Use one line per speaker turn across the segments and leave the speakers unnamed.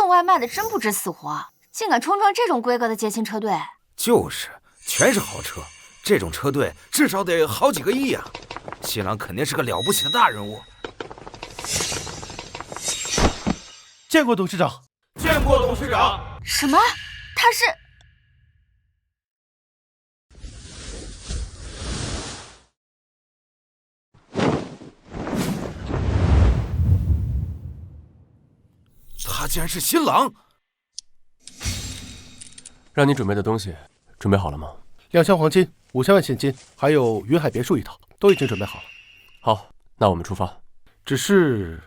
送外卖的真不知死活，竟敢冲撞这种规格的接亲车队。
就是，全是豪车，这种车队至少得好几个亿啊！新郎肯定是个了不起的大人物。
见过董事长，
见过董事长。
什么？他是？
他竟然是新郎！
让你准备的东西准备好了吗
？2箱黄金，5千万现金，还有云海别墅一套，都已经准备好了。
好，那我们出发。
只是，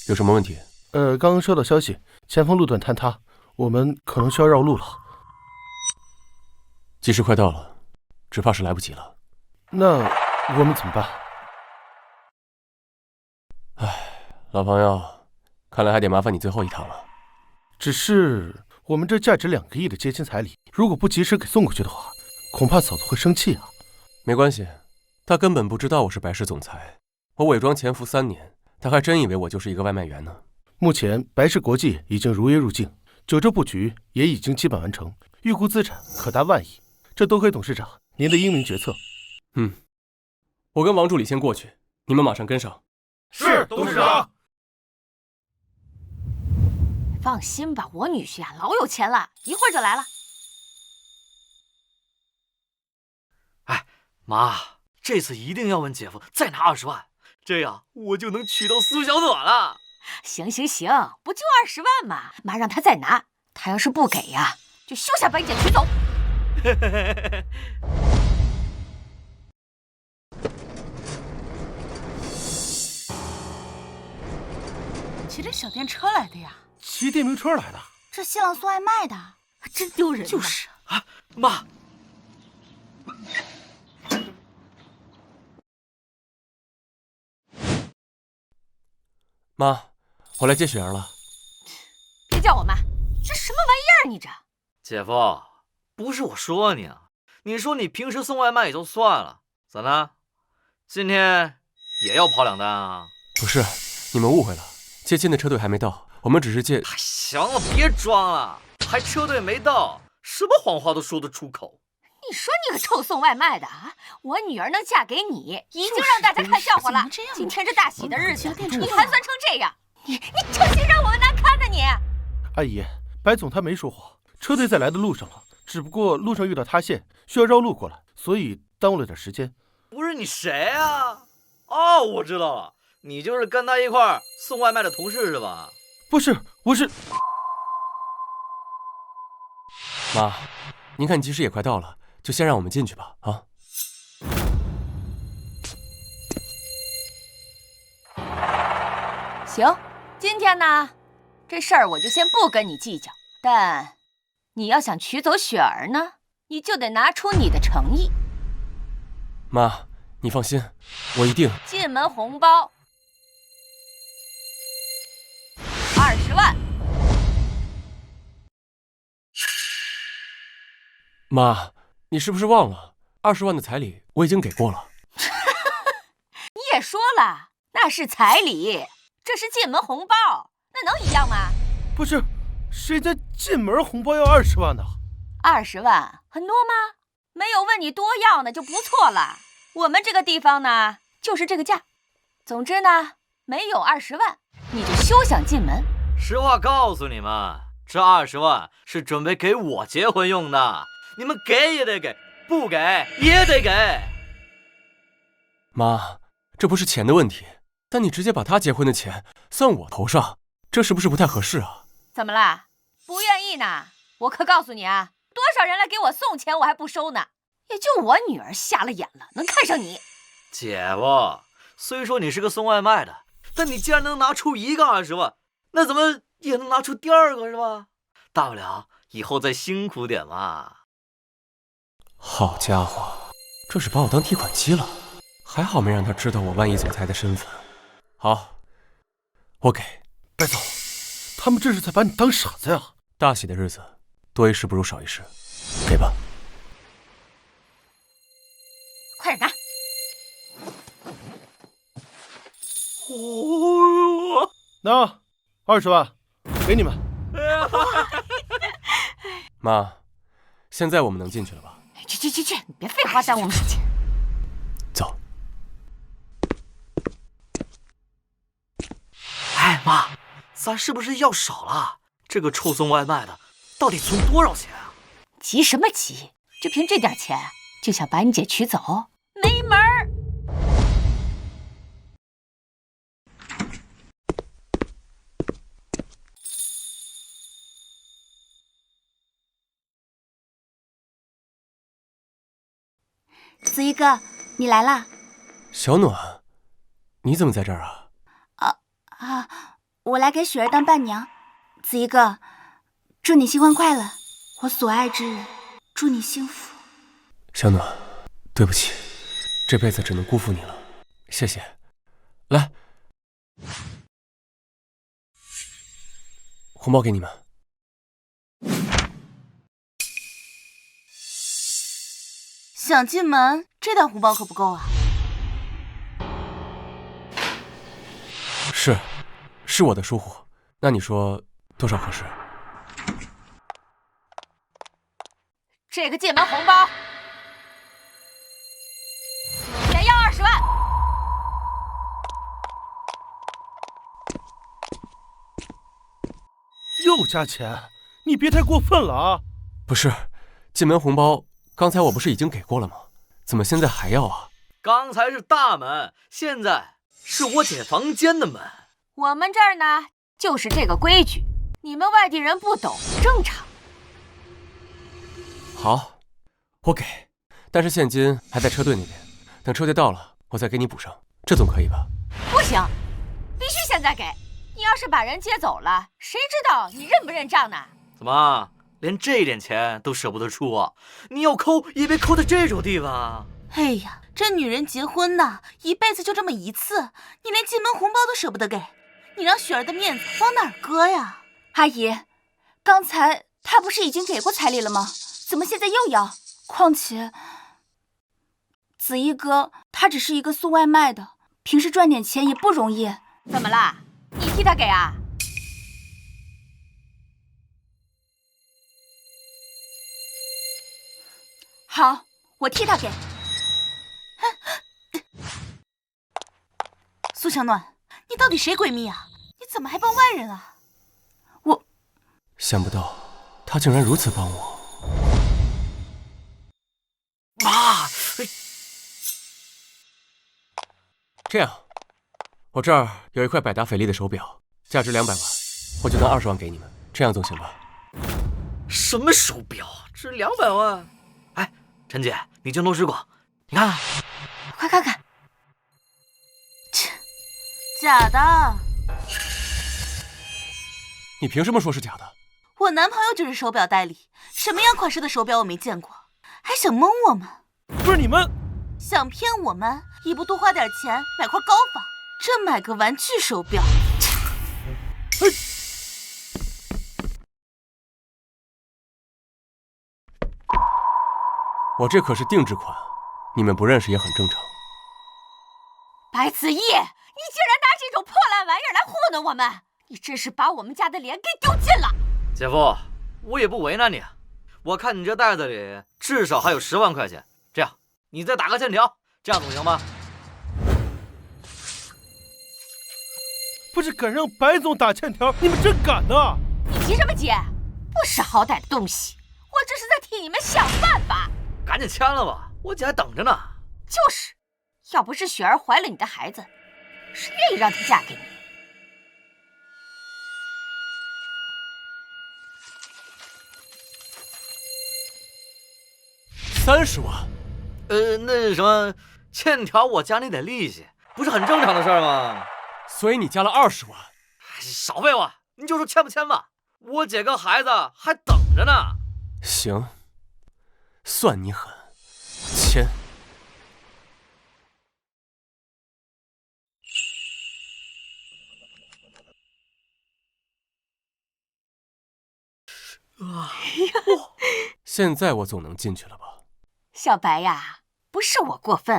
有什么问题？
刚刚收到消息，前方路段坍塌，我们可能需要绕路了。
计时快到了，只怕是来不及了。
那我们怎么办？
老朋友，看来还得麻烦你最后一趟了。
只是我们这价值2个亿的接亲彩礼，如果不及时给送过去的话，恐怕嫂子会生气啊。
没关系，他根本不知道我是白氏总裁。我伪装潜伏3年，他还真以为我就是一个外卖员呢。
目前白氏国际已经如约入境，九州布局也已经基本完成，预估资产可达万亿。这多亏董事长您的英明决策。
我跟王助理先过去，你们马上跟上。
是，董事长。
放心吧，我女婿啊老有钱了，一会儿就来了。
哎，妈，这次一定要问姐夫再拿20万，这样我就能娶到苏小暖了。
行，不就20万吗？妈让他再拿，他要是不给呀，就休想把你姐娶走。
骑着小电车来的呀？
骑电瓶车来的？
这新郎送外卖的，真丢人。
就是
啊，妈。
妈，我来接雪儿了。
别叫我妈，这什么玩意儿？你这
姐夫，不是我说你啊，你说你平时送外卖也就算了，咋的？今天也要跑2单啊？
不是，你们误会了，接亲的车队还没到，我们只是借……
行了，别装了，还车队没到，什么谎话都说得出口。
你说你个臭送外卖的啊！我女儿能嫁给你，已经让大家看笑话了。今天这大喜的日子，你还算成这样？你成心让我们难堪的你！
阿姨，白总他没说谎，车队在来的路上了，只不过路上遇到塌陷，需要绕路过来，所以耽误了点时间。
不是你谁啊？哦，我知道了，你就是跟他一块儿送外卖的同事是吧？
不是，我是……
妈，您看计时也快到了，就先让我们进去吧，啊！
行，今天呢，这事儿我就先不跟你计较。但你要想娶走雪儿呢，你就得拿出你的诚意。
妈，你放心，我一定。
进门红包20万。
妈，你是不是忘了20万的彩礼我已经给过了？
你也说了，那是彩礼，这是进门红包，那能一样吗？
不是，谁家进门红包要20万呢
？20万很多吗？没有问你多要呢就不错了。我们这个地方呢，就是这个价。总之呢，没有20万，你就休想进门。
实话告诉你们，这20万是准备给我结婚用的，你们给也得给，不给也得给。
妈，这不是钱的问题，但你直接把他结婚的钱算我头上，这是不是不太合适啊？
怎么啦？不愿意呢？我可告诉你啊，多少人来给我送钱，我还不收呢。也就我女儿瞎了眼了，能看上你。
姐夫，虽说你是个送外卖的，但你既然能拿出一个20万，那怎么也能拿出第二个是吧？大不了以后再辛苦点嘛。
好家伙，这是把我当提款机了，还好没让他知道我万亿总裁的身份。好，我给。
白总，他们这是在把你当傻子呀！
大喜的日子，多一事不如少一事，给吧。
快点拿！
哦，
那20万。给你们。
妈，现在我们能进去了吧？
去，你别废话，耽误我们时间。
走。
哎妈，咱是不是要少了？这个臭送外卖的到底存多少钱啊？
急什么急？就凭这点钱就想把你姐娶走，没门儿！
子怡哥，你来啦！
小暖，你怎么在这儿啊？
我来给雪儿当伴娘。子怡哥，祝你新婚快乐！我所爱之人，祝你幸福。
小暖，对不起，这辈子只能辜负你了，谢谢。来，红包给你们。
想进门，这袋红包可不够啊！
是我的疏忽，那你说多少合适？
这个进门红包，先要20万。
又加钱，你别太过分了啊！
不是，进门红包，刚才我不是已经给过了吗？怎么现在还要啊？
刚才是大门，现在是我姐房间的门。
我们这儿呢，就是这个规矩，你们外地人不懂，正常。
好，我给，但是现金还在车队那边，等车队到了，我再给你补上，这总可以吧？
不行，必须现在给。你要是把人接走了，谁知道你认不认账呢？
怎么连这点钱都舍不得出啊？你要抠也别抠在这种地方。
哎呀，这女人结婚呐，一辈子就这么一次，你连进门红包都舍不得给，你让雪儿的面子往哪儿搁呀？阿姨，刚才她不是已经给过彩礼了吗？怎么现在又要？况且子怡哥他只是一个送外卖的，平时赚点钱也不容易。
怎么啦？你替他给啊？
好，我替他给。苏小暖，你到底谁闺蜜啊？你怎么还帮外人啊？我
想不到他竟然如此帮我。
妈，
这样，我这儿有一块百达翡丽的手表，价值200万，我就当20万给你们，这样总行吧？
什么手表？值200万？哎，陈姐，你镜头试过，你看看，
快看看，切，假的。
你凭什么说是假的？
我男朋友就是手表代理，什么样款式的手表我没见过，还想蒙我们？
不是你们
想骗我们，也不多花点钱买块高仿，这买个玩具手表。
我这可是定制款，你们不认识也很正常。
白子毅，你竟然拿这种破烂玩意儿来糊弄我们，你真是把我们家的脸给丢尽了。
姐夫，我也不为难你，我看你这袋子里至少还有10万块钱，这样你再打个欠条，这样总行吗？
不是敢让白总打欠条，你们真敢呐！
你急什么急？不识好歹的东西！我这是在替你们想办法。
赶紧签了吧，我姐还等着呢。
就是，要不是雪儿怀了你的孩子，谁愿意让她嫁给你
？30万？
那什么，欠条我加你点利息，不是很正常的事儿吗？
所以你加了20万？
少废话，你就说签不签吧，我姐跟孩子还等着呢。
行，算你狠，签。现在我总能进去了吧？
小白呀，不是我过分，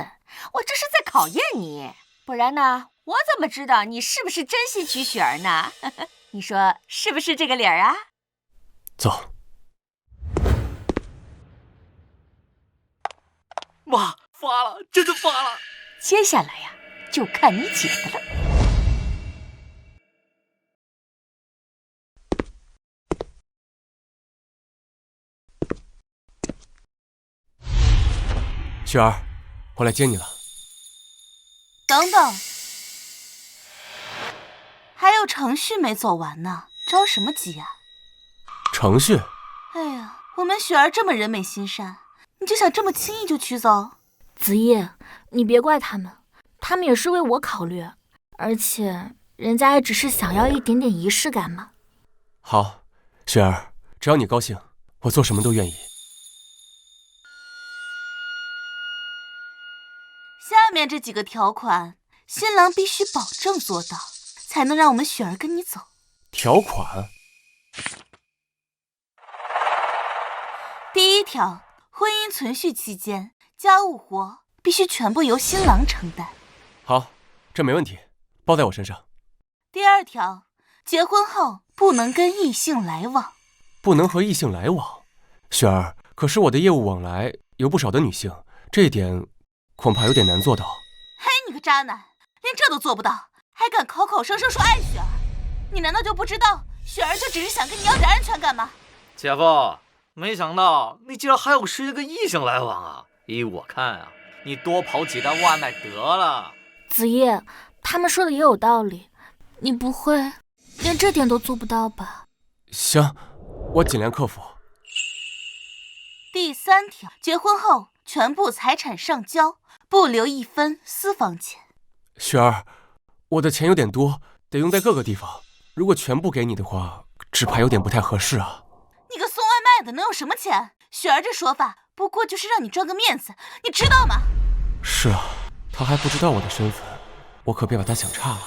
我这是在考验你，不然呢，我怎么知道你是不是真心娶雪儿呢？你说是不是这个理儿啊？
走。
妈，发了，真的发了！
接下来呀，就看你姐的了。
雪儿，我来接你了。
等等，还有程序没走完呢，着什么急啊？
程序？
哎呀，我们雪儿这么人美心善，你就想这么轻易就娶走？
子夜，你别怪他们，他们也是为我考虑，而且人家也只是想要一点点仪式感嘛。
好，雪儿，只要你高兴，我做什么都愿意。
下面这几个条款，新郎必须保证做到，才能让我们雪儿跟你走。
条款？
第一条，婚姻存续期间，家务活必须全部由新郎承担。
好，这没问题，包在我身上。
第二条，结婚后不能跟异性来往。
不能和异性来往？雪儿，可是我的业务往来有不少的女性，这一点恐怕有点难做到。
嘿，你个渣男，连这都做不到，还敢口口声声说爱雪儿？你难道就不知道雪儿就只是想跟你要点安全感吗？
姐夫，没想到你竟然还有时间跟异性来往啊！依我看啊，你多跑几单外卖得了。
子夜，他们说的也有道理，你不会连这点都做不到吧？
行，我尽量克服。
第三条，结婚后全部财产上交，不留一分私房钱。
雪儿，我的钱有点多，得用在各个地方，如果全部给你的话，只怕有点不太合适啊。
你个送外卖的能有什么钱？雪儿这说法不过就是让你赚个面子，你知道吗？
是啊，他还不知道我的身份，我可别把他想差了。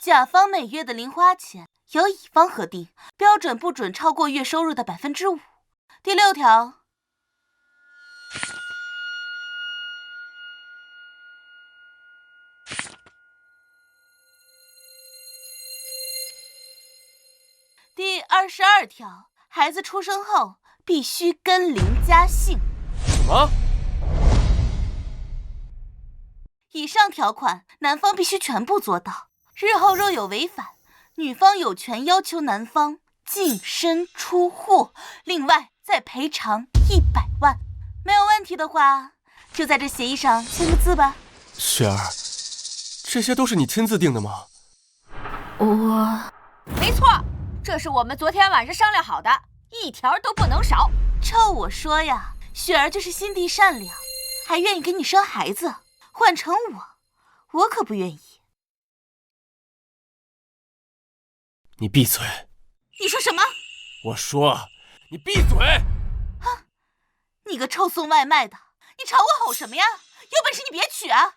甲方每月的零花钱由乙方核定，标准不准超过月收入的5%。第六条，第22条，孩子出生后必须跟邻家姓。
什么？
以上条款，男方必须全部做到。日后若有违反，女方有权要求男方净身出户，另外再赔偿100万。没有问题的话，就在这协议上签个字吧。
雪儿，这些都是你亲自定的吗？
我……
没错，这是我们昨天晚上商量好的，一条都不能少。
照我说呀，雪儿就是心地善良，还愿意给你生孩子。换成我可不愿意。
你闭嘴！
你说什么？
我说，你闭嘴！
哼，你个臭送外卖的，你朝我吼什么呀？有本事你别娶啊！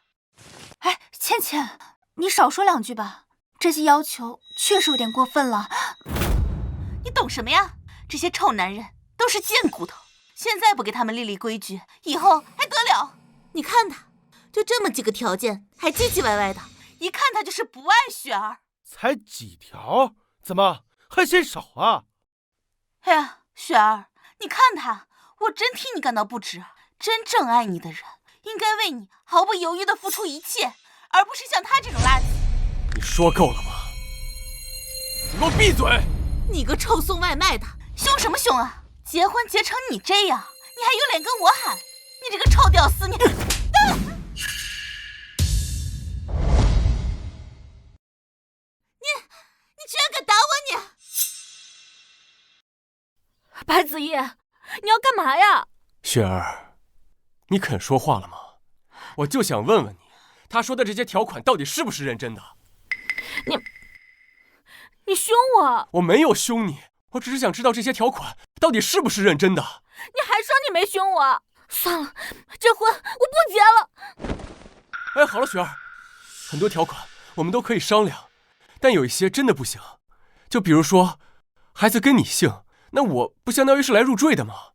哎，倩倩，你少说2句吧，这些要求确实有点过分了。
你懂什么呀？这些臭男人都是贱骨头，现在不给他们立规矩，以后还得了？你看他，就这么几个条件，还唧唧歪歪的，一看他就是不爱雪儿。
才几条？怎么还嫌少啊？
哎呀，雪儿，你看他，我真替你感到不值。真正爱你的人，应该为你毫不犹豫地付出一切，而不是像他这种垃圾。
你说够了吗？你给我闭嘴！
你个臭送外卖的，凶什么凶啊？结婚结成你这样，你还有脸跟我喊？你这个臭屌丝，你！你居然敢打我！你
白子夜，你要干嘛呀？
雪儿，你肯说话了吗？我就想问问你，他说的这些条款到底是不是认真的？
你凶我！
我没有凶你，我只是想知道这些条款到底是不是认真的。
你还说你没凶我？算了，这婚我不结了。
哎，好了，雪儿，很多条款我们都可以商量，但有一些真的不行。就比如说，孩子跟你姓，那我不相当于是来入赘的吗？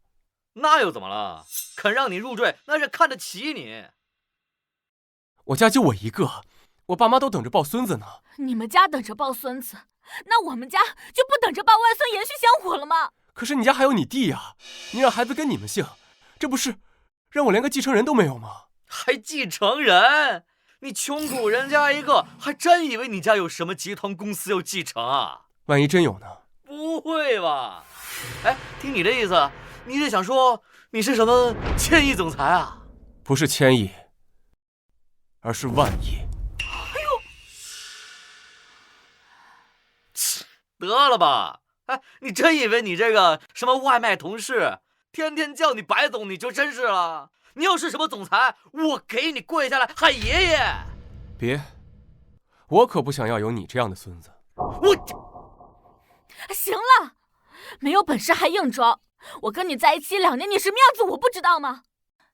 那又怎么了？肯让你入赘，那是看得起你。
我家就我一个，我爸妈都等着抱孙子呢。
你们家等着抱孙子，那我们家就不等着抱外孙延续香火了吗？
可是你家还有你弟呀，你让孩子跟你们姓，这不是让我连个继承人都没有吗？
还继承人？你穷苦人家一个，还真以为你家有什么集团公司要继承啊？
万一真有呢？
不会吧？哎，听你的意思，你是想说你是什么千亿总裁啊？
不是千亿，而是万亿。
得了吧！哎，你真以为你这个什么外卖同事，天天叫你白总，你就真是了？你要是什么总裁，我给你跪下来喊爷爷！
别，我可不想要有你这样的孙子。
行了，没有本事还硬装。我跟你在一起2年，你什么样子我不知道吗？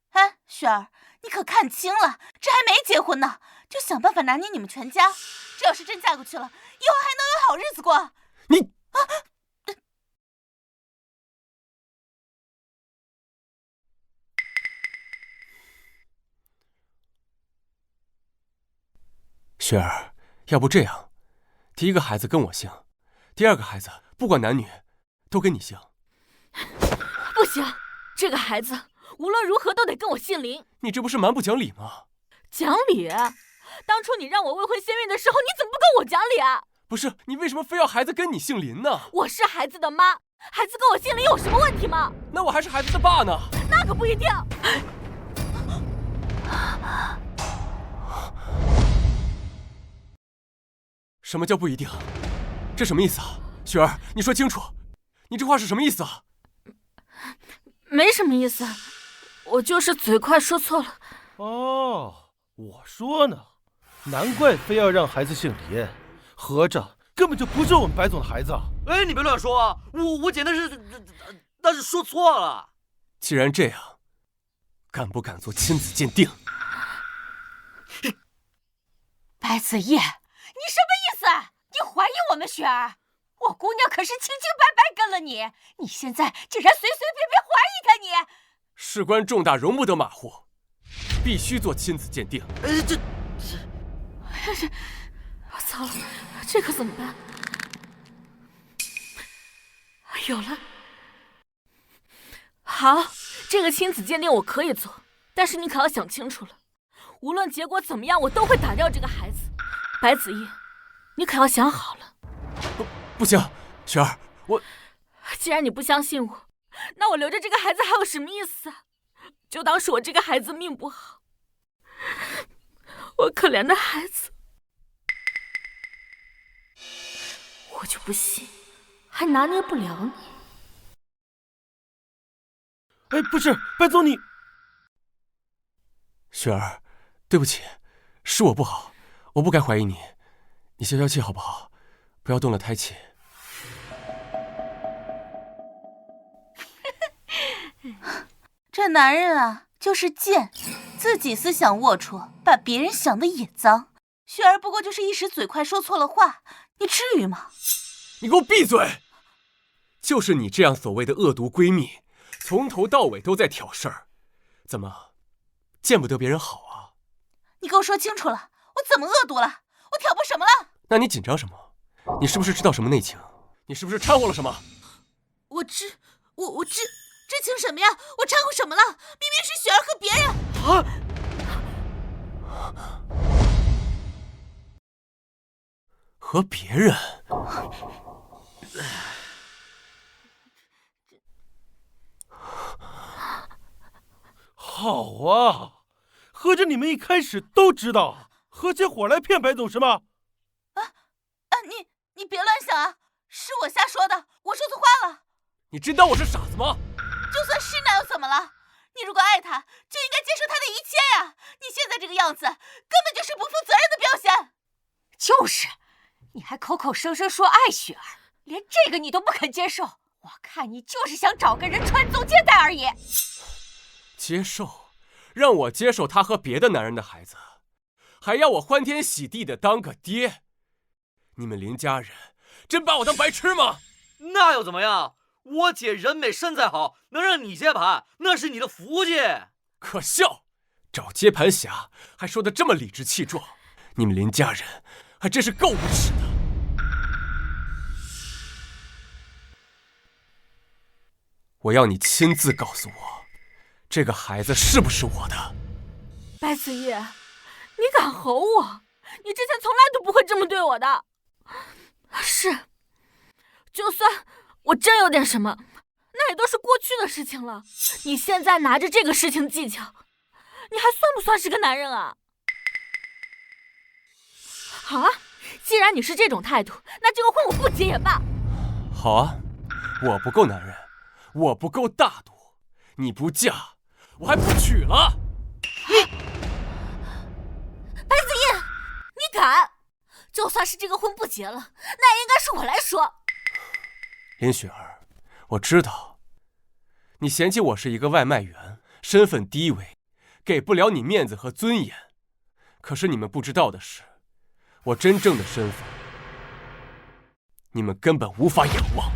哎，雪儿，你可看清了，这还没结婚呢，就想办法拿捏你们全家。这要是真嫁过去了，以后还能有好日子过。
你
啊！
雪儿，要不这样，第一个孩子跟我姓，第二个孩子不管男女都跟你姓。
不行，这个孩子无论如何都得跟我姓林。
你这不是蛮不讲理吗？
讲理？当初你让我未婚先孕的时候，你怎么不跟我讲理啊？
不是，你为什么非要孩子跟你姓林呢？
我是孩子的妈，孩子跟我姓林有什么问题吗？
那我还是孩子的爸呢。
那可不一定。
什么叫不一定？这什么意思啊？雪儿，你说清楚，你这话是什么意思啊？
没什么意思，我就是嘴快说错了。
哦，我说呢，难怪非要让孩子姓林，合着根本就不是我们白总的孩子。
哎，你别乱说啊！我姐那是说错了。
既然这样，敢不敢做亲子鉴定？
白子夜，你什么意思？你怀疑我们雪儿？我姑娘可是清清白白跟了你，你现在竟然随随便便怀疑她你？
事关重大，容不得马虎，必须做亲子鉴定。
糟了，这可怎么办？有了，好，这个亲子鉴定我可以做，但是你可要想清楚了，无论结果怎么样，我都会打掉这个孩子。白子毅，你可要想好了。
不行，雪儿，
既然你不相信我，那我留着这个孩子还有什么意思啊？就当是我这个孩子命不好，我可怜的孩子。我就不信还拿捏不了你。
哎，不是，白总你……
雪儿，对不起，是我不好，我不该怀疑你，你消消气好不好？不要动了胎气。
这男人啊，就是贱，自己思想龌龊，把别人想的也脏。雪儿不过就是一时嘴快说错了话，你至于吗？
你给我闭嘴！就是你这样所谓的恶毒闺蜜，从头到尾都在挑事儿，怎么见不得别人好啊？
你给我说清楚了，我怎么恶毒了？我挑拨什么了？
那你紧张什么？你是不是知道什么内情？你是不是掺和了什么？
我知情什么呀？我掺和什么了？明明是雪儿和别人。
和别人？
好啊，合着你们一开始都知道，合起伙来骗白总是吗？
你别乱想啊，是我瞎说的，我说错话了。
你真当我是傻子吗？
就算是那又怎么了？你如果爱他，就应该接受他的一切呀！你现在这个样子，根本就是不负责任的表现。
就是，你还口口声声说爱雪儿，连这个你都不肯接受，我看你就是想找个人传宗接代而已。
接受？让我接受他和别的男人的孩子，还要我欢天喜地的当个爹？你们林家人真把我当白痴吗？
那又怎么样？我姐人美身材好，能让你接盘，那是你的福气。
可笑！找接盘侠还说得这么理直气壮，你们林家人还真是够无耻的。我要你亲自告诉我，这个孩子是不是我的？
白子夜，你敢吼我？你之前从来都不会这么对我的。是，就算我真有点什么，那也都是过去的事情了。你现在拿着这个事情计较，你还算不算是个男人啊？好啊，既然你是这种态度，那这个婚我不结也罢。
好啊，我不够男人，我不够大度，你不嫁，我还不娶了。
白子夜，你敢？就算是这个婚不结了，那也应该是我来说。
林雪儿，我知道，你嫌弃我是一个外卖员，身份低微，给不了你面子和尊严。可是你们不知道的是，我真正的身份，你们根本无法仰望。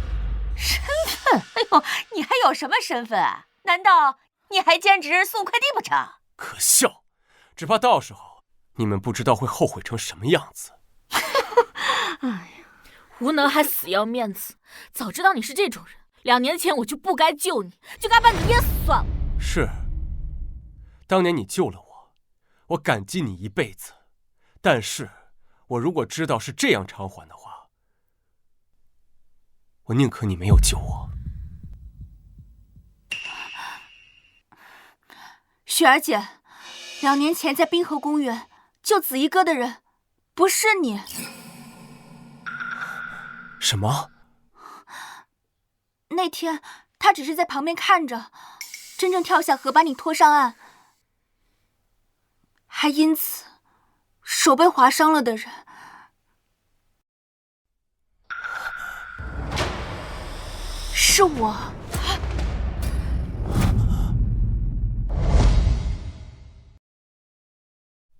身份？哎呦，你还有什么身份啊？难道你还兼职送快递不成？
可笑，只怕到时候你们不知道会后悔成什么样子。
哎呀，无能还死要面子，早知道你是这种人，2年前我就不该救你，就该把你噎死算了。
是，当年你救了我，我感激你一辈子。但是，我如果知道是这样偿还的话，我宁可你没有救我。
雪儿姐，2年前在滨河公园救子怡哥的人，不是你。
什么？
那天他只是在旁边看着，真正跳下河把你拖上岸，还因此手被划伤了的人，是我。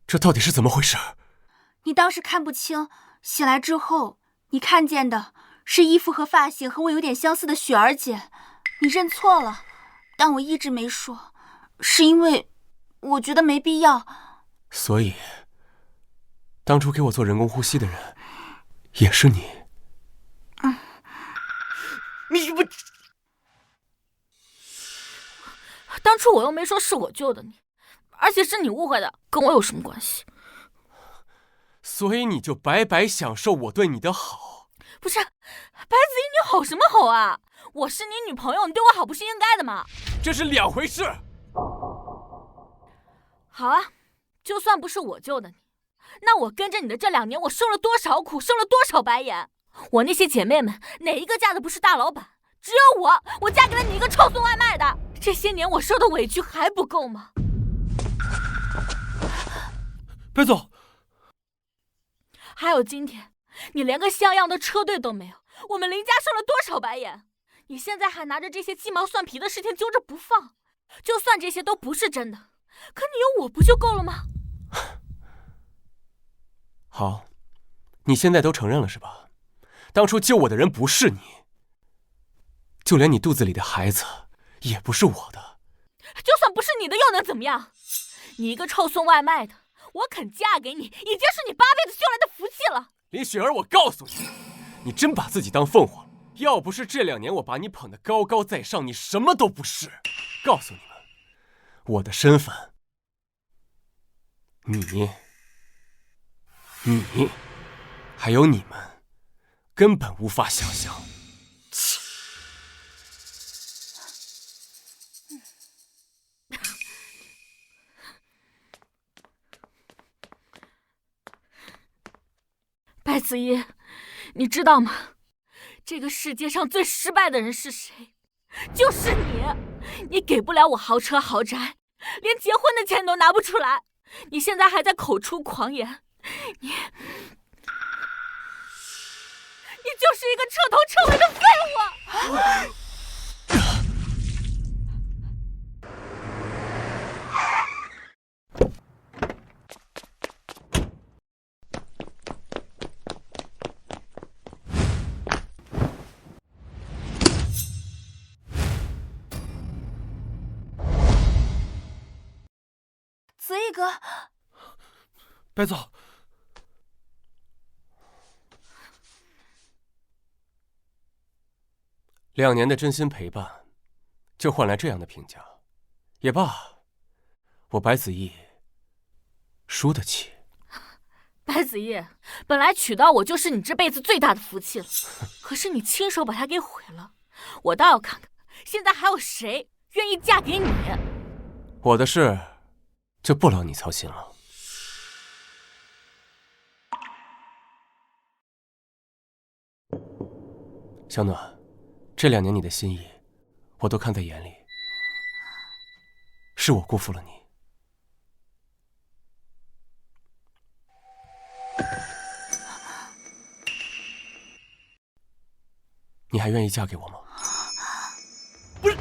这到底是怎么回事？
你当时看不清，醒来之后，你看见的是衣服和发型和我有点相似的雪儿姐，你认错了，但我一直没说，是因为我觉得没必要。
所以，当初给我做人工呼吸的人，也是你。
你不，
当初我又没说是我救的你，而且是你误会的，跟我有什么关系？
所以你就白白享受我对你的好。
不是，白子怡，你吼什么吼啊？我是你女朋友，你对我好不是应该的吗？
这是2回事。
好啊，就算不是我救的你，那我跟着你的这2年，我受了多少苦，受了多少白眼？我那些姐妹们，哪一个嫁的不是大老板？只有我嫁给了你一个臭送外卖的。这些年我受的委屈还不够吗？
白总，
还有今天，你连个像样的车队都没有，我们林家受了多少白眼？你现在还拿着这些鸡毛蒜皮的事情揪着不放，就算这些都不是真的，可你有我不就够了吗？
好，你现在都承认了是吧？当初救我的人不是你，就连你肚子里的孩子也不是我的。
就算不是你的又能怎么样？你一个臭送外卖的，我肯嫁给你，已经是你8辈子修来的福气了。
林雪儿，我告诉你，你真把自己当凤凰了。要不是这2年我把你捧得高高在上，你什么都不是。告诉你们，我的身份，你还有你们根本无法想象。
白子怡，你知道吗？这个世界上最失败的人是谁？就是你！你给不了我豪车豪宅，连结婚的钱都拿不出来。你现在还在口出狂言，你就是一个彻头彻尾的废物！
子毅哥，
白总，
2年的真心陪伴，就换来这样的评价，也罢，我白子毅输得起。
白子毅，本来娶到我就是你这辈子最大的福气了，可是你亲手把它给毁了，我倒要看看现在还有谁愿意嫁给你。
我的事就不劳你操心了。小暖，这2年你的心意，我都看在眼里，是我辜负了你。你还愿意嫁给我吗？
不是，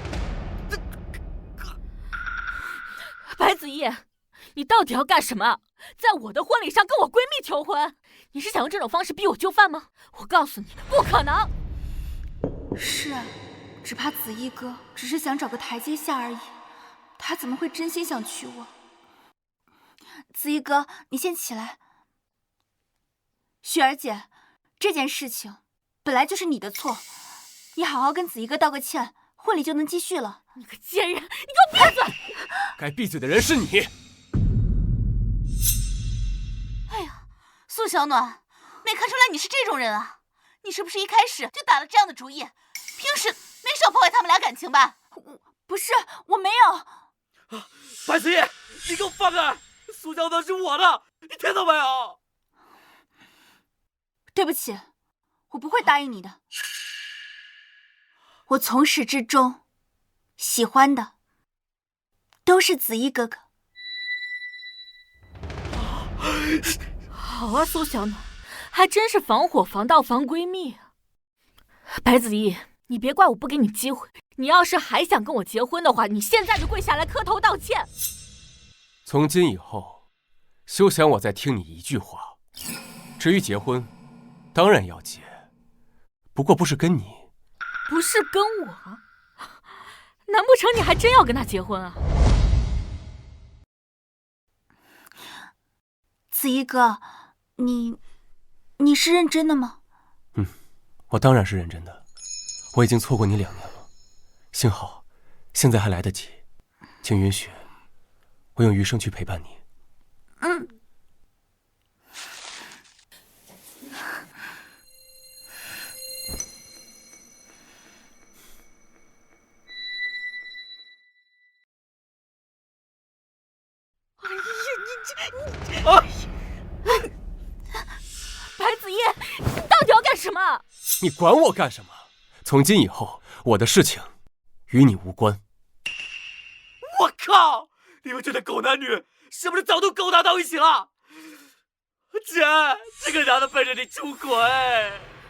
白子毅，你到底要干什么？在我的婚礼上跟我闺蜜求婚？你是想用这种方式逼我就范吗？我告诉你，不可能。
是啊，只怕子毅哥只是想找个台阶下而已，他怎么会真心想娶我？子毅哥，你先起来。雪儿姐，这件事情本来就是你的错，你好好跟子毅哥道个歉，婚礼就能继续了。
你个贱人，你给我闭嘴！
该闭嘴的人是你。
哎呀，苏小暖，没看出来你是这种人啊！你是不是一开始就打了这样的主意？平时没少破坏他们俩感情吧？不是，我没有。
白子毅，你给我放开！苏小暖是我的，你听到没有？
对不起，我不会答应你的。我从始至终喜欢的都是子毅哥哥。
好啊，苏小暖，还真是防火防盗防闺蜜啊。白子毅，你别怪我不给你机会，你要是还想跟我结婚的话，你现在就跪下来磕头道歉。
从今以后，休想我再听你一句话。至于结婚，当然要结，不过不是跟你。
不是跟我？难不成你还真要跟他结婚啊？
子毅哥，你是认真的吗？
我当然是认真的。我已经错过你2年了，幸好现在还来得及，请允许我用余生去陪伴你。
白子毅，你到底要干什么？
你管我干什么？从今以后，我的事情与你无关。
我靠！你们这对狗男女是不是早都勾搭到一起了？姐，这个男的背着你出轨。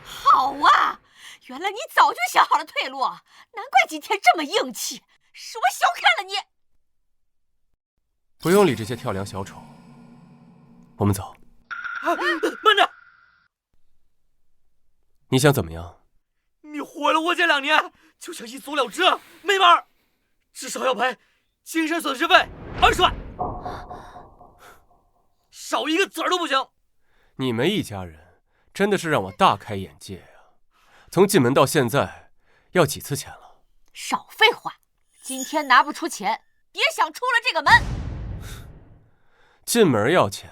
好啊，原来你早就想好了退路，难怪今天这么硬气，是我小看了你。
不用理这些跳梁小丑，我们走。
慢着！
你想怎么样？
你毁了我姐2年，就想一走了之？没门儿！至少要赔精神损失费20万，少一个子儿都不行。
你们一家人真的是让我大开眼界呀！从进门到现在，要几次钱了？
少废话，今天拿不出钱，别想出了这个门。
进门要钱，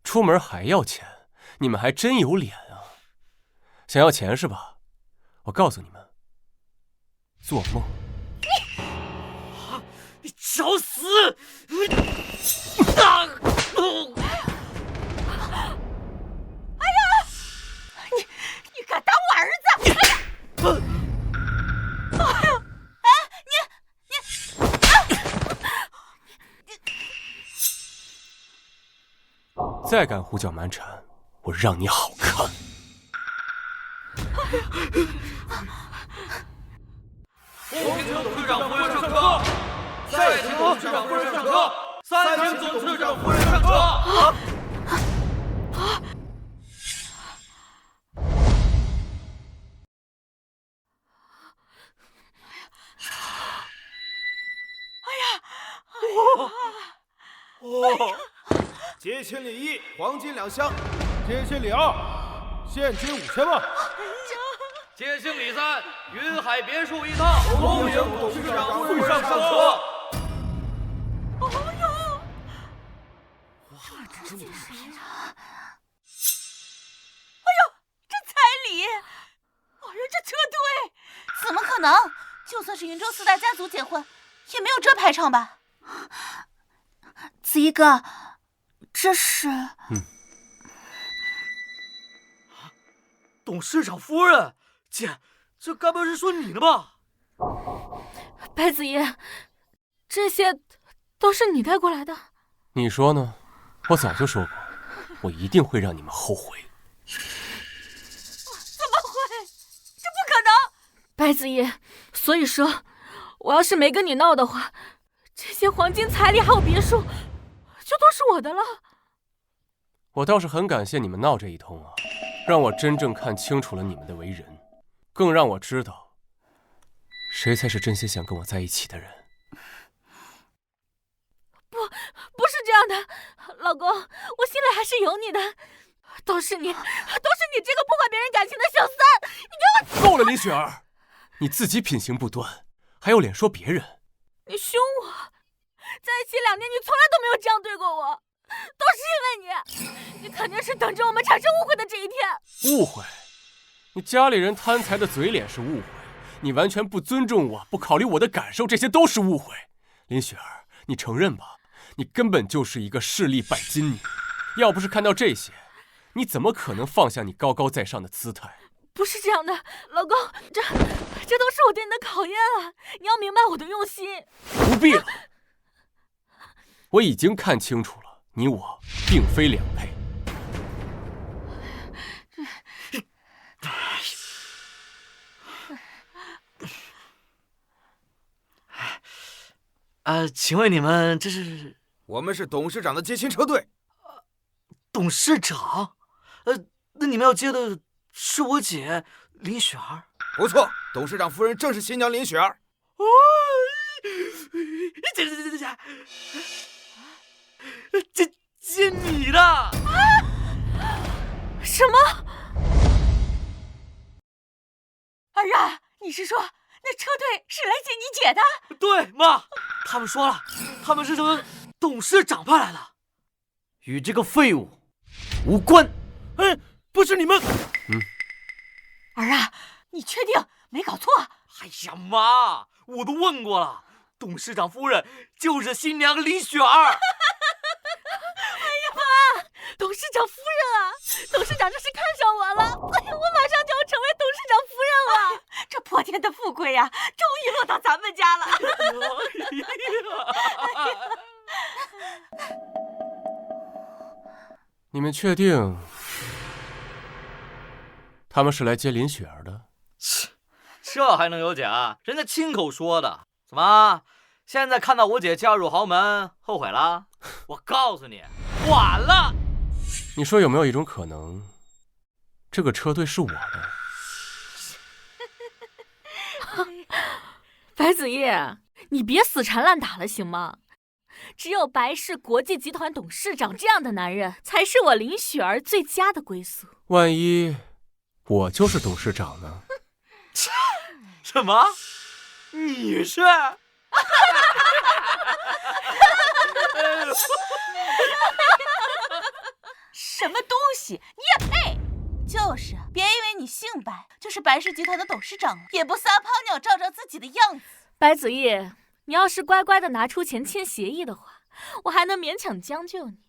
出门还要钱，你们还真有脸啊！想要钱是吧？我告诉你们，做梦！
你找死！
哎呀，你敢打我儿子！哎呀，哎，
再敢胡搅蛮缠，我让你好看！
不平请董事长夫人上车，再请董事长夫人上车，3请董事长夫人上车。
结亲礼1，黄金2箱；结亲礼2，现金5000万。
接行李3，云海别墅1套，恭迎董事长会上上车。
这车队怎么可能？就算是云州4大家族结婚，也没有这排场吧？子怡哥，这是……
董事长夫人，姐，这该不是说你的吧？
白子怡，这些都是你带过来的。
你说呢？我早就说过，我一定会让你们后悔。
白子怡，所以说，我要是没跟你闹的话，这些黄金彩礼还有别墅，就都是我的了。
我倒是很感谢你们闹这一通啊，让我真正看清楚了你们的为人，更让我知道，谁才是真心想跟我在一起的人。
不是这样的，老公，我心里还是有你的。都是你这个破坏别人感情的小三！你给我
够了，林雪儿！你自己品行不端，还有脸说别人？
你凶我！在一起2年，你从来都没有这样对过我，都是因为你肯定是等着我们产生误会的这一天。
误会？你家里人贪财的嘴脸是误会，你完全不尊重我，不考虑我的感受，这些都是误会。林雪儿，你承认吧？你根本就是一个势利拜金女，要不是看到这些，你怎么可能放下你高高在上的姿态？
不是这样的，老公，这都是我对你的考验啊！你要明白我的用心。
不必了，我已经看清楚了，你我并非两配。
请问你们这是？
我们是董事长的接亲车队。
董事长？那你们要接的是我姐林雪儿。
不错，董事长夫人正是新娘林雪儿。
哦，接你的？
什么？
儿啊，你是说那车队是来接你姐的？
对，妈，他们说了，他们是什么董事长派来的，与这个废物无关。
哎，不是你们。
儿啊，你确定没搞错？
哎呀，妈，我都问过了，董事长夫人就是新娘林雪儿。
哎呀妈，董事长夫人啊，董事长这是看上我了。哎呀，我马上就要成为董事长夫人了。
这破天的富贵呀，终于落到咱们家了。
你们确定他们是来接林雪儿的？
这还能有假？人家亲口说的。怎么，现在看到我姐嫁入豪门，后悔了？我告诉你，晚了。
你说有没有一种可能，这个车队是我的？
白子叶，你别死缠烂打了行吗？只有白氏国际集团董事长这样的男人，才是我林雪儿最佳的归宿。
万一我就是董事长呢？
什么？你是？
什么东西？你也配？
就是，别以为你姓白就是白氏集团的董事长了，也不撒泡尿照照自己的样子。
白子叶，你要是乖乖的拿出钱签协议的话，我还能勉强将就你。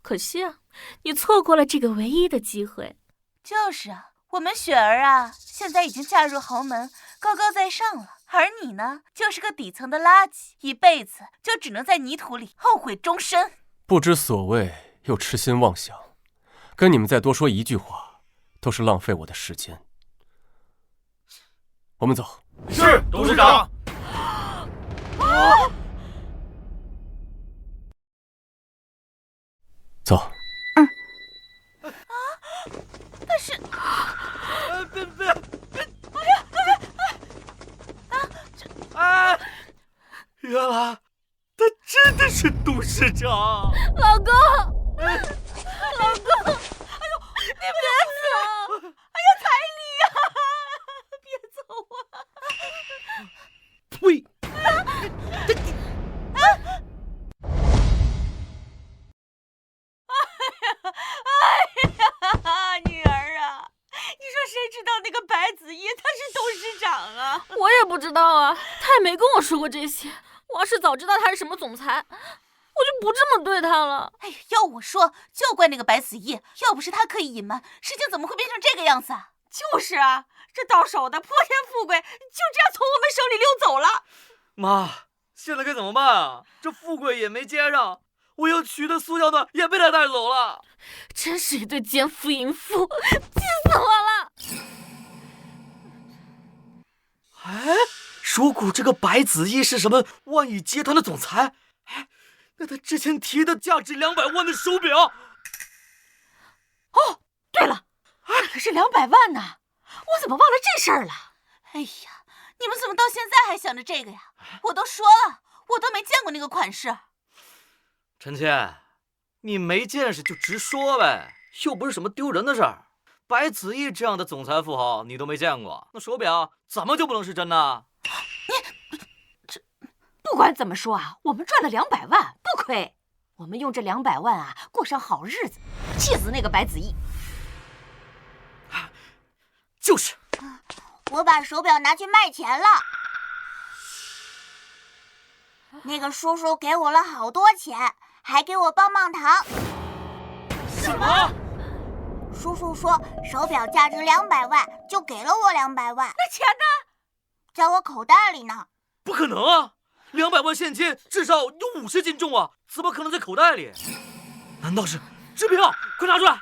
可惜啊，你错过了这个唯一的机会。
就是啊，我们雪儿啊，现在已经嫁入豪门，高高在上了，而你呢，就是个底层的垃圾，一辈子就只能在泥土里后悔终身。
不知所谓，又痴心妄想，跟你们再多说一句话，都是浪费我的时间。我们走。
是，董事长。
走。
但是，
原来他真的是董事长。
老公，老公，哎呦，你别走！哎呀，彩礼呀！也没跟我说过这些。我要是早知道他是什么总裁，我就不这么对他了。
哎呀，要我说，就怪那个白子毅，要不是他刻意隐瞒，事情怎么会变成这个样子啊？
就是啊，这到手的泼天富贵就这样从我们手里溜走了。
妈，现在该怎么办啊？这富贵也没接上，我要娶的苏小暖也被他带走了。
真是一对奸夫淫妇，气死我了！
哎，如果这个白子毅是什么万亿集团的总裁，哎，那他之前提的价值200万的手表，
哦，对了，可是200万呢，我怎么忘了这事儿了？
哎呀，你们怎么到现在还想着这个呀？我都说了，我都没见过那个款式。
臣妾，你没见识就直说呗，又不是什么丢人的事儿。白子毅这样的总裁富豪你都没见过，那手表怎么就不能是真的？
不管怎么说啊，我们赚了200万，不亏。我们用这200万啊，过上好日子，气死那个白子毅。
就是，
我把手表拿去卖钱了。那个叔叔给我了好多钱，还给我棒棒糖。
什么？
叔叔说手表价值200万，就给了我200万。
那钱呢？
在我口袋里呢。
不可能啊！200万现金至少有50斤重啊，怎么可能在口袋里？难道是支票？快拿出来！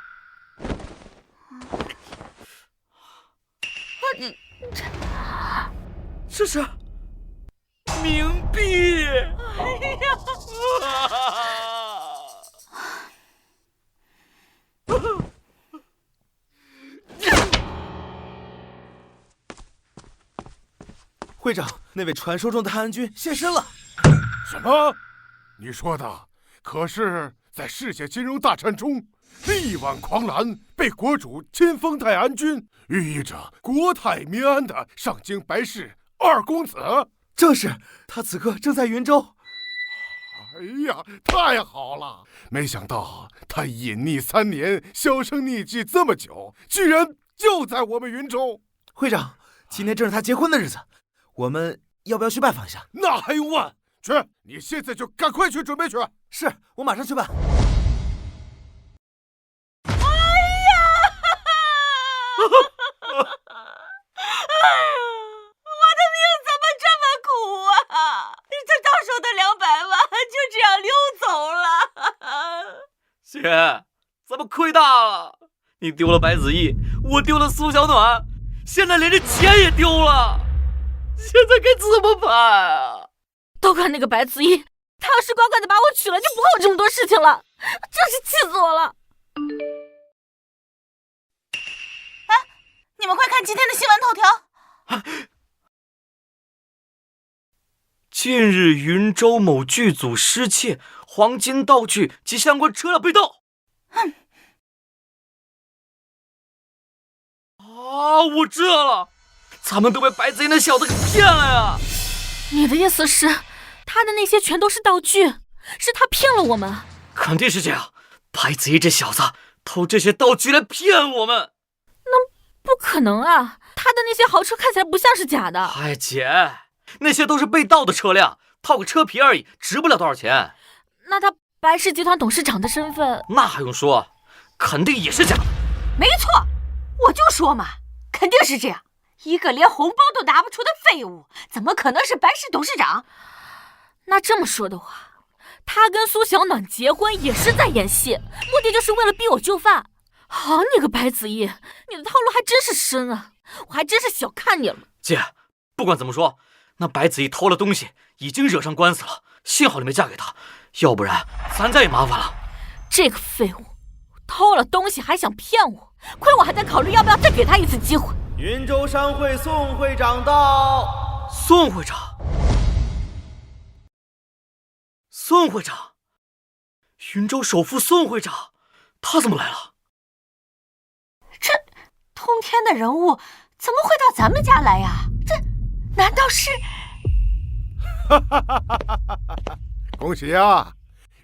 这是冥币！哎呀！
会长，那位传说中的太安君现身了。
什么？你说的可是在世界金融大战中力挽狂澜，被国主亲封太安君，寓意着国泰民安的上京白氏二公子？
正是，他此刻正在云州。
哎呀，太好了！没想到他隐匿3年，销声匿迹这么久，居然就在我们云州。
会长，今天正是他结婚的日子，我们要不要去拜访一下？
那还用问？去！你现在就赶快去准备去。
是，我马上去办。
哎呀！我的命怎么这么苦啊！这到手的200万就这样溜走了。
姐，咱们亏大了！你丢了白子毅，我丢了苏小暖，现在连这钱也丢了，现在该怎么办啊？
都怪那个白子毅，他要是乖乖的把我娶了，就不会有这么多事情了，真是气死我了！
哎，你们快看今天的新闻头条！
近日，云州某剧组失窃，黄金道具及相关车辆被盗。我知道了，咱们都被白子毅那小子给骗了呀！
你的意思是，他的那些全都是道具，是他骗了我们？
肯定是这样，白子毅这小子偷这些道具来骗我们。
那不可能啊，他的那些豪车看起来不像是假的。
哎，姐，那些都是被盗的车辆，套个车皮而已，值不了多少钱。
那他白氏集团董事长的身份，
那还用说，肯定也是假的。
没错，我就说嘛，肯定是这样。一个连红包都拿不出的废物，怎么可能是白氏董事长？
那这么说的话，他跟苏小暖结婚也是在演戏，目的就是为了逼我就范。好你个白子毅，你的套路还真是深啊，我还真是小看你了。
姐，不管怎么说，那白子毅偷了东西，已经惹上官司了，幸好你没嫁给他，要不然咱家也麻烦了。
这个废物，偷了东西还想骗我，亏我还在考虑要不要再给他一次机会。
云州商会宋会长到。
宋会长，宋会长，云州首富宋会长，他怎么来了？
这通天的人物怎么会到咱们家来呀？这难道是？
恭喜呀！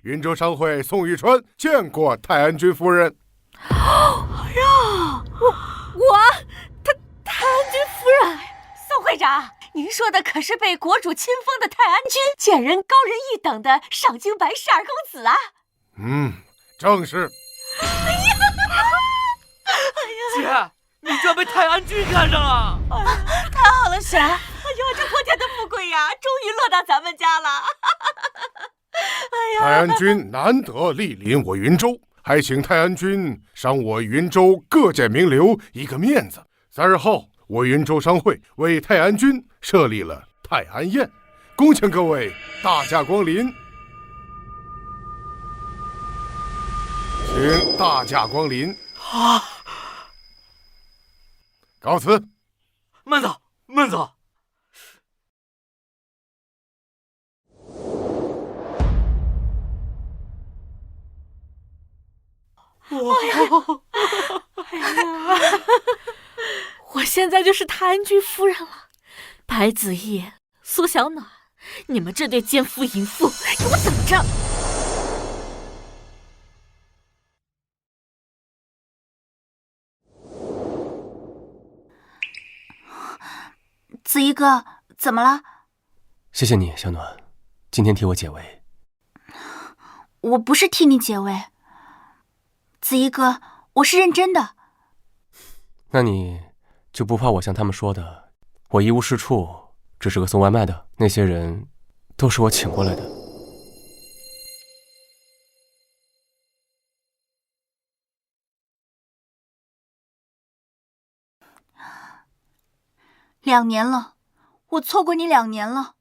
云州商会宋玉川见过太安君夫人。
哎呀，太安君夫人，
宋会长，您说的可是被国主亲封的泰安君，简人高人一等的上京白氏二公子啊！
正是。
姐，你居然被泰安君看上了！
太好了，雪儿！哎呦，这破天的富贵呀，终于落到咱们家了！
泰安君难得莅临我云州，还请泰安君赏我云州各界名流一个面子。3日后，我云州商会为泰安君设立了泰安宴，恭请各位大驾光临。请大驾光临。告辞。
慢走，慢走。
我现在就是泰安君夫人了。白子夜、苏小暖，你们这对奸夫淫妇，给我等着！
子怡哥，怎么了？
谢谢你，小暖，今天替我解围。
我不是替你解围，子怡哥，我是认真的。
那你就不怕我像他们说的，我一无是处，只是个送外卖的？那些人都是我请过来的。
2年了，我错过你2年了。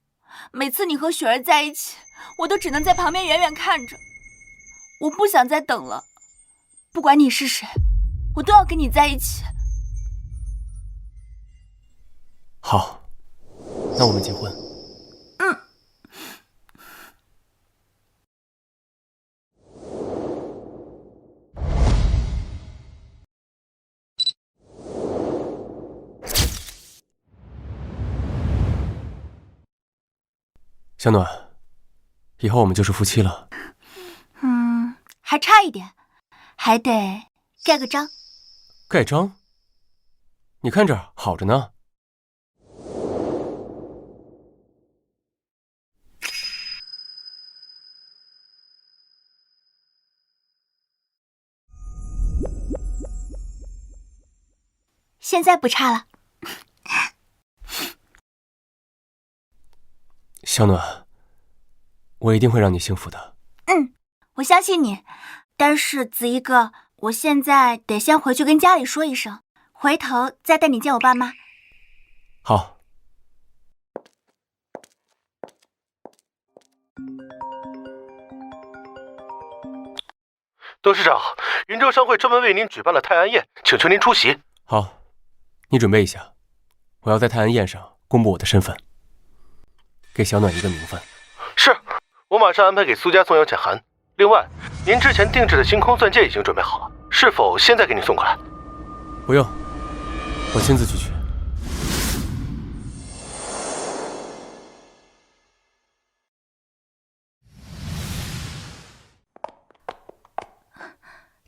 每次你和雪儿在一起，我都只能在旁边远远看着。我不想再等了，不管你是谁，我都要跟你在一起。
好，那我们结婚。小暖，以后我们就是夫妻了。
还差一点，还得盖个章。
盖章？你看着好着呢。
现在不差了。
小暖，我一定会让你幸福的。
我相信你，但是子怡哥，我现在得先回去跟家里说一声，回头再带你见我爸妈。
好。
董事长，云州商会专门为您举办了泰安宴，请求您出席。
好，你准备一下，我要在泰安宴上公布我的身份，给小暖一个名分。
是，我马上安排给苏家送邀请函。另外，您之前定制的星空钻戒已经准备好了，是否现在给您送过来？
不用，我亲自去取。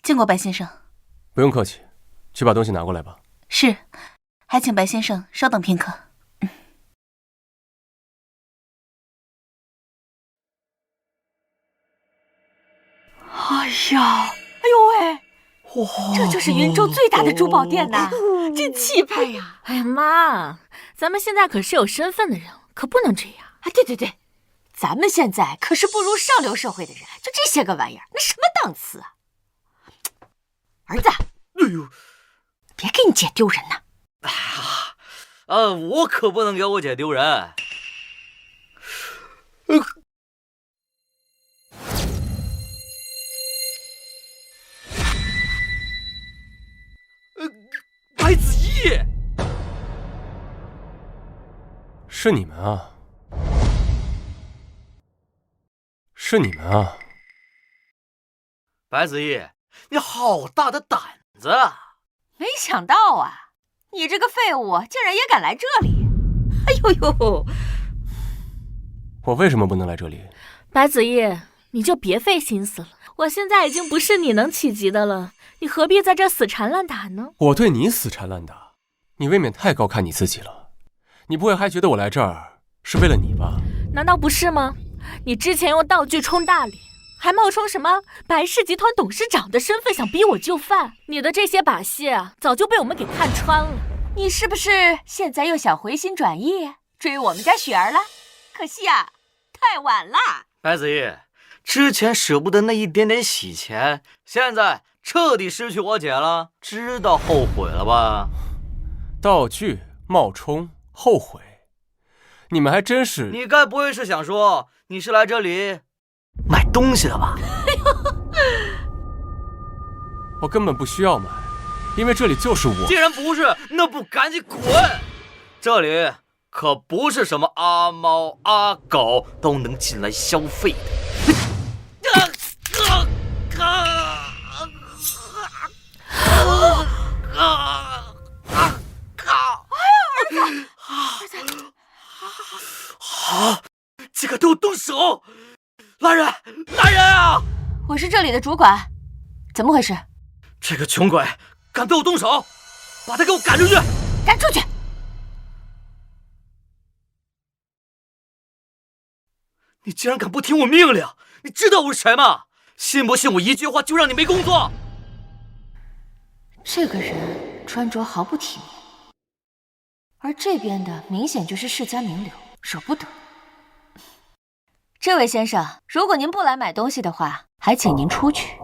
见过白先生。
不用客气，去把东西拿过来吧。
是，还请白先生稍等片刻。
哎呀，哎呦喂，这就是云州最大的珠宝店呐，真气派呀！
哎呀妈，咱们现在可是有身份的人，可不能这样
啊！对，咱们现在可是步入上流社会的人，就这些个玩意儿，那什么档次啊！儿子，
哎呦，
别给你姐丢人呐！
我可不能给我姐丢人。白子毅，
是你们啊！是你们啊！
白子毅，你好大的胆子啊！
没想到啊，你这个废物竟然也敢来这里！哎呦呦！
我为什么不能来这里？
白子毅，你就别费心思了。我现在已经不是你能企及的了，你何必在这死缠烂打呢？
我对你死缠烂打，你未免太高看你自己了。你不会还觉得我来这儿是为了你吧？
难道不是吗？你之前用道具冲大礼，还冒充什么白氏集团董事长的身份，想逼我就范。你的这些把戏啊，早就被我们给看穿了。
你是不是现在又想回心转意，追我们家雪儿了？可惜啊，太晚了。
白子毅，之前舍不得那一点点洗钱，现在彻底失去我姐了，知道后悔了吧？
道具冒充后悔，你们还真是……
你该不会是想说你是来这里买东西的吧？
我根本不需要买，因为这里就是我。
既然不是，那不赶紧滚！这里可不是什么阿猫阿狗都能进来消费的。好，这个给我动手！来人，来人啊！
我是这里的主管，怎么回事？
这个穷鬼敢对我动手，把他给我赶出去！
赶出去！
你竟然敢不听我命令！你知道我是谁吗？信不信我一句话就让你没工作？
这个人穿着毫不体面，而这边的明显就是世家名流，惹不得。这位先生，如果您不来买东西的话，还请您出去。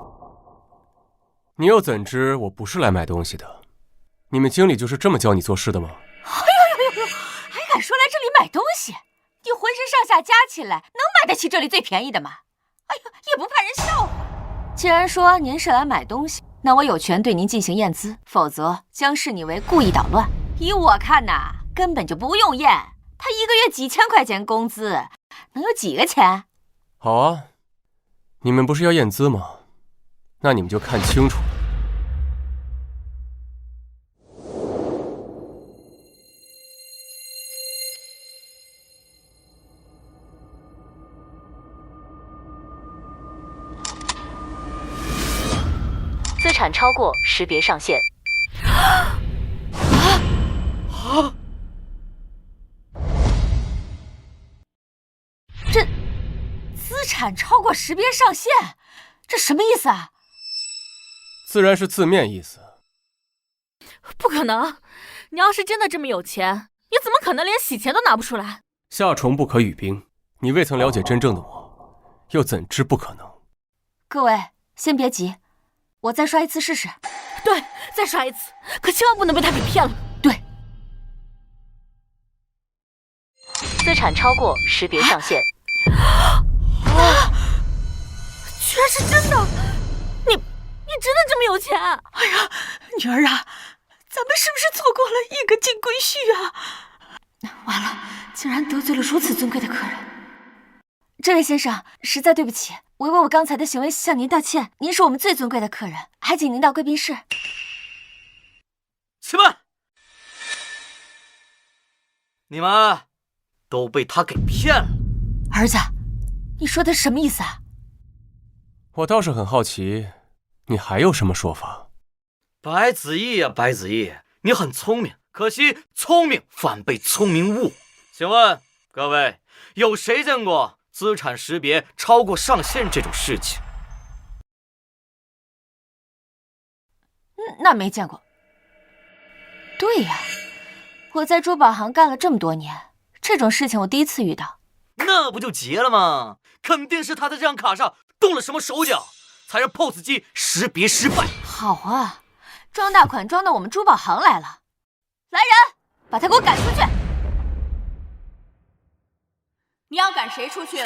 你又怎知我不是来买东西的？你们经理就是这么教你做事的吗？
哎呦，还敢说来这里买东西？你浑身上下加起来能买得起这里最便宜的吗？哎呦，也不怕人笑话。既然说您是来买东西，那我有权对您进行验资，否则将视你为故意捣乱。以我看呐，根本就不用验，他一个月几千块钱工资，能有几个钱？
好啊，你们不是要验资吗？那你们就看清楚了。
资产超过识别上限。
这资产超过识别上限，这什么意思啊？
自然是字面意思。
不可能！你要是真的这么有钱，你怎么可能连洗钱都拿不出来？
夏虫不可语冰，你未曾了解真正的我，又怎知不可能？
各位，先别急，我再刷一次试试。
对，再刷一次，可千万不能被他给骗了。
对。
资产超过识别上限。
居然是真的！你真的这么有钱？
哎呀，女儿啊，咱们是不是错过了一个金龟婿啊？
完了，竟然得罪了如此尊贵的客人。这位先生，实在对不起，我为我刚才的行为向您道歉。您是我们最尊贵的客人，还请您到贵宾室。
起来！你们都被他给骗了。
儿子，你说的什么意思啊？
我倒是很好奇，你还有什么说法？
白子毅呀，白子毅，你很聪明，可惜聪明反被聪明误。请问各位，有谁见过资产识别超过上限这种事情？
那没见过。对呀，我在珠宝行干了这么多年，这种事情我第一次遇到。
那不就结了吗？肯定是他在这张卡上动了什么手脚，才让 POS 机识别失败。
好啊，装大款装到我们珠宝行来了。来人，把他给我赶出去！
你要赶谁出去？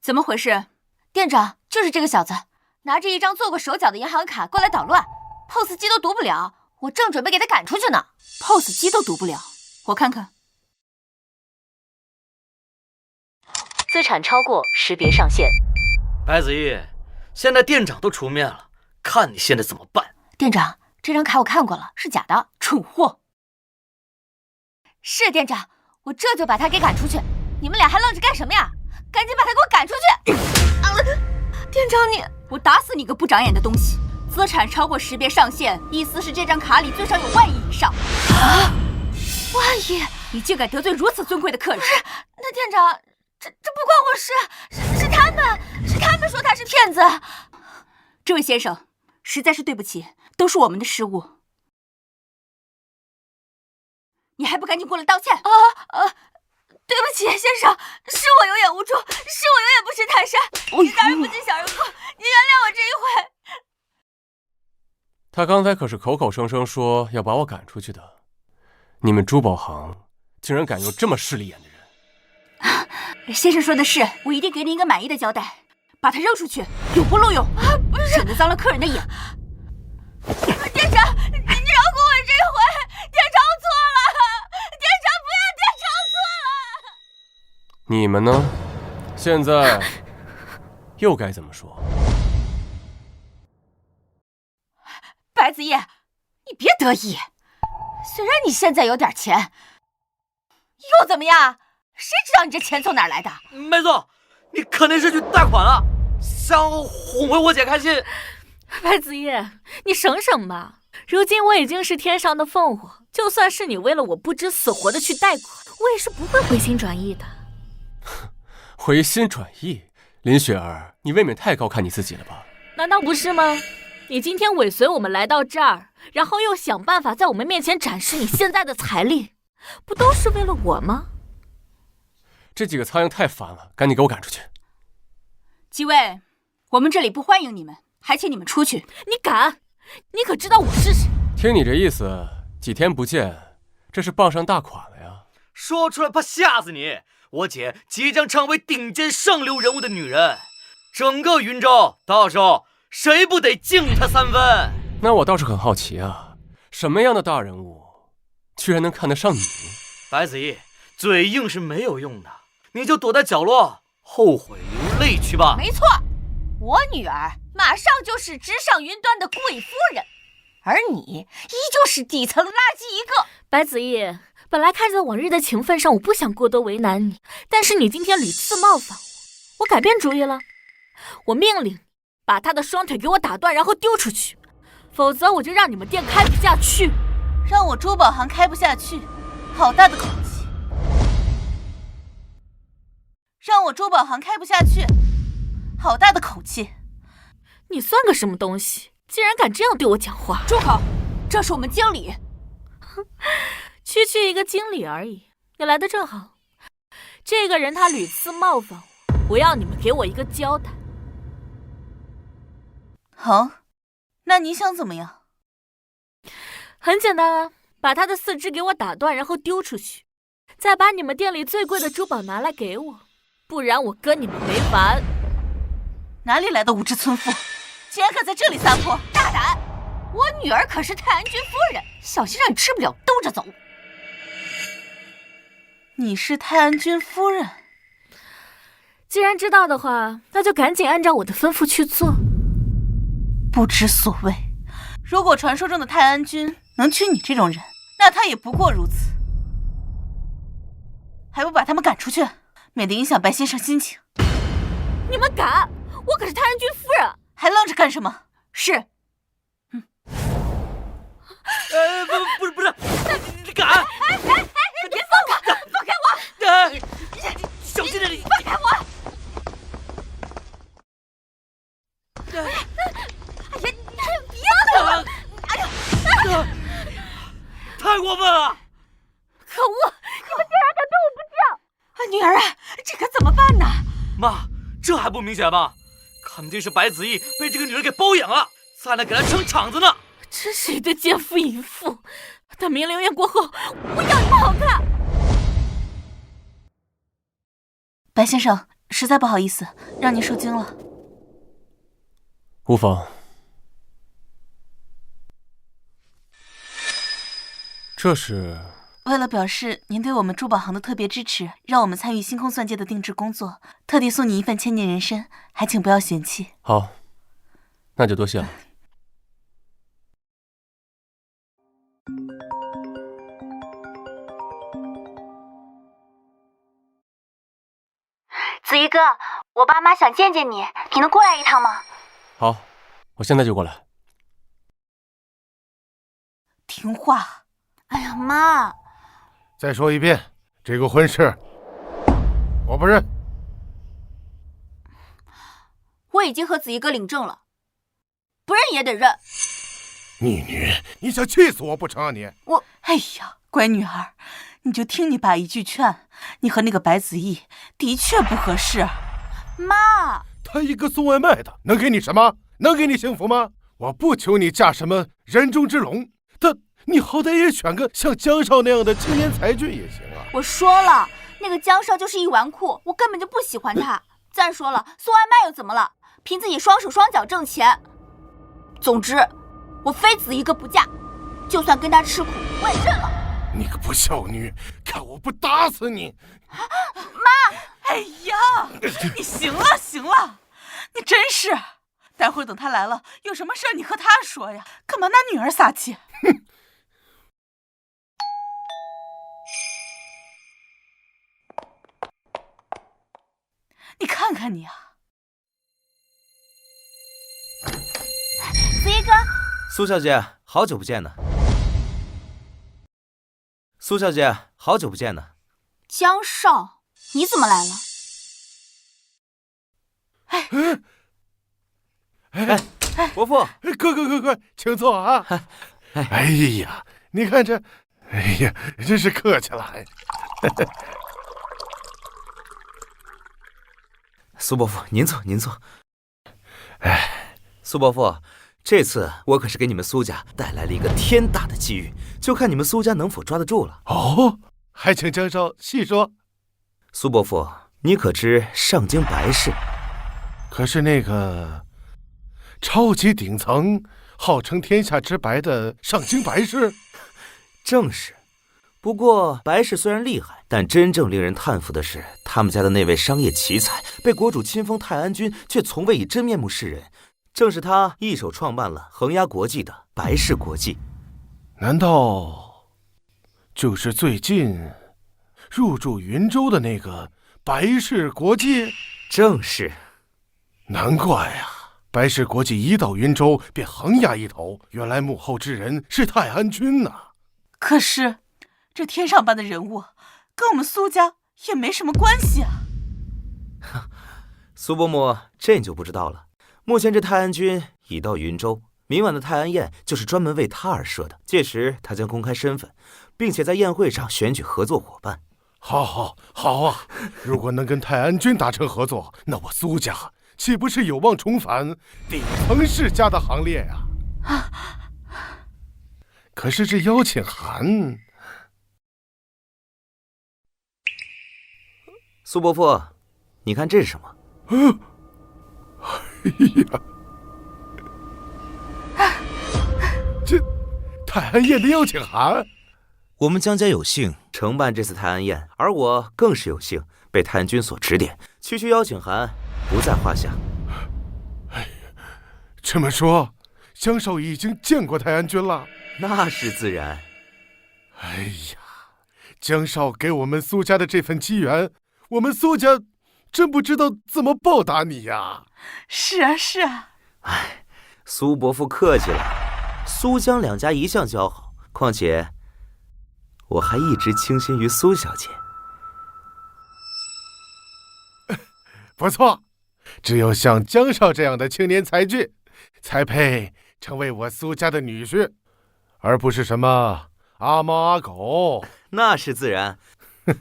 怎么回事？
店长，就是这个小子，拿着一张做过手脚的银行卡过来捣乱 ，POS 机都读不了，我正准备给他赶出去呢。
POS 机都读不了，我看看。
资产超过识别上限。
白子毅，现在店长都出面了，看你现在怎么办。
店长，这张卡我看过了，是假的，蠢货。是店长，我这就把他给赶出去。你们俩还愣着干什么呀？赶紧把他给我赶出去！店长你，
我打死你个不长眼的东西！
资产超过识别上限，意思是这张卡里最少有1万亿以上。啊，1万亿！你竟敢得罪如此尊贵的客人！
那店长，这不关我事，是他们说他是骗子。
这位先生，实在是对不起，都是我们的失误。你还不赶紧过来道歉！
对不起，先生，是我有眼无珠，是我有眼不识泰山，你大人不计小人过，你原谅我这一回。
他刚才可是口口声声说要把我赶出去的，你们珠宝行竟然敢用这么势利眼的人！
先生说的是，我一定给你一个满意的交代，把他扔出去，永不录用，
不是，
省得脏了客人的眼。
店长，你饶过我这回，店长我错了，店长不要，店长错了。
你们呢？现在又该怎么说？
白子夜，你别得意，虽然你现在有点钱，又怎么样？谁知道你这钱从哪儿来的？
梅总，你肯定是去贷款了，想哄回我姐开心。
白子夜，你省省吧。如今我已经是天上的凤凰，就算是你为了我不知死活的去贷款，我也是不会回心转意的。
回心转意？林雪儿，你未免太高看你自己了吧？
难道不是吗？你今天尾随我们来到这儿，然后又想办法在我们面前展示你现在的财力，不都是为了我吗？
这几个苍蝇太烦了，赶紧给我赶出去！
几位，我们这里不欢迎你们，还请你们出去。
你敢？你可知道我是谁？
听你这意思，几天不见，这是傍上大款了呀？
说出来怕吓死你！我姐即将成为顶尖上流人物的女人，整个云州到时候谁不得敬她3分？
那我倒是很好奇啊，什么样的大人物居然能看得上你？
白子毅，嘴硬是没有用的，你就躲在角落后悔流泪去吧。
没错，我女儿马上就是直上云端的贵夫人，而你依旧是底层垃圾一个。
白子毅，本来看在往日的情分上，我不想过多为难你，但是你今天屡次冒犯我改变主意了。我命令你把他的双腿给我打断，然后丢出去，否则我就让你们店开不下去。
让我珠宝行开不下去，好大的口气！让我珠宝行开不下去，好大的口气！
你算个什么东西，竟然敢这样对我讲话！
住口！这是我们经理。
区区一个经理而已，你来得正好。这个人他屡次冒犯我要你们给我一个交代。
好，那你想怎么样？
很简单啊，把他的4肢给我打断，然后丢出去，再把你们店里最贵的珠宝拿来给我，不然我跟你们没完。
哪里来的无知村妇，竟然敢在这里撒泼！
大胆！我女儿可是泰安君夫人，小心让你吃不了兜着走。
你是泰安君夫人？
既然知道的话，那就赶紧按照我的吩咐去做。
不知所谓。如果传说中的泰安君能娶你这种人，那他也不过如此。还不把他们赶出去，免得影响白先生心情。
你们敢？我可是泰安君夫人，
还愣着干什么？
是。
不是，你敢？
你别放开，放开我！
小心点，你
放开我！哎呀，你别了！哎呀，
太过分了！
可恶，你们竟然敢对我不敬！女儿啊，这可怎么办呢？
妈，这还不明显吗？肯定是白子毅被这个女人给包养了，才能给她撑场子呢。
真是一对奸夫淫妇！等明陵宴过后，我要你们好看！
白先生，实在不好意思，让您受惊了。
无妨。这是
为了表示您对我们珠宝行的特别支持，让我们参与星空钻戒的定制工作，特地送你一份千年人参，还请不要嫌弃。
好，那就多谢了。
子怡哥，我爸妈想见见你，你能过来一趟吗？
好，我现在就过来。
听话。
哎呀，妈！
再说一遍，这个婚事我不认。
我已经和子怡哥领证了，不认也得认。
逆女，你想气死我不成啊你！
哎呀，乖女儿，你就听你爸一句劝，你和那个白子毅的确不合适。
妈，
他一个送外卖的，能给你什么？能给你幸福吗？我不求你嫁什么人中之龙，但你好歹也选个像江少那样的青年才俊也行啊！
我说了，那个江少就是一纨绔，我根本就不喜欢他。再说了，送外卖又怎么了？凭自己双手双脚挣钱。总之，我非子一个不嫁，就算跟他吃苦，我也认了。
你个不孝女，看我不打死你！
妈，哎呀，你行了行了，你真是，待会儿等他来了，有什么事你和他说呀，干嘛拿女儿撒气？
哼！
你看看你啊！
子怡哥，
苏小姐，好久不见呢。苏小姐，好久不见呢。
江少，你怎么来了？
伯父，
快，请坐啊！哎呀，你看这，哎呀，真是客气了。
苏伯父，您坐，您坐。苏伯父，这次我可是给你们苏家带来了一个天大的机遇，就看你们苏家能否抓得住了。
哦，还请江少细说。
苏伯父，你可知上京白氏？
可是那个超级顶层、号称天下之白的上京白氏？
正是。不过白氏虽然厉害，但真正令人叹服的是，他们家的那位商业奇才被国主亲封太安君，却从未以真面目示人。正是他一手创办了横压国际的白氏国际。
难道就是最近入驻云州的那个白氏国际？
正是。
难怪呀，白氏国际一到云州便横压一头，原来幕后之人是太安君呐。
可是这天上般的人物跟我们苏家也没什么关系啊。
苏伯母，这你就不知道了。目前这太安君已到云州，明晚的太安宴就是专门为他而设的。届时他将公开身份，并且在宴会上选举合作伙伴。
好啊！如果能跟太安君达成合作，那我苏家岂不是有望重返底层世家的行列呀？可是这邀请函，
苏伯父，你看这是什么？
哎呀，这太安宴的邀请函。
我们江家有幸承办这次太安宴，而我更是有幸被太安君所指点，区邀请函不在话下。
哎，这么说，江少已经见过太安君了？
那是自然。
哎呀，江少给我们苏家的这份机缘，我们苏家真不知道怎么报答你呀。
是啊。
哎，苏伯父客气了，苏江两家一向交好，况且我还一直倾心于苏小姐。
不错，只有像江少这样的青年才俊，才配成为我苏家的女婿，而不是什么阿猫阿狗。
那是自然，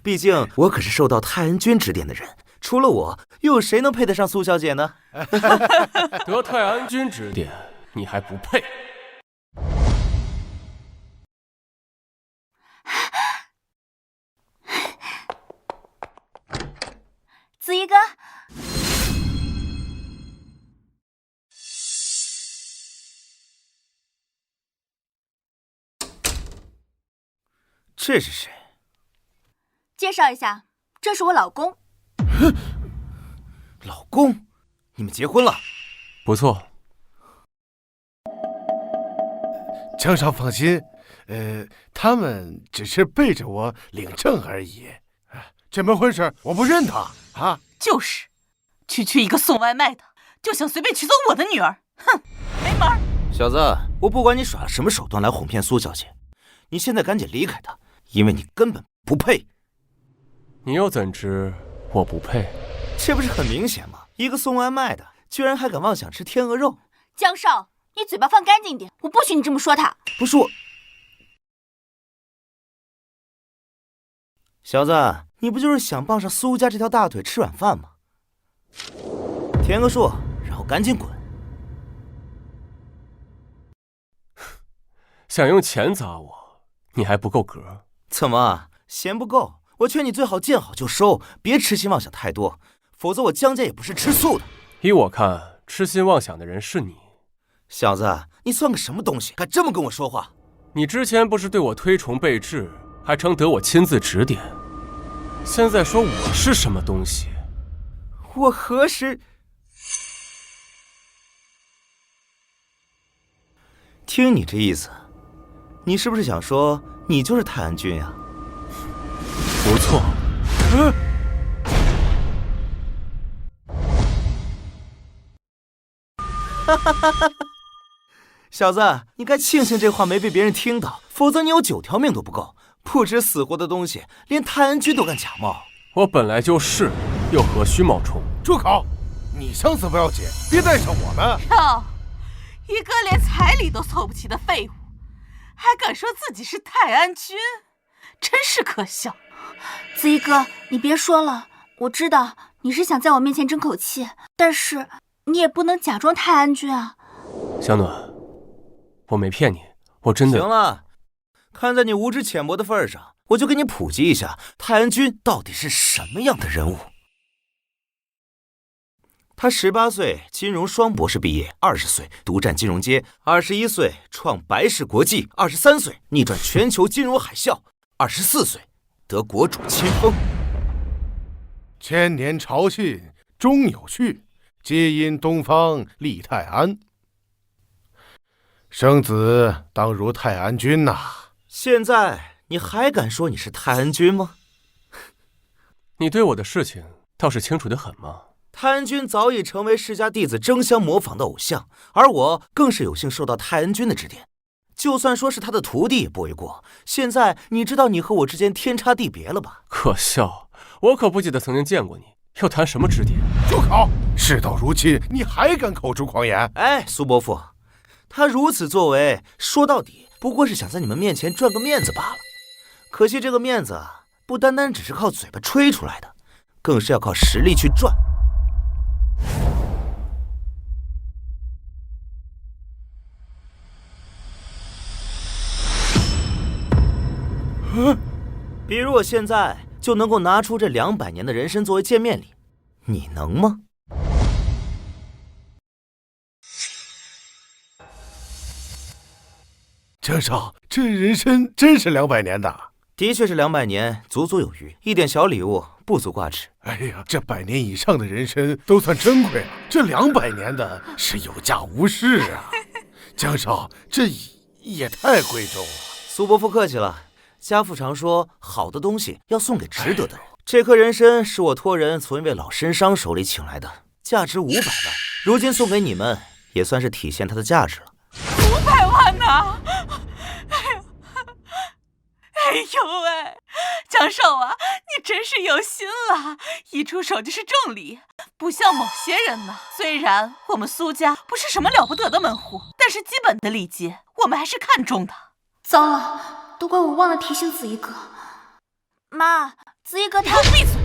毕竟我可是受到太安君指点的人，除了我，又有谁能配得上苏小姐呢？
得太安君指点，你还不配？
子怡哥，
这是谁？
介绍一下，这是我老公。
老公，你们结婚了？
不错。
江少放心，他们只是背着我领证而已。这门婚事我不认他啊！
就是，区一个送外卖的，就想随便娶走我的女儿，哼，没门！
小子，我不管你耍了什么手段来哄骗苏小姐，你现在赶紧离开他，因为你根本不配。
你又怎知我不配？
这不是很明显吗？一个送外卖的，居然还敢妄想吃天鹅肉。
江少，你嘴巴放干净点，我不许你这么说他。
不是我，小子，你不就是想傍上苏家这条大腿吃软饭吗？填个数，然后赶紧滚。
想用钱砸我，你还不够格。
怎么嫌不够？我劝你最好见好就收，别痴心妄想太多，否则我江家也不是吃素的。
依我看，痴心妄想的人是你。
小子，你算个什么东西，敢这么跟我说话？
你之前不是对我推崇备至，还称得我亲自指点，现在说我是什么东西？
我何时……听你这意思，你是不是想说你就是泰安君呀？
不错。
哈哈哈哈！小子，你该庆幸这话没被别人听到，否则你有9条命都不够。不知死活的东西，连泰安君都敢假冒。
我本来就是，又何须冒充？
住口！你想死不要紧，别带上我们。
哟，一个连彩礼都凑不齐的废物，还敢说自己是泰安君，真是可笑。
子怡哥，你别说了，我知道你是想在我面前争口气，但是你也不能假装泰安君啊。
小暖，我没骗你，我真的……
行了，看在你无知浅薄的份上，我就给你普及一下泰安君到底是什么样的人物。他18岁金融双博士毕业，20岁独占金融街，21岁创百世国际，23岁逆转全球金融海啸，24岁得国主亲封。
千年朝信终有序，皆因东方立泰安。生子当如泰安君呐！
现在你还敢说你是泰安君吗？
你对我的事情倒是清楚得很吗？
泰安君早已成为世家弟子争相模仿的偶像，而我更是有幸受到泰安君的指点，就算说是他的徒弟也不为过。现在你知道你和我之间天差地别了吧？
可笑，我可不记得曾经见过你，要谈什么指点？
住口！事到如今，你还敢口出狂言？
哎，苏伯父，他如此作为，说到底不过是想在你们面前赚个面子罢了。可惜这个面子不单单只是靠嘴巴吹出来的，更是要靠实力去赚。比如我现在就能够拿出这200年的人参作为见面礼，你能吗？
江少，这人参真是200年的？
的确是200年，足足有余，一点小礼物不足挂齿。
哎呀，这100年以上的人参都算珍贵了，这200年的是有价无市啊！江少，这也太贵重了。
苏伯父客气了，家父常说好的东西要送给值得的人。这颗人参是我托人从一位老参商手里请来的，价值500万，如今送给你们，也算是体现它的价值了。
500万呐！哎呦喂，江少啊，你真是有心了，一出手就是重礼，不像某些人呢。虽然我们苏家不是什么了不得的门户，但是基本的礼节我们还是看重的。
糟了，都怪我忘了提醒子怡哥。妈，子怡哥他……
闭嘴！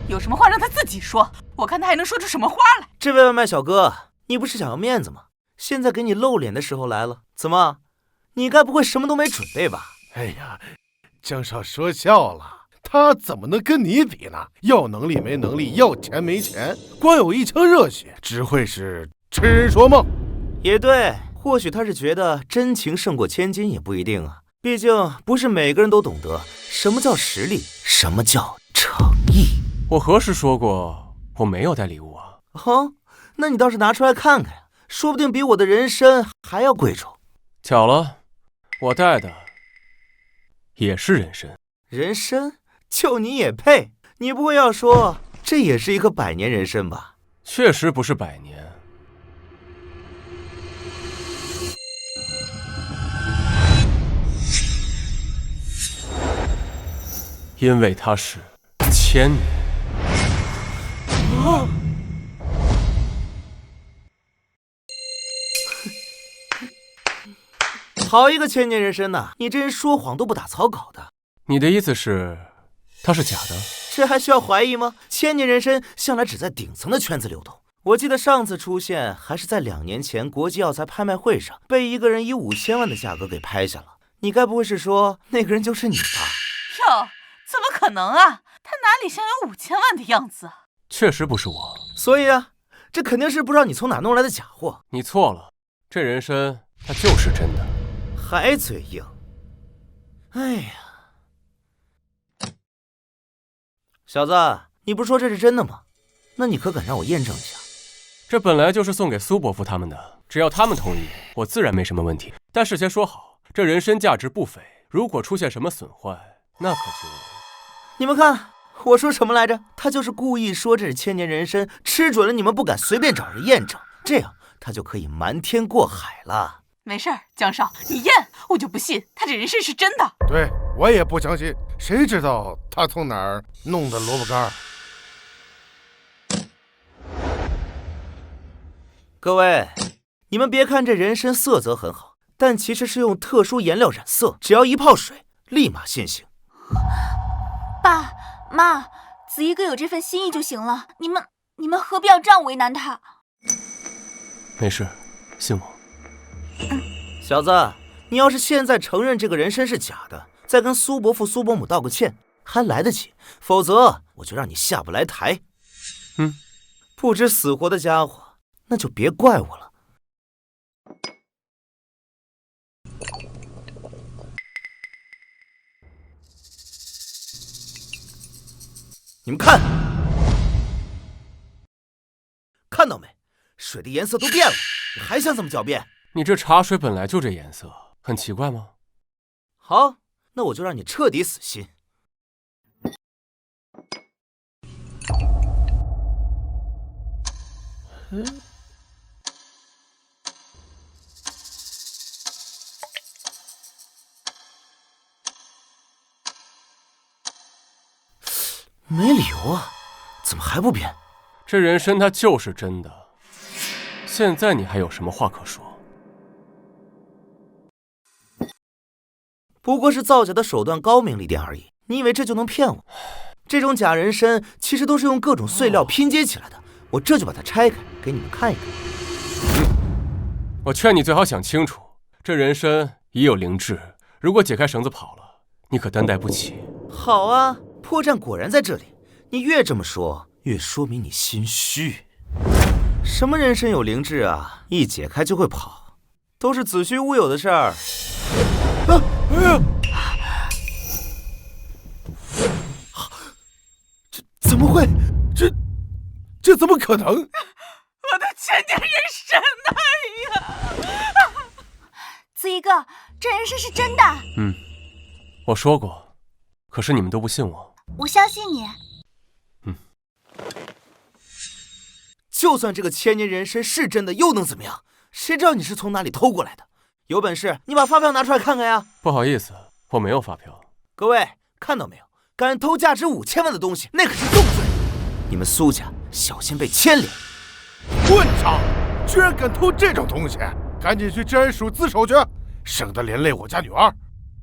有什么话让他自己说，我看他还能说出什么花来。
这位外卖小哥，你不是想要面子吗？现在给你露脸的时候来了，怎么？你该不会什么都没准备吧？
哎呀，江少说笑了，他怎么能跟你比呢？要能力没能力，要钱没钱，光有一腔热血，只会是痴人说梦。
也对，或许他是觉得真情胜过千金，也不一定啊。毕竟不是每个人都懂得什么叫实力，什么叫诚意。
我何时说过我没有带礼物啊？
哦，那你倒是拿出来看看呀，说不定比我的人参还要贵重。
巧了，我带的也是人参。
人参？就你也配？你不会要说这也是一颗100年人参吧？
确实不是100年。因为它是1000年。
好一个千年人参呐！你这人说谎都不打草稿的。
你的意思是，它是假的？
这还需要怀疑吗？千年人参向来只在顶层的圈子流动。我记得上次出现还是在2年前国际药材拍卖会上，被一个人以5000万的价格给拍下了。你该不会是说那个人就是你吧？
哟，怎么可能啊？他哪里像有5000万的样子？
确实不是我。
所以啊，这肯定是不知道你从哪弄来的假货。
你错了，这人参它就是真的。
还嘴硬。哎呀，小子，你不是说这是真的吗？那你可敢让我验证一下？
这本来就是送给苏伯父他们的，只要他们同意，我自然没什么问题。但事先说好，这人参价值不菲，如果出现什么损坏，那可就……
你们看，我说什么来着？他就是故意说这是千年人参，吃准了你们不敢随便找人验证，这样他就可以瞒天过海了。
没事儿，江少，你验，我就不信他这人参是真的。
对，我也不相信，谁知道他从哪儿弄的萝卜干？
各位，你们别看这人参色泽很好，但其实是用特殊颜料染色，只要一泡水，立马现形。
爸妈，子怡哥有这份心意就行了，你们何必要这样为难他？
没事，信我。
小子，你要是现在承认这个人参是假的，再跟苏伯父、苏伯母道个歉，还来得及；否则，我就让你下不来台。不知死活的家伙，那就别怪我了。你们看，看到没？水的颜色都变了，你还想怎么狡辩？
你这茶水本来就这颜色，很奇怪吗？
好，那我就让你彻底死心。没理由啊，怎么还不变？
这人参它就是真的，现在你还有什么话可说？
不过是造假的手段高明了一点而已，你以为这就能骗我？这种假人参其实都是用各种碎料拼接起来的，我这就把它拆开给你们看一看。
我劝你最好想清楚，这人参已有灵智，如果解开绳子跑了，你可担待不起。
好啊，破绽果然在这里。你越这么说，越说明你心虚。什么人参有灵智啊？一解开就会跑，都是子虚乌有的事儿。这怎么会？
这怎么可能？
我的千年人参呀！
子怡哥，这人参是真的。
我说过，可是你们都不信我。
我相信你。
就算这个千年人参是真的，又能怎么样？谁知道你是从哪里偷过来的？有本事你把发票拿出来看看呀！
不好意思，我没有发票。
各位看到没有？敢偷价值5000万的东西，那可是重罪！你们苏家小心被牵连。
混账！居然敢偷这种东西！赶紧去治安署自首去，省得连累我家女儿。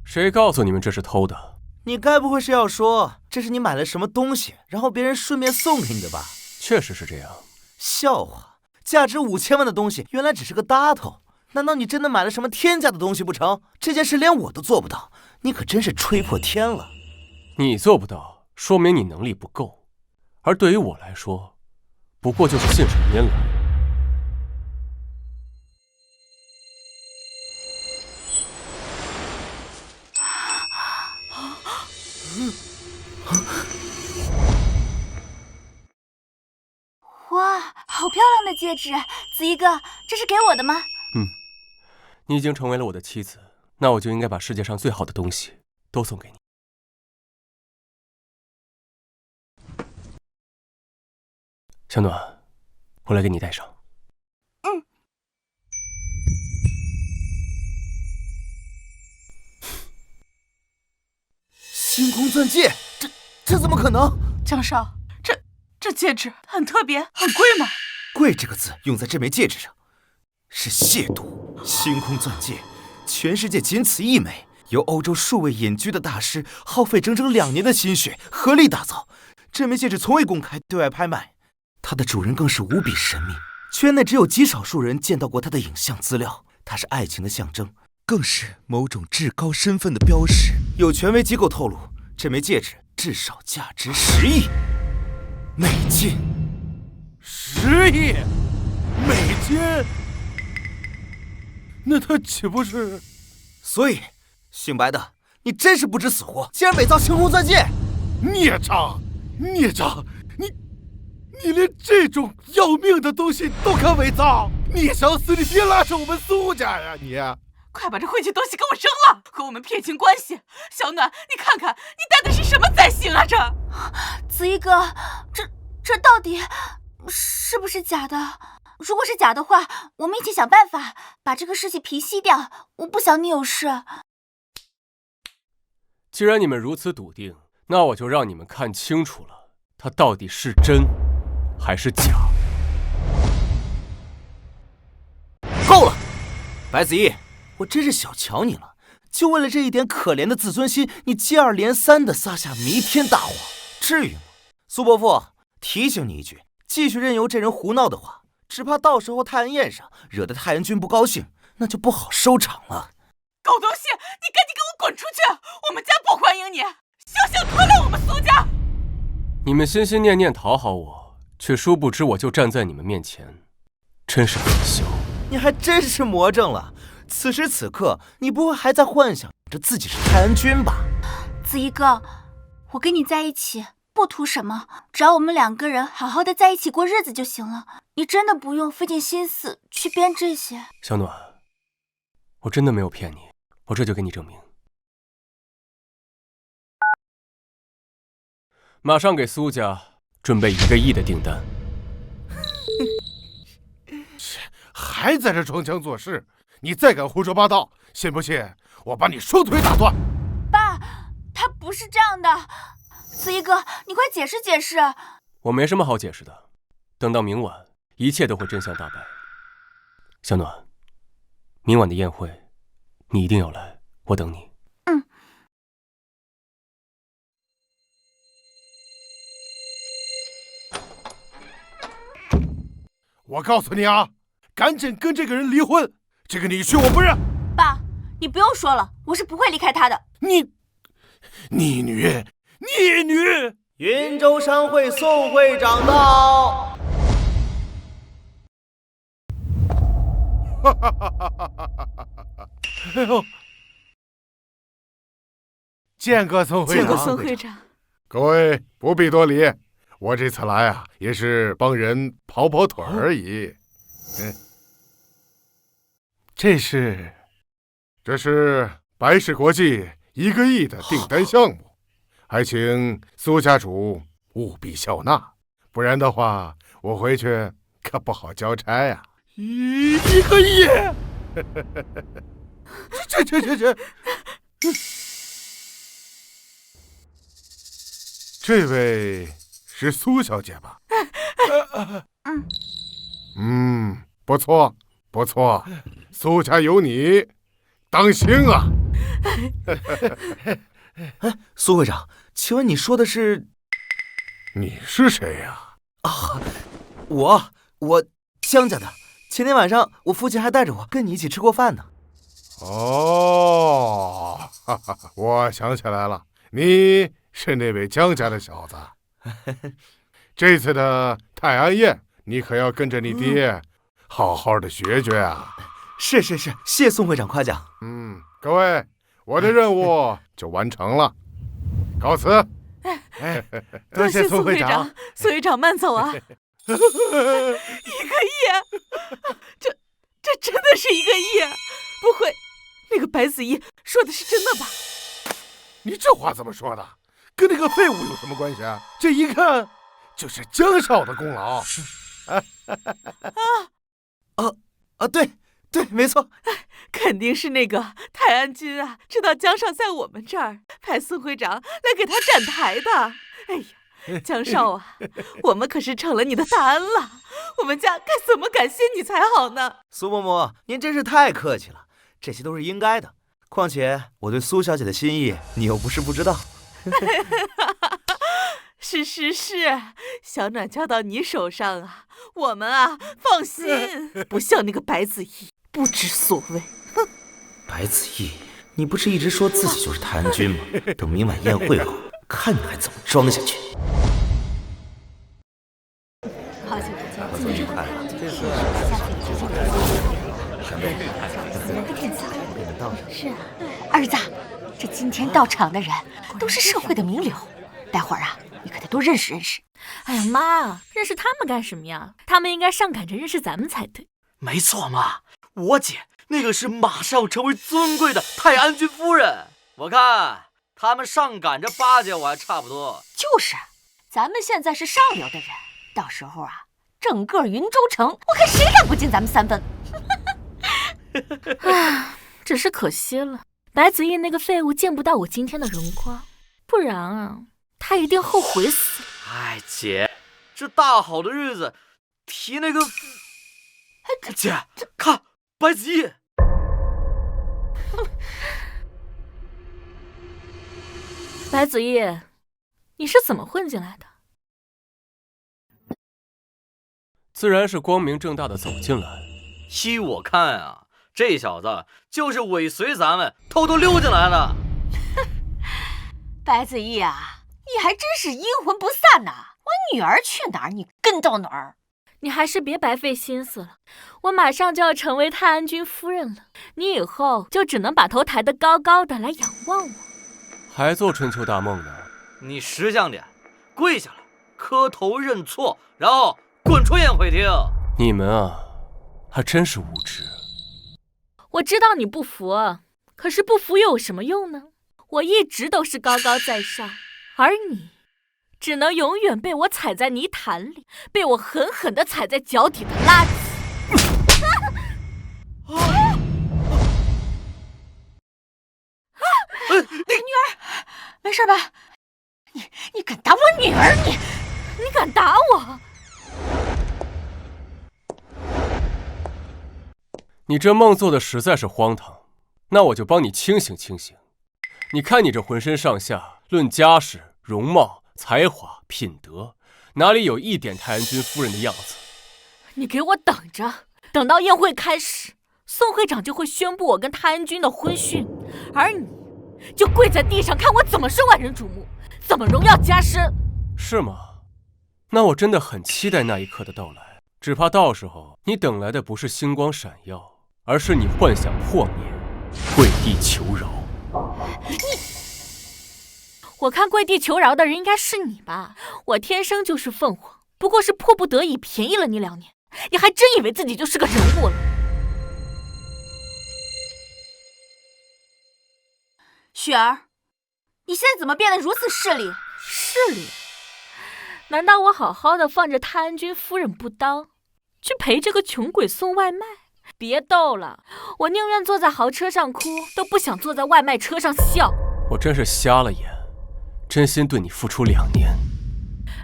谁告诉你们这是偷的？
你该不会是要说这是你买了什么东西，然后别人顺便送给你的吧？
确实是这样。
笑话，价值5000万的东西原来只是个搭头，难道你真的买了什么天价的东西不成？这件事连我都做不到，你可真是吹破天了。
你做不到，说明你能力不够，而对于我来说，不过就是信手拈来。
哇，好漂亮的戒指！子怡哥，这是给我的吗？
你已经成为了我的妻子，那我就应该把世界上最好的东西都送给你。小暖，我来给你戴上。
星空钻戒，这这怎么可能？
江少，这戒指很特别，很贵吗？
贵这个字用在这枚戒指上，是亵渎。星空钻戒，全世界仅此一枚，由欧洲数位隐居的大师耗费整整2年的心血合力打造。这枚戒指从未公开对外拍卖，它的主人更是无比神秘，圈内只有极少数人见到过它的影像资料。它是爱情的象征，更是某种至高身份的标识。有权威机构透露，这枚戒指至少价值10亿美金。
10亿美金？那他岂不是……
所以，姓白的，你真是不知死活，竟然伪造星空钻戒！
孽障！孽障！你连这种要命的东西都敢伪造！你想死，你别拉扯我们苏家呀！你
快把这晦气东西给我扔了，和我们撇清关系！小暖，你看看，你带的是什么灾星啊？这
子怡哥，这到底是不是假的？如果是假的话，我们一起想办法把这个尸体平息掉。我不想你有事。
既然你们如此笃定，那我就让你们看清楚了，它到底是真还是假。
够了，白子毅，我真是小瞧你了，就为了这一点可怜的自尊心，你接二连三地撒下弥天大谎，至于吗？苏伯父，提醒你一句，继续任由这人胡闹的话，只怕到时候太安宴上惹得太安君不高兴，那就不好收场了。
狗东西，你赶紧给我滚出去！我们家不欢迎你，休想拖累我们苏家！
你们心心念念讨好我，却殊不知我就站在你们面前，真是可笑。
你还真是魔怔了，此时此刻，你不会还在幻想着自己是太安君吧？
子怡哥，我跟你在一起不图什么，只要我们2个人好好的在一起过日子就行了。你真的不用费尽心思去编这些。
小暖，我真的没有骗你，我这就给你证明。马上给苏家准备1个亿的订单。
还在这装腔作势，你再敢胡说八道，信不信我把你双腿打断？
爸，他不是这样的。子怡哥，你快解释解释。
我没什么好解释的，等到明晚，一切都会真相大白。小暖，明晚的宴会，你一定要来，我等你。
我告诉你啊，赶紧跟这个人离婚，这个女婿我不认。
爸，你不用说了，我是不会离开他的。
逆女！
云州商会宋会长到。
哎呦！见过宋会长。
见过宋会长。
各位不必多礼，我这次来啊，也是帮人跑跑腿而已。这是白氏国际1个亿的订单项目，还请苏家主务必笑纳，不然的话，我回去可不好交差呀。1个亿！这位是苏小姐吧？不错不错，苏家有你，当心啊！
哎，苏会长，请问你说的是？
你是谁呀？
我江家的。前天晚上我父亲还带着我跟你一起吃过饭呢。
哦，我想起来了，你是那位江家的小子。这次的泰安宴，你可要跟着你爹好好的学学啊！
是，谢宋会长夸奖。
各位，我的任务就完成了，告辞。
多谢宋会长，宋会长慢走啊！1个亿，这真的是1个亿？不会，那个白子怡说的是真的吧？
你这话怎么说的？跟那个废物有什么关系啊？这一看就是江少的功劳。
对，没错，
肯定是那个泰安君啊，知道江少在我们这儿，派宋会长来给他站台的。哎呀，江少啊，我们可是成了你的大恩了，我们家该怎么感谢你才好呢？
苏嬷嬷，您真是太客气了，这些都是应该的。况且我对苏小姐的心意，你又不是不知道。
是，小暖交到你手上啊，我们啊放心，不像那个白子毅不知所谓。哼，
白子毅，你不是一直说自己就是太安君吗？等明晚宴会后，看你还怎么装下去。
好久不见，
今天快乐，这是
下次有机会
咱们
是啊，儿子，这今天到场的人都是社会的名流，待会儿啊，你可得多认识认识。
哎呀妈，认识他们干什么呀？他们应该上赶着认识咱们才对。
没错嘛，我姐那个是马上要成为尊贵的太安君夫人，我看他们上赶着巴结我还差不多。
就是，咱们现在是上流的人，到时候啊，整个云州城，我看谁敢不敬咱们3分。
唉，只是可惜了，白子毅那个废物见不到我今天的荣光，不然啊，他一定后悔死了。
哎，姐，这大好的日子，提那个……姐，看白子毅。
白子毅，你是怎么混进来的？
自然是光明正大的走进来。
依我看啊，这小子就是尾随咱们偷偷溜进来的。
白子毅啊，你还真是阴魂不散呐！我女儿去哪儿，你跟到哪儿。
你还是别白费心思了，我马上就要成为太安君夫人了，你以后就只能把头抬得高高的来仰望我。
还做春秋大梦呢？
你识相点，跪下来，磕头认错，然后滚出宴会厅。
你们啊，还真是无知。
我知道你不服，可是不服又有什么用呢？我一直都是高高在上，而你只能永远被我踩在泥潭里，被我狠狠地踩在脚底的垃圾。
女儿，没事吧？你敢打我女儿？
你敢打我？
你这梦做的实在是荒唐，那我就帮你清醒清醒。你看你这浑身上下，论家世、容貌、才华、品德，哪里有一点太安君夫人的样子？
你给我等着，等到宴会开始，宋会长就会宣布我跟太安君的婚讯，而你就跪在地上看我怎么受万人瞩目，怎么荣耀家身。
是吗？那我真的很期待那一刻的到来，只怕到时候你等来的不是星光闪耀，而是你幻想破灭，跪地求饶。
我看跪地求饶的人应该是你吧？我天生就是凤凰，不过是迫不得已便宜了你2年，你还真以为自己就是个人物了？
雪儿，你现在怎么变得如此势利？
势利？难道我好好的放着太安君夫人不当，去陪这个穷鬼送外卖？别逗了，我宁愿坐在豪车上哭，都不想坐在外卖车上笑。
我真是瞎了眼，真心对你付出2年。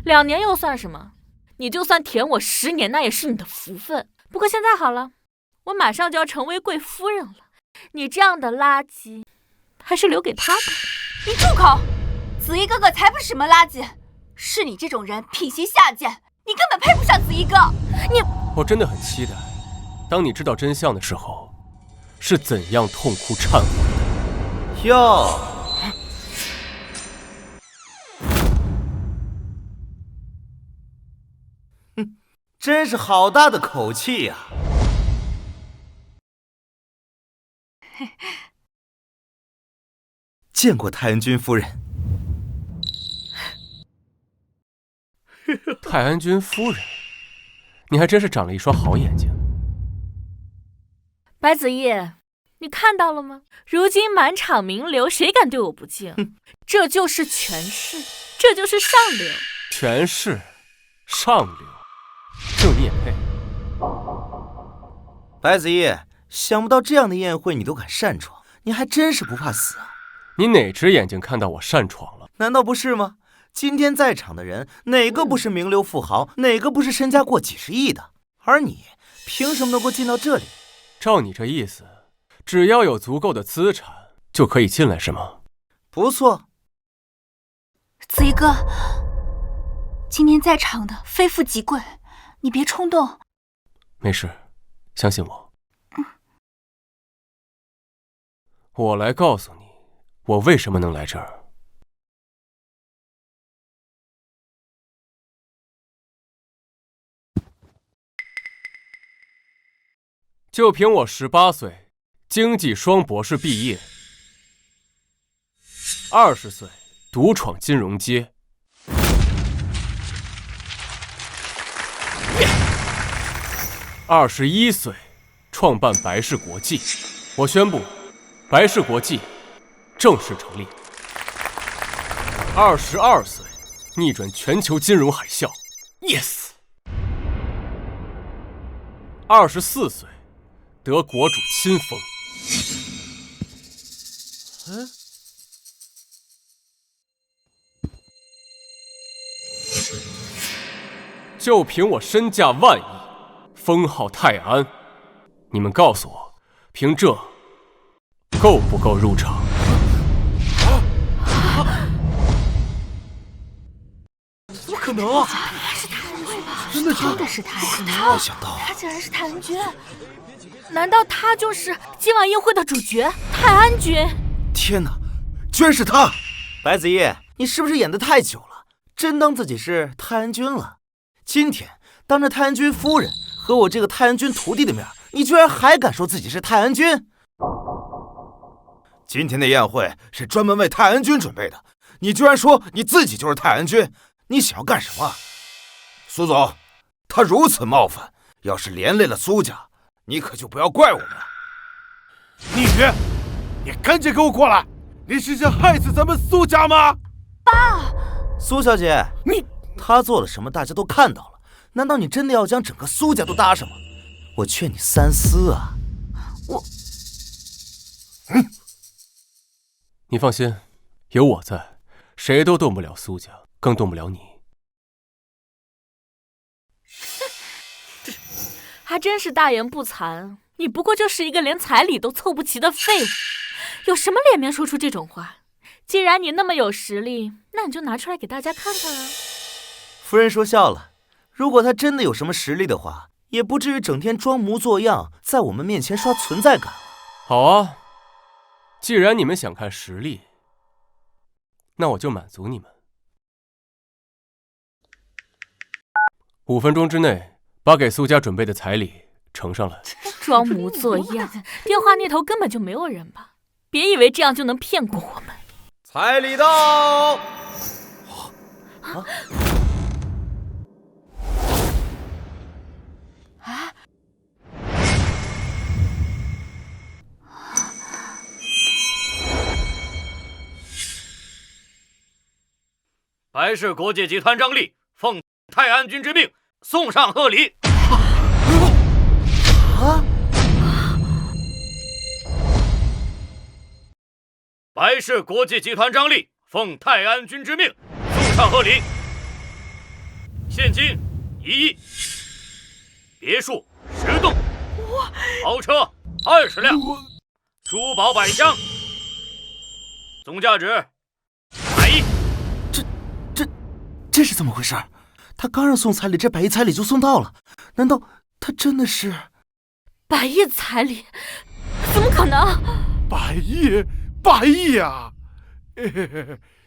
2年又算什么？你就算舔我10年，那也是你的福分。不过现在好了，我马上就要成为贵夫人了，你这样的垃圾，还是留给他吧。
你住口！子怡哥哥才不是什么垃圾，是你这种人品行下贱，你根本配不上子怡哥。
我真的很期待，当你知道真相的时候，是怎样痛哭忏悔的。
哟，哼，真是好大的口气呀！见过太安君夫人。
太安君夫人，你还真是长了一双好眼睛。
白子毅，你看到了吗？如今满场名流，谁敢对我不敬？这就是权势，这就是上流。
权势，上流，这你也配？
白子毅，想不到这样的宴会你都敢擅闯，你还真是不怕死啊！
你哪只眼睛看到我擅闯了？
难道不是吗？今天在场的人，哪个不是名流富豪，哪个不是身家过几十亿的？而你凭什么能够进到这里？
照你这意思，只要有足够的资产就可以进来是吗？
不错。
子怡哥，今天在场的非富即贵，你别冲动。
没事，相信我。我来告诉你，我为什么能来这儿。就凭我18岁，经济双博士毕业，20岁独闯金融街，21岁创办白氏国际，我宣布，白氏国际正式成立。22岁逆转全球金融海啸 ，yes。24岁。得国主亲封。就凭我身价10000亿，封号泰安，你们告诉我，凭这够不够入场？
怎么可能啊！
是泰安君吧？
真的是泰安君，
没想到
他竟然是泰安君。难道他就是今晚宴会的主角泰安君？
天哪，居然是他！白子夜，你是不是演得太久了？真当自己是泰安君了？今天当着泰安君夫人和我这个泰安君徒弟的面，你居然还敢说自己是泰安君？今天的宴会是专门为泰安君准备的，你居然说你自己就是泰安君，你想要干什么？苏总，他如此冒犯，要是连累了苏家，你可就不要怪我们了。
逆鱼，你赶紧给我过来！你是想害死咱们苏家吗？
爸，
苏小姐，他做了什么大家都看到了，难道你真的要将整个苏家都搭上吗？我劝你三思啊！
你放心，有我在，谁都动不了苏家，更动不了你。
还真是大言不惭，你不过就是一个连彩礼都凑不齐的废物，有什么脸面说出这种话？既然你那么有实力，那你就拿出来给大家看看啊！
夫人说笑了，如果他真的有什么实力的话，也不至于整天装模作样，在我们面前刷存在感。
好啊，既然你们想看实力，那我就满足你们。5分钟之内把给苏家准备的彩礼呈上来。
装模作样，电话那头根本就没有人吧？别以为这样就能骗过我们。
彩礼到！
白氏国际集团张力奉泰安君之命送上贺礼。白氏国际集团张力奉泰安君之命送上贺礼，现金1亿，别墅10栋，豪车20辆，珠宝100箱，总价值100亿。
这是怎么回事？他刚让送彩礼，这100亿彩礼就送到了，难道他真的是
100亿彩礼？怎么可能
100亿啊！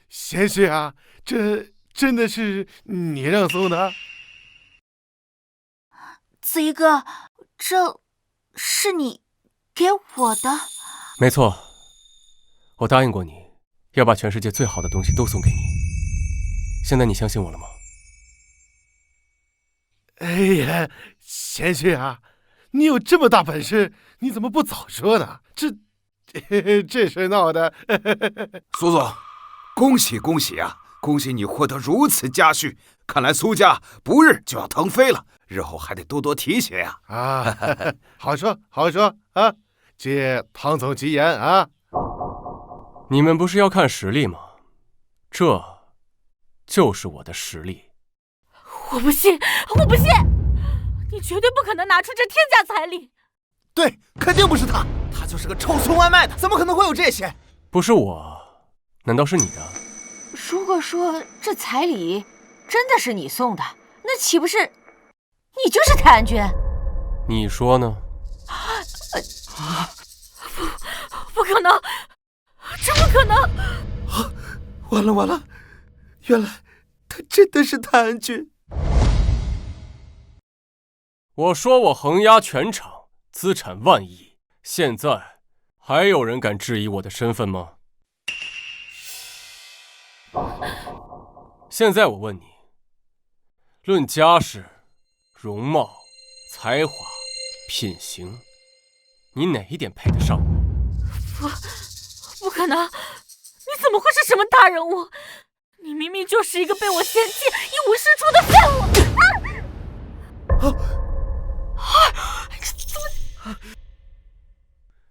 贤婿啊，这真的是你让送的？
子怡哥，这是你给我的？
没错，我答应过你，要把全世界最好的东西都送给你。现在你相信我了吗？
哎呀，贤婿啊，你有这么大本事，你怎么不早说呢？这事闹的。
苏总，恭喜恭喜啊！恭喜你获得如此佳婿，看来苏家不日就要腾飞了，日后还得多多提携呀！
好说好说啊，借唐总吉言啊！
你们不是要看实力吗？这就是我的实力。
我不信，我不信！你绝对不可能拿出这天价彩礼。
对，肯定不是他，他就是个臭送外卖的，怎么可能会有这些？
不是我，难道是你的？
如果说这彩礼真的是你送的，那岂不是你就是泰安君？
你说呢？
不可能，这不可能！
完了完了，原来他真的是泰安君。
我说我横压全场，资产万亿，现在还有人敢质疑我的身份吗？现在我问你，论家世、容貌、才华、品行，你哪一点配得上我？
不可能！你怎么会是什么大人物？你明明就是一个被我嫌弃、一无是处的废物！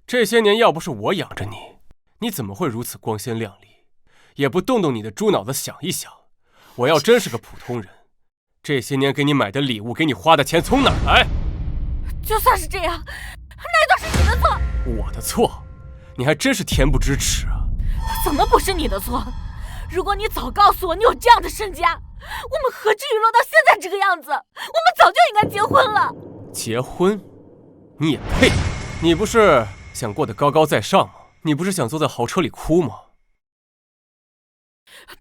这些年要不是我养着你，你怎么会如此光鲜亮丽？也不动动你的猪脑子想一想，我要真是个普通人，这些年给你买的礼物，给你花的钱从哪儿来？
就算是这样，那都是你的错。
我的错？你还真是恬不知耻啊！
怎么不是你的错？如果你早告诉我你有这样的身家，我们何至于落到现在这个样子？我们早就应该结婚了。
结婚？你也配？你不是想过得高高在上吗？你不是想坐在豪车里哭吗？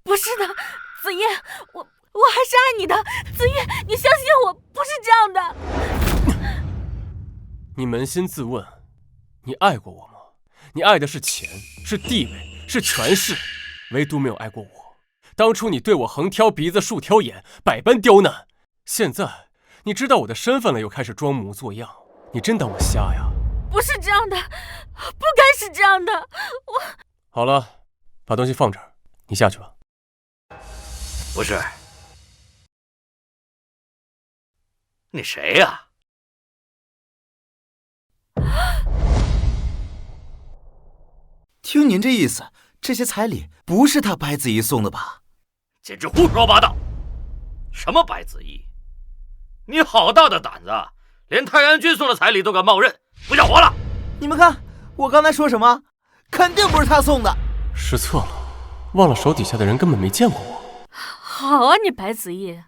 不是的，子夜，我还是爱你的。子夜，你相信我，不是这样的。
你扪心自问，你爱过我吗？你爱的是钱，是地位，是权势，唯独没有爱过我。当初你对我横挑鼻子竖挑眼，百般刁难，现在你知道我的身份了，又开始装模作样，你真当我瞎呀？
不是这样的，不该是这样的。我
好了，把东西放这儿，你下去吧。
不是，你谁呀？
听您这意思，这些彩礼不是他白子怡送的吧？
简直胡说八道！什么白子怡？你好大的胆子，连泰安君送的彩礼都敢冒认，不想活了！
你们看，我刚才说什么？肯定不是他送的。
失策了，忘了手底下的人根本没见过我。
好啊，你白子毅，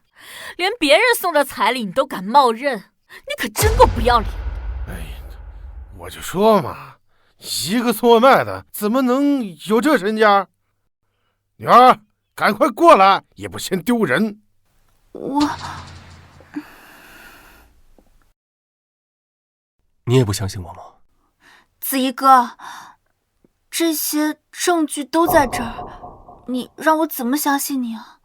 连别人送的彩礼你都敢冒认，你可真够不要脸。
哎呀，我就说嘛，一个送外卖的怎么能有这身家？女儿，赶快过来，也不嫌丢人。
你也不相信我吗？
子怡哥，这些证据都在这儿，你让我怎么相信你啊？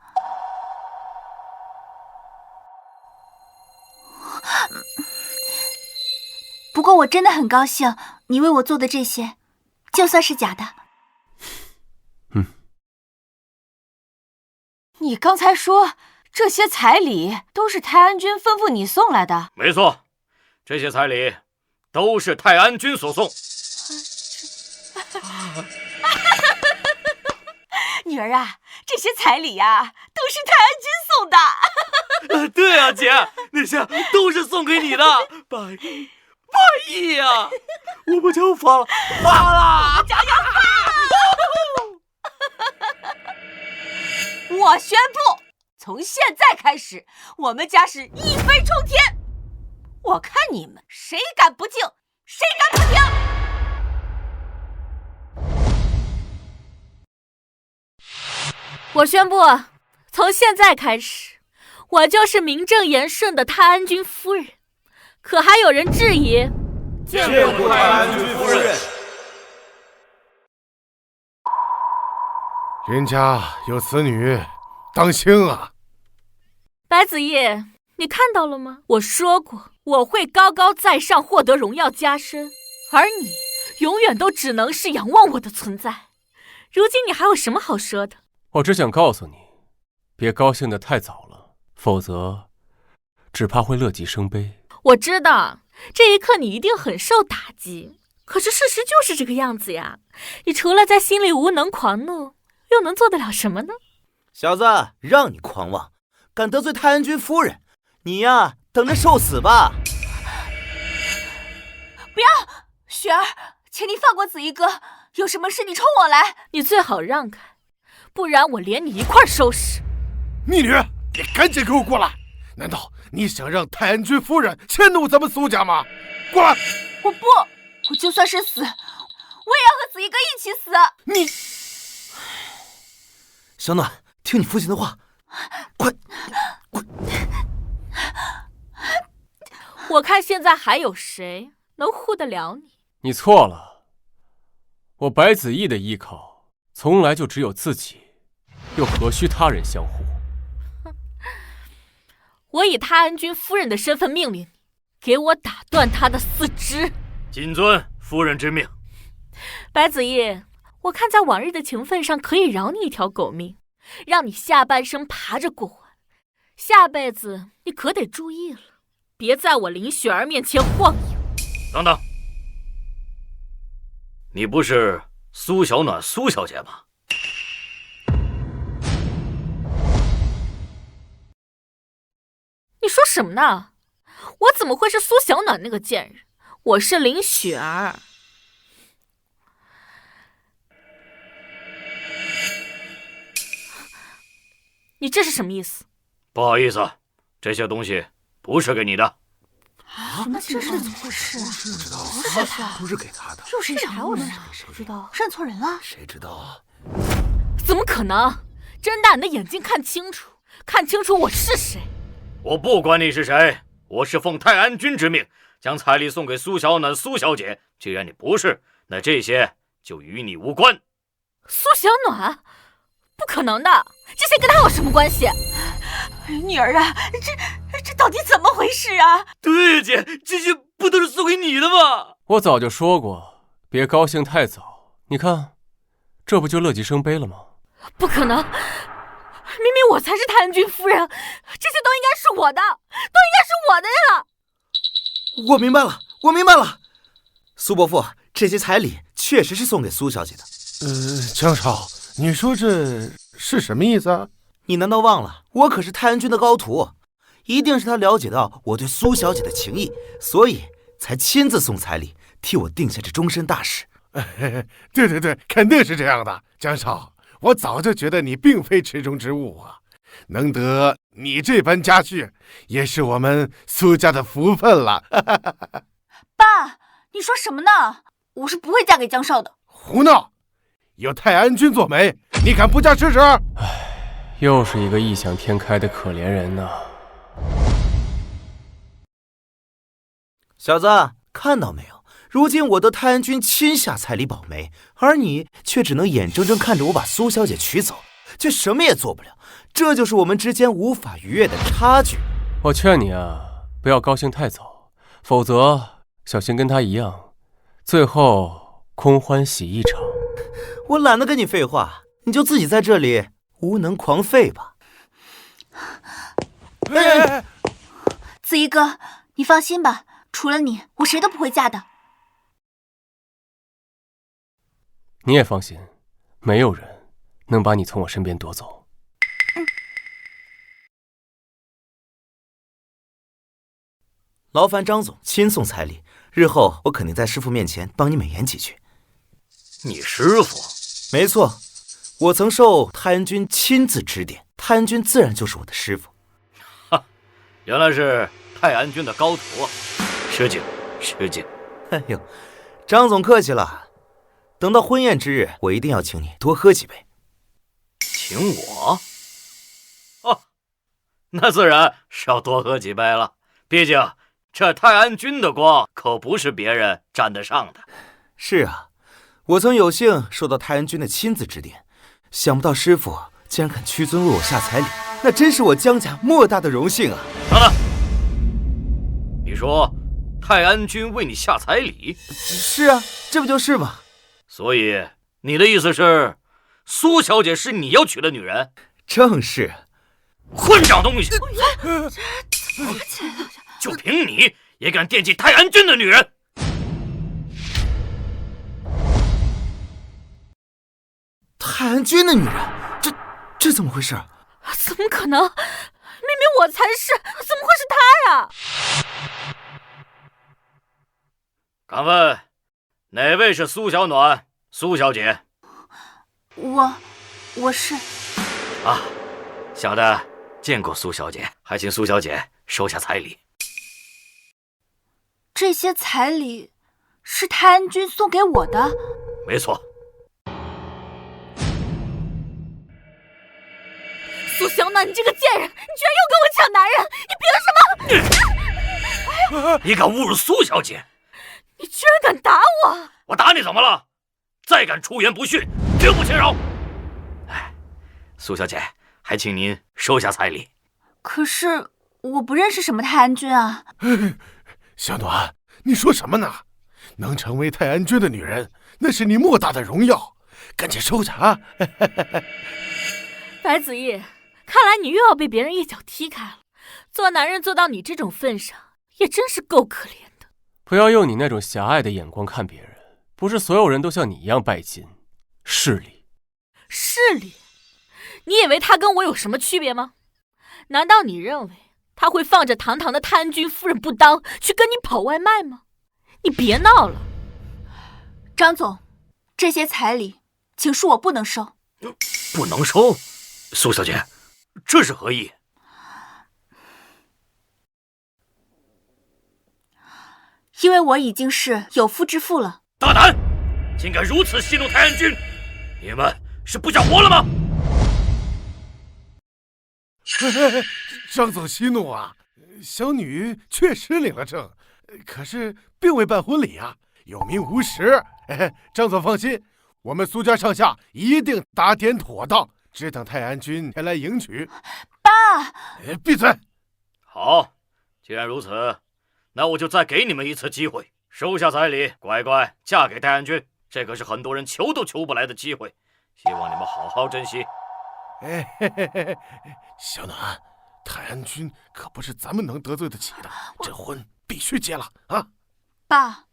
不过我真的很高兴，你为我做的这些，就算是假的。
你刚才说这些彩礼都是泰安君吩咐你送来的？
没错，这些彩礼都是泰安君所送。
女儿啊，这些彩礼呀，都是泰安君送的。
对啊，姐，那些都是送给你的，8亿呀！我们就发了！
我就要发！我宣布，从现在开始，我们家是一飞冲天！我看你们谁敢不敬，谁敢不听！
我宣布，从现在开始，我就是名正言顺的泰安君夫人。可还有人质疑？
见过泰安君夫人。
人家有子女，当心啊！
白子毅，你看到了吗？我说过，我会高高在上，获得荣耀加身，而你永远都只能是仰望我的存在。如今你还有什么好说的？
我只想告诉你，别高兴得太早了，否则只怕会乐极生悲。
我知道，这一刻你一定很受打击，可是事实就是这个样子呀。你除了在心里无能狂怒，又能做得了什么呢？
小子，让你狂妄，敢得罪太安君夫人，你呀，等着受死吧！
不要，雪儿，请你放过子怡哥，有什么事你冲我来。
你最好让开，不然我连你一块收拾。
逆女，你赶紧给我过来！难道你想让太安君夫人迁怒咱们苏家吗？过来！
我不，我就算是死，我也要和子怡哥一起死。
你，
小暖，听你父亲的话，快！
我看现在还有谁能护得了你？
你错了，我白子毅的依靠从来就只有自己，又何须他人相护？
我以太安君夫人的身份命令你，给我打断他的四肢。
谨遵夫人之命。
白子毅，我看在往日的情分上，可以饶你一条狗命，让你下半生爬着过完。下辈子你可得注意了，别在我林雪儿面前晃悠。
等等，你不是苏小暖苏小姐吗？
你说什么呢？我怎么会是苏小暖那个贱人？我是林雪儿。你这是什么意思？
不好意思，这些东西不是给你的。
啊，那这是怎么回事啊？
不知道，不是给他的。
又是找我们？不知道，认错人了？
谁知道啊？
怎么可能？睁大你的眼睛看清楚，看清楚我是谁。
我不管你是谁，我是奉太安君之命将彩礼送给苏小暖苏小姐。既然你不是，那这些就与你无关。
苏小暖？不可能的，这些跟他有什么关系？
女儿啊，这到底怎么回事啊？
对姐，这些不都是送给你的吗？
我早就说过，别高兴太早。你看，这不就乐极生悲了吗？
不可能，明明我才是太安君夫人，这些都应该是我的，都应该是我的呀！
我明白了，我明白了。苏伯父，这些彩礼确实是送给苏小姐的。
江少，你说这是什么意思啊？
你难道忘了，我可是太安君的高徒，一定是他了解到我对苏小姐的情谊，所以才亲自送彩礼，替我定下这终身大事。
对，肯定是这样的。江少，我早就觉得你并非池中之物啊，能得你这般家婿，也是我们苏家的福分了。
爸，你说什么呢？我是不会嫁给江少的。
胡闹！有太安君做媒，你敢不嫁试试？
又是一个异想天开的可怜人呐！
小子，看到没有？如今我得太安君亲下彩礼保媒，而你却只能眼睁睁看着我把苏小姐娶走，却什么也做不了。这就是我们之间无法逾越的差距。
我劝你啊，不要高兴太早，否则小心跟他一样，最后空欢喜一场。
我懒得跟你废话，你就自己在这里无能狂吠吧。
子怡哥，你放心吧，除了你，我谁都不会嫁的。
你也放心，没有人能把你从我身边夺走。
劳烦张总亲送彩礼，日后我肯定在师傅面前帮你美言几句。
你师傅？
没错，我曾受太安君亲自指点，太安君自然就是我的师傅。
哈，原来是太安君的高徒啊！失敬，失敬。
哎呦，张总客气了。等到婚宴之日，我一定要请你多喝几杯。
请我？哦，那自然是要多喝几杯了。毕竟这太安君的光可不是别人沾得上的。
是啊，我曾有幸受到太安君的亲自指点，想不到师傅竟然肯屈尊为我下彩礼，那真是我江家莫大的荣幸啊！
等等，你说太安君为你下彩礼？
是啊，这不就是吗？
所以你的意思是，苏小姐是你要娶的女人？
正是。
混账东西！就凭你也敢惦记太安君的女人？
太安君的女人，
这怎么回事？
怎么可能？明明我才是，怎么会是他呀？
敢问，哪位是苏小暖？苏小姐？
我是。
啊，小的见过苏小姐，还请苏小姐收下彩礼。
这些彩礼是泰安君送给我的？
没错。
苏小暖，你这个贱人，你居然又跟我抢男人，你凭什么？
你敢侮辱苏小姐？
你居然敢打我！
我打你怎么了？再敢出言不逊，绝不轻饶。哎，苏小姐，还请您收下彩礼。
可是我不认识什么泰安君啊。
小暖，你说什么呢？能成为泰安君的女人，那是你莫大的荣耀，赶紧收下啊！
白子毅，看来你又要被别人一脚踢开了。做男人做到你这种份上，也真是够可怜的。
不要用你那种狭隘的眼光看别人，不是所有人都像你一样拜金、势利。
势利？你以为他跟我有什么区别吗？难道你认为他会放着堂堂的泰安君夫人不当，去跟你跑外卖吗？你别闹了。
张总，这些彩礼，请恕我不能收。
不能收？苏小姐，这是何意？
因为我已经是有妇之夫了。
大胆，竟敢如此戏弄泰安君！你们是不想活了吗？
张总息怒啊，小女确实领了证，可是并未办婚礼啊，有名无实。张总放心，我们苏家上下一定打点妥当，只等泰安君前来迎娶。
爸，
闭嘴！
好，既然如此，那我就再给你们一次机会，收下彩礼，乖乖嫁给泰安君。这可是很多人求都求不来的机会，希望你们好好珍惜。
小暖，泰安君可不是咱们能得罪得起的，这婚必须结了啊！
爸，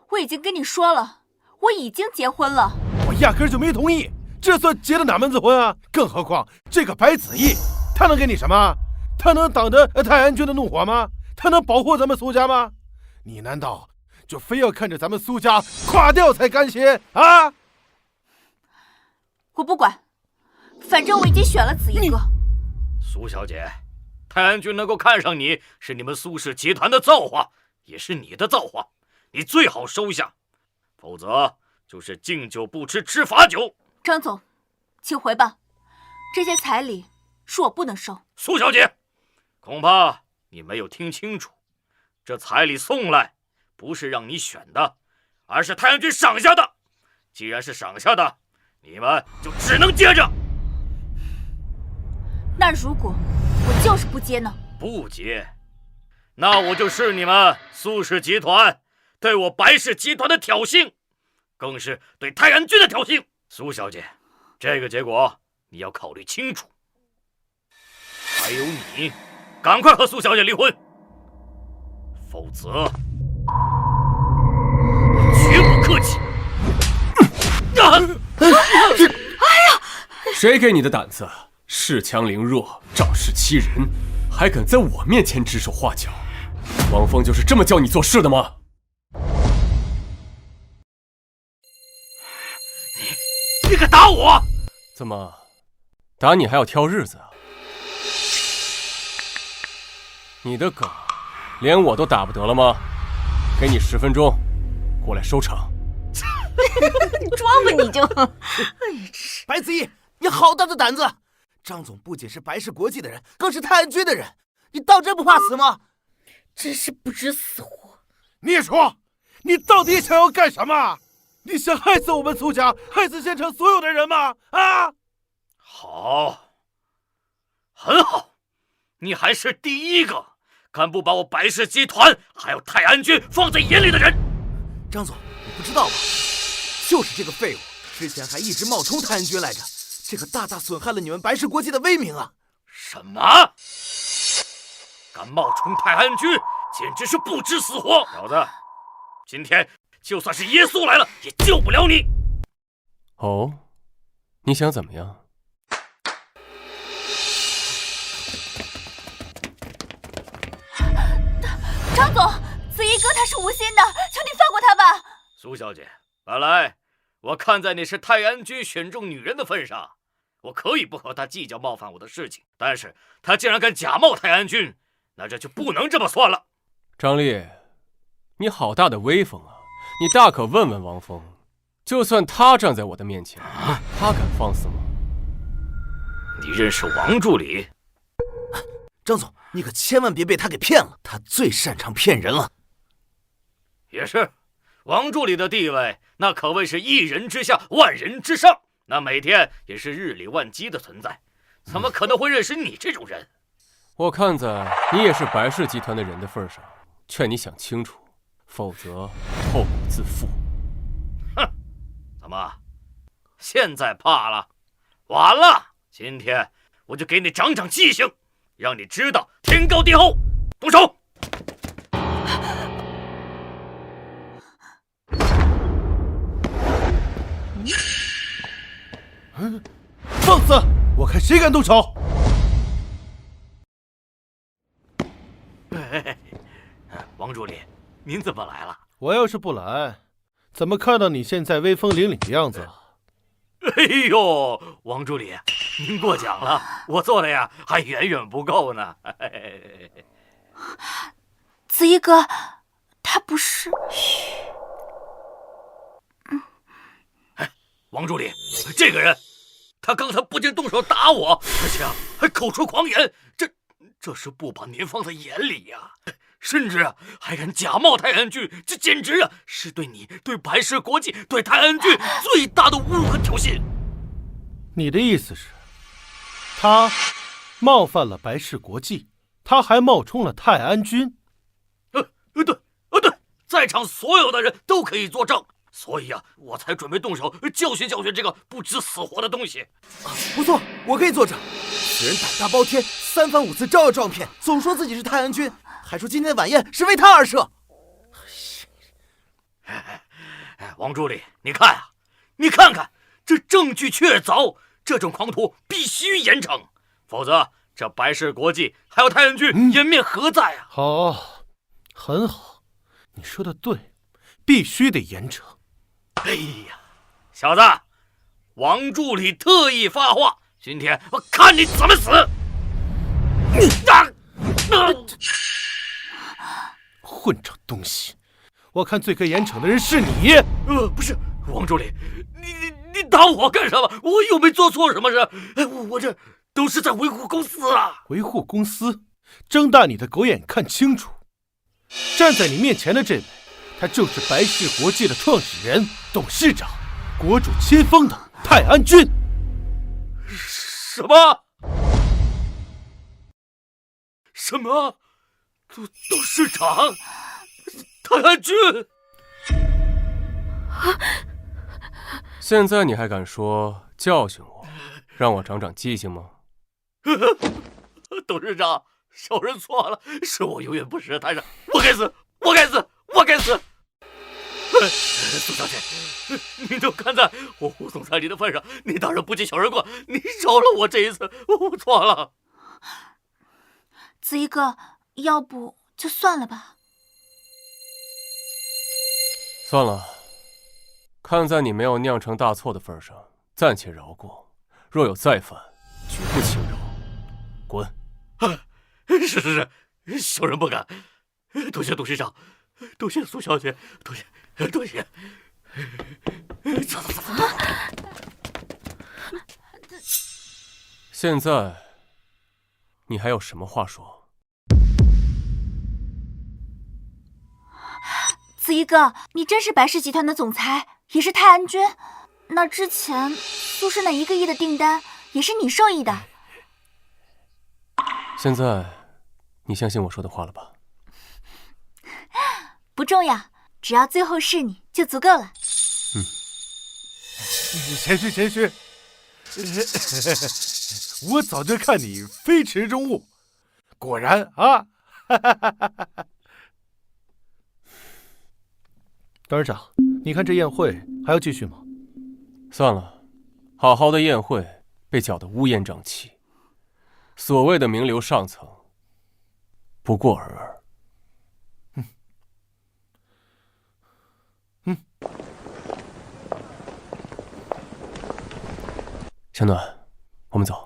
我已经跟你说了，我已经结婚了。
我压根就没同意，这算结的哪门子婚啊？更何况这个白子毅，他能给你什么？他能挡着泰安君的怒火吗？他能保护咱们苏家吗？你难道就非要看着咱们苏家垮掉才甘心啊？
我不管，反正我已经选了子毅哥。
苏小姐，泰安君能够看上你，是你们苏氏集团的造化，也是你的造化，你最好收下，否则就是敬酒不吃吃罚酒。
张总，请回吧，这些彩礼是我不能收。
苏小姐，恐怕你没有听清楚，这彩礼送来不是让你选的，而是泰安君赏下的。既然是赏下的，你们就只能接着。
那如果我就是不接呢？
不接，那我就是你们苏氏集团对我白氏集团的挑衅，更是对泰安君的挑衅。苏小姐，这个结果你要考虑清楚。还有你，赶快和苏小姐离婚，否则绝不客气。
哎呀！谁给你的胆子？恃强凌弱，仗势欺人，还敢在我面前指手画脚？王峰就是这么教你做事的吗？
你敢打我？
怎么，打你还要挑日子啊？你的梗，连我都打不得了吗？给你10分钟，过来收场。
你装吧你就！
白子毅，你好大的胆子！张总不仅是白氏国际的人，更是泰安君的人，你当真不怕死吗？
真是不知死活！
你说，你到底想要干什么？你想害死我们苏家，害死县城所有的人吗？啊！
好，很好，你还是第一个敢不把我白氏集团还有泰安君放在眼里的人。
张总，你不知道吧？就是这个废物，之前还一直冒充泰安君来着，这可大大损害了你们白氏国际的威名啊！
什么？敢冒充泰安君，简直是不知死活！小子，今天就算是耶稣来了，也救不了你。
哦，你想怎么样？
张总，子怡哥他是无心的，求你放过他吧。
苏小姐，本来我看在你是泰安君选中女人的份上，我可以不和他计较冒犯我的事情，但是他竟然敢假冒泰安君，那这就不能这么算了。
张丽，你好大的威风啊！你大可问问王峰，就算他站在我的面前，他敢放肆吗？
你认识王助理？
张总，你可千万别被他给骗了，他最擅长骗人了。
也是，王助理的地位那可谓是一人之下，万人之上，那每天也是日理万机的存在，怎么可能会认识你这种人？
我看在你也是白氏集团的人的份上，劝你想清楚，否则后果自负。
哼，怎么，现在怕了？晚了，今天我就给你长长记性，让你知道天高地厚。动手！
放肆！我看谁敢动手！
王助理，您怎么来了？
我要是不来，怎么看到你现在威风凛凛的样子？
哎呦，王助理，您过奖了，我做的呀还远远不够呢。
子怡哥，他不是……
王助理，这个人，他刚才不仅动手打我，而且还口出狂言，这是不把您放在眼里呀！甚至还敢假冒泰安君，这简直啊是对你、对白氏国际、对泰安君最大的侮辱和挑衅。
你的意思是，他冒犯了白氏国际，他还冒充了泰安君？
对，在场所有的人都可以作证。所以啊，我才准备动手教训教训这个不知死活的东西。
不错，我可以作证。此人胆大包天，三番五次招摇撞骗，总说自己是泰安君，还说今天的晚宴是为他而设。
王助理，你看啊，你看看，这证据确凿，这种狂徒必须严惩，否则这白氏国际还有泰安君颜面何在啊？
好，很好，你说的对，必须得严惩。
哎呀，小子，王助理特意发话，今天我看你怎么死！
混账东西！我看最该严惩的人是你。
不是，王助理，你打我干什么？我又没做错什么事，我这都是在维护公司啊！
维护公司？睁大你的狗眼看清楚，站在你面前的这位，他就是白氏国际的创始人、董事长、国主亲封的泰安君。
什么？什么？董事长？泰安君？
现在你还敢说教训我，让我长长记性吗？
董事长，小人错了，是我永远不识泰山，我该死，我该死，我该死！苏小姐，您都看在我护送在你的份上，你当然不计小人过，你饶了我这一次，我错了。
子怡哥，要不就算了吧。
算了，看在你没有酿成大错的份上，暂且饶过。若有再犯，绝不轻饶。滚！
是，小人不敢。多谢董事长，多谢苏小姐，多谢。走。
现在，你还有什么话说？
子怡哥，你真是白氏集团的总裁，也是泰安君。那之前苏氏那1个亿的订单也是你受益的。
现在，你相信我说的话了吧？
不重要，只要最后是你就足够了。
谦虚，我早就看你非池中物，果然啊！董事长，你看这宴会还要继续吗？
算了，好好的宴会被搅得乌烟瘴气，所谓的名流上层，不过尔尔。小暖，我们走。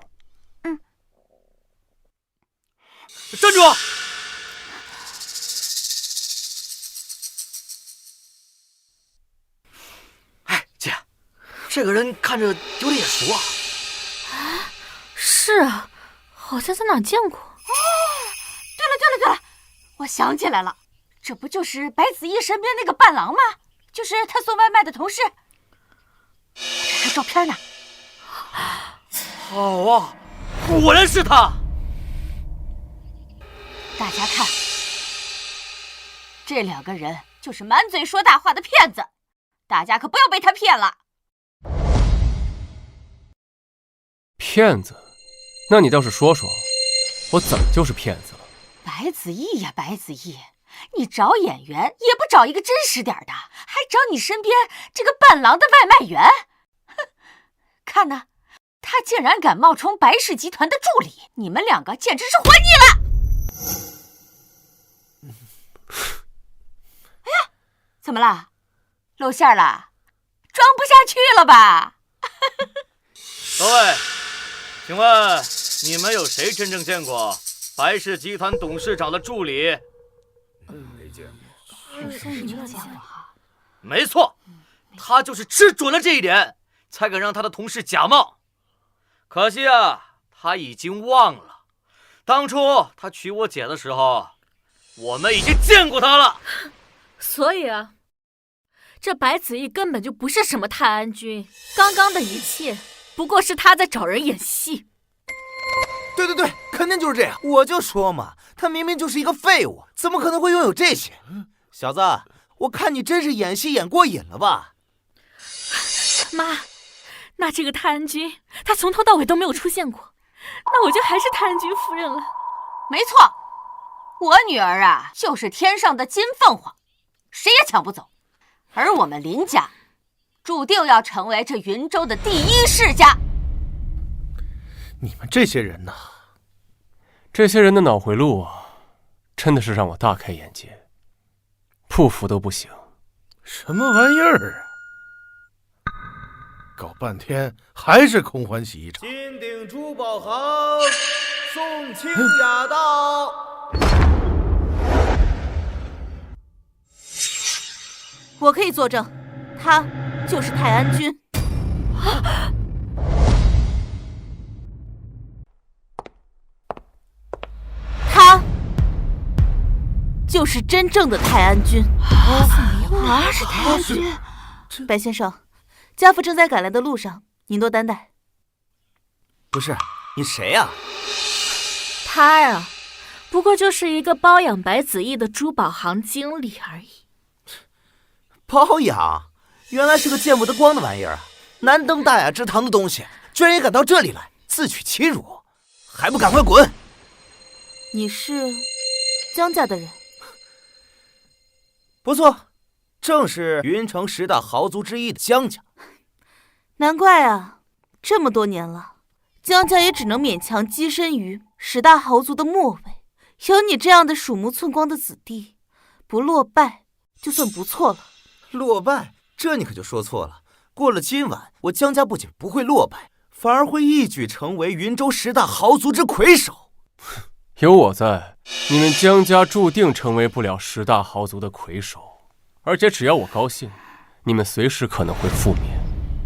站住！哎，姐，这个人看着有点眼熟啊。
是啊，好像在哪见过。
对了，我想起来了，这不就是白子毅身边那个伴郎吗？就是他送外卖的同事。我这还照片呢。
好啊，果然是他。
大家看，这2个人就是满嘴说大话的骗子，大家可不要被他骗了。
骗子？那你倒是说说，我怎么就是骗子了？
白子毅呀，白子毅，你找演员也不找一个真实点的，还找你身边这个伴郎的外卖员。哼，看呢，他竟然敢冒充白氏集团的助理，你们2个简直是活腻了！哎呀，怎么了？露馅了？装不下去了吧？
各位，请问你们有谁真正见过白氏集团董事长的助理？
没见过。
好像没见过。
没错，他就是吃准了这一点，才敢让他的同事假冒。可惜啊，他已经忘了，当初他娶我姐的时候，我们已经见过他了。
所以啊，这白子毅根本就不是什么泰安君，刚刚的一切不过是他在找人演戏。
对，肯定就是这样。我就说嘛，他明明就是一个废物，怎么可能会拥有这些？小子，我看你真是演戏演过瘾了吧？
妈，那这个泰安君他从头到尾都没有出现过，那我就还是泰安君夫人了。
没错，我女儿啊就是天上的金凤凰，谁也抢不走。而我们林家注定要成为这云州的第1世家。
你们这些人呐，
这些人的脑回路啊，真的是让我大开眼界，不服都不行。
什么玩意儿啊？搞半天还是空欢喜一场。
金鼎珠宝行宋清雅到。
我可以作证，他就是泰安君。他就是真正的泰安君。
是泰安君。
白先生，家父正在赶来的路上，您多担待。
不是，你谁呀？
他呀，不过就是一个包养白子毅的珠宝行经理而已。
包养？原来是个见不得光的玩意儿啊！难登大雅之堂的东西，居然也敢到这里来自取其辱，还不赶快滚！
你是江家的人？
不错，正是云城10大豪族之一的江家。
难怪啊，这么多年了，江家也只能勉强跻身于10大豪族的末尾。有你这样的鼠目寸光的子弟，不落败就算不错了。
落败？这你可就说错了。过了今晚，我江家不仅不会落败，反而会一举成为云州10大豪族之魁首。
有我在，你们江家注定成为不了10大豪族的魁首，而且只要我高兴，你们随时可能会覆灭。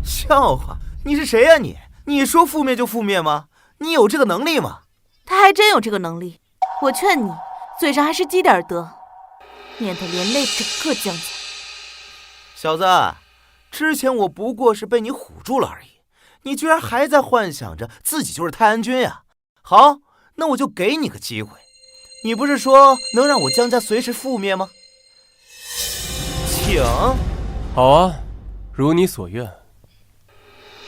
笑话，你是谁呀你？你说覆灭就覆灭吗？你有这个能力吗？
他还真有这个能力。我劝你嘴上还是积点德，免得连累整个江家。
小子，之前我不过是被你唬住了而已，你居然还在幻想着自己就是泰安君呀！好，那我就给你个机会。你不是说能让我江家随时覆灭吗？请。
好啊，如你所愿。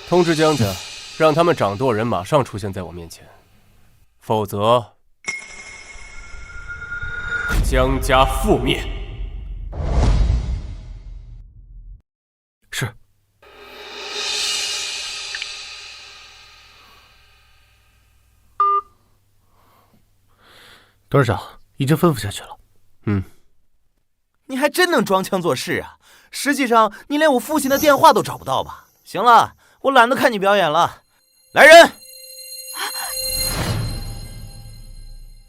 通知江家，让他们掌舵人马上出现在我面前，否则江家覆灭。
是。董事长已经吩咐下去了。
你还真能装腔作势啊！实际上，你连我父亲的电话都找不到吧？行了，我懒得看你表演了。来人！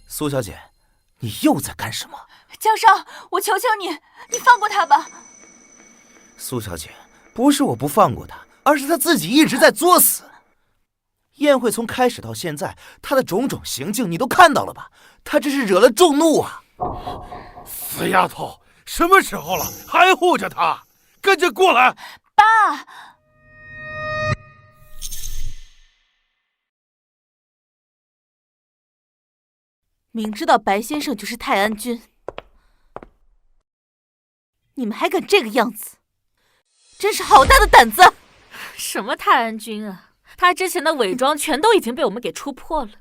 苏小姐，你又在干什么？
江少，我求求你，你放过他吧。
苏小姐，不是我不放过他，而是他自己一直在作死。宴会从开始到现在，他的种种行径你都看到了吧？他这是惹了众怒啊！
死丫头，什么时候了还护着他？赶紧过来！
爸。
明知道白先生就是泰安君，你们还敢这个样子，真是好大的胆子！
什么泰安君啊，他之前的伪装全都已经被我们给戳破了。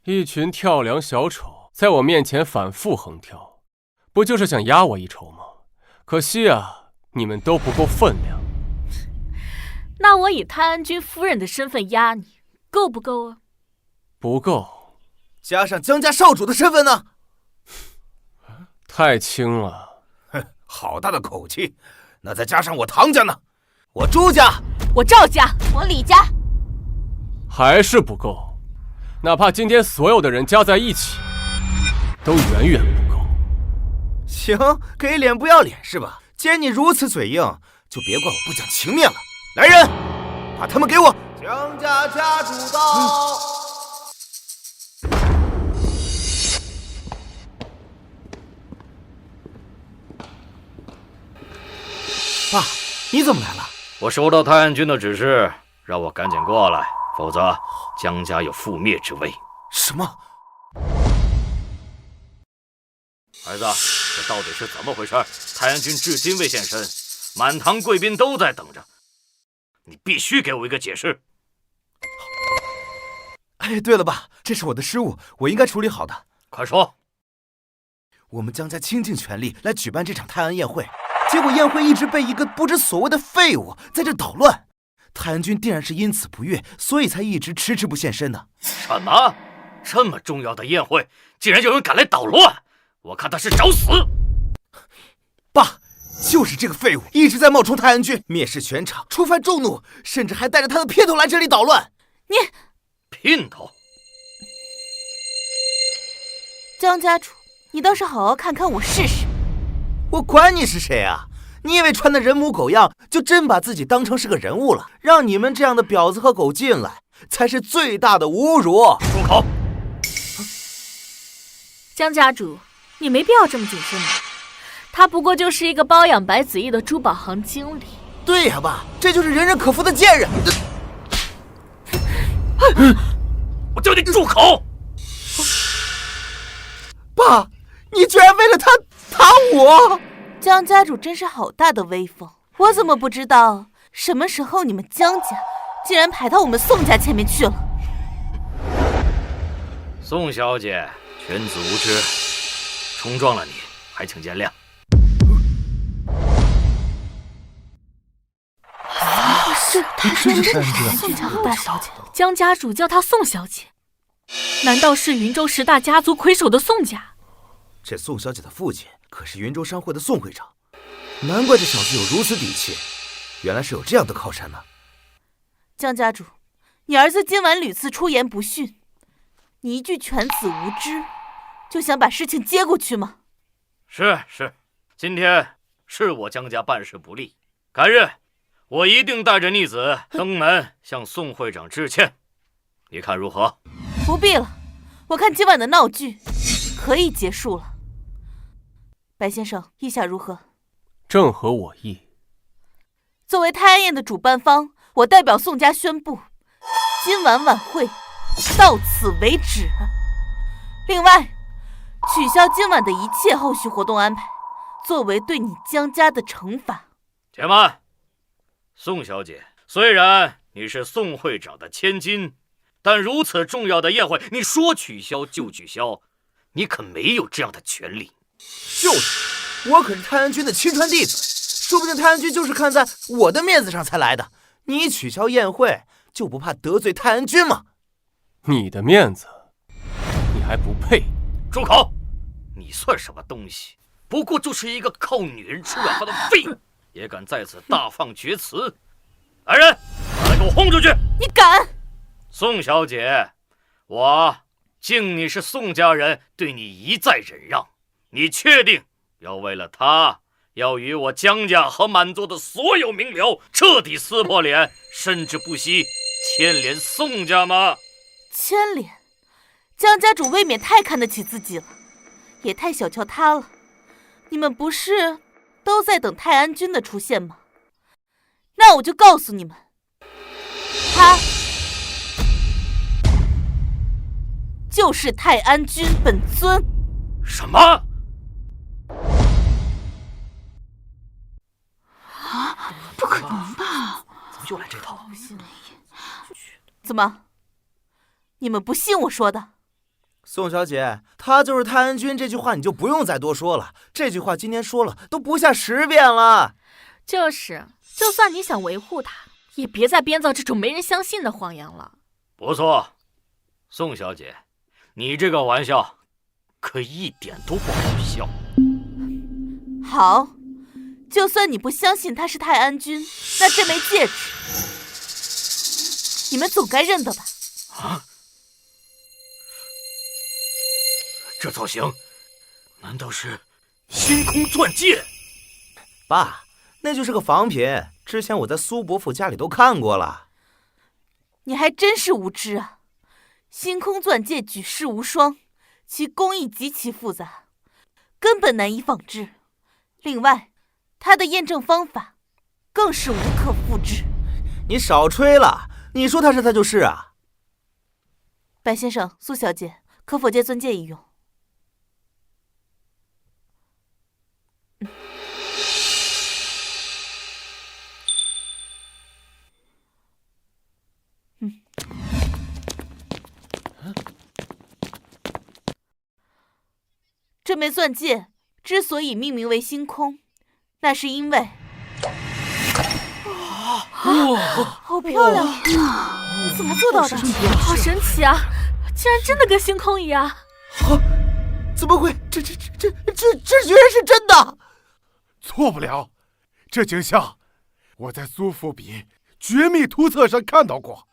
一群跳梁小丑在我面前反复横跳，不就是想压我一筹吗？可惜啊，你们都不够分量。
那我以泰安君夫人的身份压你，够不够啊？
不够。
加上江家少主的身份呢？
太轻了。
哼，好大的口气！那再加上我唐家呢？
我朱家，
我赵家，
我李家，
还是不够。哪怕今天所有的人加在一起，都远远不够。
行，给脸不要脸是吧？既然你如此嘴硬，就别怪我不讲情面了。来人，把他们给我！江家家主到。爸，你怎么来了？
我收到泰安君的指示，让我赶紧过来，否则江家有覆灭之危。
什么？
儿子，这到底是怎么回事？泰安君至今未现身，满堂贵宾都在等着，你必须给我一个解释。
哎，对了，爸，这是我的失误，我应该处理好的。
快说。
我们江家倾尽全力来举办这场泰安宴会。结果宴会一直被一个不知所谓的废物在这捣乱，泰安君定然是因此不悦，所以才一直迟迟不现身的。
什么？这么重要的宴会，竟然有人敢来捣乱？我看他是找死！
爸，就是这个废物一直在冒充泰安君，蔑视全场，触犯众怒，甚至还带着他的姘头来这里捣乱。
你
姘头？
江家主，你倒是好好看看我试试。
我管你是谁啊！你以为穿的人模狗样就真把自己当成是个人物了？让你们这样的婊子和狗进来，才是最大的侮辱！
住口！
江家主，你没必要这么谨慎吧？他不过就是一个包养白子毅的珠宝行经理。
对呀，爸，这就是人人可服的贱人！
我叫你住口！
爸，你居然为了他打我！
江家主真是好大的威风，我怎么不知道什么时候你们江家竟然排到我们宋家前面去了？
宋小姐，犬子无知，冲撞了你，还请见谅。
他真的是宋家的大小姐，江家主叫她宋小姐，难道是云州10大家族魁首的宋家？
这宋小姐的父亲可是云州商会的宋会长，难怪这小子有如此底气，原来是有这样的靠山呢。
江家主，你儿子今晚屡次出言不逊，你一句犬子无知，就想把事情接过去吗？
是，今天是我江家办事不力，改日我一定带着逆子登门向宋会长致歉，你看如何？
不必了，我看今晚的闹剧可以结束了。白先生，意下如何？
正合我意。
作为泰安宴的主办方，我代表宋家宣布，今晚晚会到此为止。另外，取消今晚的一切后续活动安排，作为对你江家的惩罚。
且慢，宋小姐，虽然你是宋会长的千金，但如此重要的宴会，你说取消就取消，你可没有这样的权利。
就是，我可是泰安君的亲传弟子，说不定泰安君就是看在我的面子上才来的。你取消宴会，就不怕得罪泰安君吗？
你的面子，你还不配！
住口！你算什么东西？不过就是一个靠女人吃软饭的废物，也敢在此大放厥词！来人，把他给我轰出去！
你敢？
宋小姐，我敬你是宋家人，对你一再忍让，你确定要为了他，要与我江家和满座的所有名流彻底撕破脸，甚至不惜牵连宋家吗？
牵连？江家主未免太看得起自己了，也太小瞧他了。你们不是都在等泰安君的出现吗？那我就告诉你们，他就是泰安君本尊。
什么？
啊！不可能吧？
怎么又来这套？
怎么？你们不信我说的？
宋小姐，他就是泰安君，这句话你就不用再多说了。这句话今天说了都不下10遍了。
就是，就算你想维护他，也别再编造这种没人相信的谎言了。
不错，宋小姐，你这个玩笑可一点都不好笑。
好，就算你不相信他是泰安君，那这枚戒指，你们总该认得吧？
啊！这造型，难道是星空钻戒？
爸，那就是个仿品，之前我在苏伯父家里都看过了。
你还真是无知啊！星空钻戒举世无双，其工艺极其复杂，根本难以仿制。另外，它的验证方法更是无可复制。
你少吹了，你说他是他就是啊。
白先生、苏小姐，可否借钻戒一用？这枚钻戒之所以命名为星空，那是因为……好漂亮！怎么做到的？
好神奇啊！竟然真的跟星空一样！
怎么会？这居然是真的！
错不了，这景象我在苏富比绝密图册上看到过，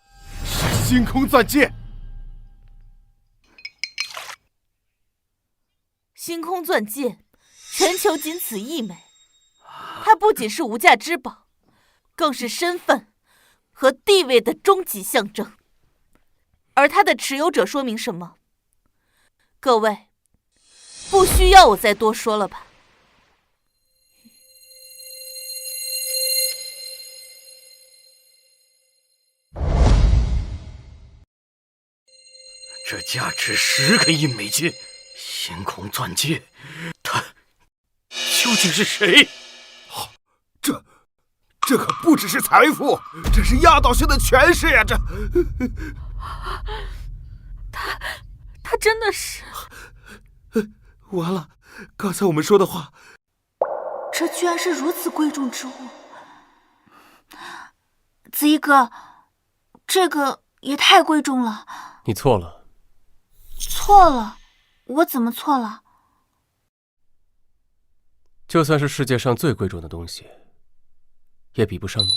是星空钻戒。
星空钻戒，全球仅此一枚。它不仅是无价之宝，更是身份和地位的终极象征。而它的持有者说明什么？各位，不需要我再多说了吧？
这价值10个亿美金，星空钻戒，他究竟是谁？
这可不只是财富，这是压倒性的权势呀！
他真的是……
完了，刚才我们说的话，
这居然是如此贵重之物。子怡哥，这个也太贵重了。
你错了。
错了？我怎么错了？
就算是世界上最贵重的东西，也比不上你。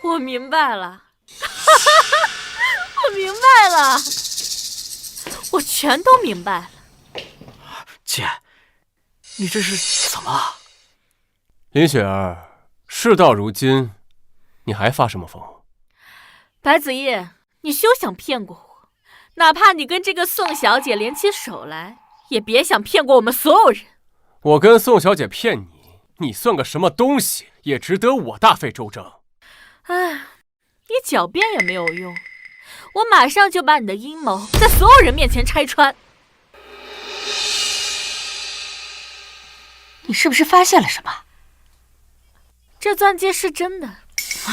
我明白了，我明白了，我全都明白了。
姐，你这是怎么了？
林雪儿，事到如今，你还发什么疯？
白子夜，你休想骗过我，哪怕你跟这个宋小姐联起手来，也别想骗过我们所有人。
我跟宋小姐骗你，你算个什么东西，也值得我大费周章。
唉，你狡辩也没有用，我马上就把你的阴谋在所有人面前拆穿。
你是不是发现了什么？
这钻戒是真的，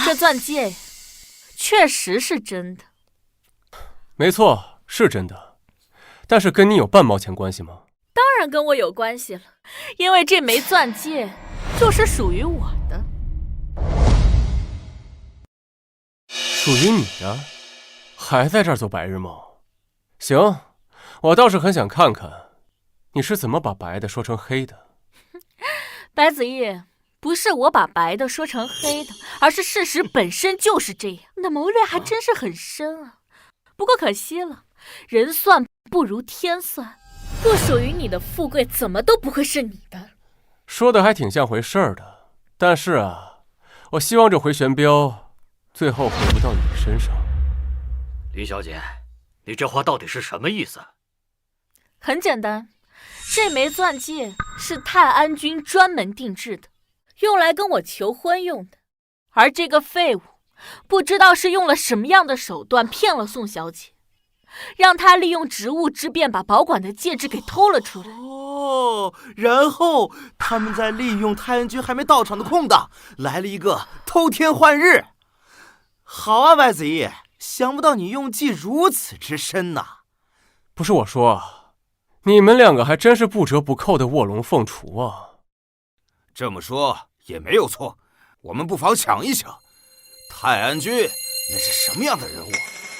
这钻戒确实是真的。
没错，是真的，但是跟你有半毛钱关系吗？
当然跟我有关系了，因为这枚钻戒就是属于我的。
属于你的，还在这儿做白日梦？行，我倒是很想看看，你是怎么把白的说成黑的。
白子毅，不是我把白的说成黑的，而是事实本身就是这样。你的谋略还真是很深啊。不过可惜了，人算不如天算，不属于你的富贵怎么都不会是你的。
说的还挺像回事儿的，但是啊，我希望这回旋镖最后回不到你身上。
林小姐，你这话到底是什么意思？
很简单，这枚钻戒是泰安君专门定制的，用来跟我求婚用的。而这个废物不知道是用了什么样的手段骗了宋小姐，让她利用职务之便把保管的戒指给偷了出来。
哦，然后他们再利用太安君还没到场的空档，来了一个偷天换日。好啊，白子毅，想不到你用计如此之深呐！
不是我说啊，你们两个还真是不折不扣的卧龙凤雏啊。
这么说也没有错，我们不妨想一想，泰安君那是什么样的人物？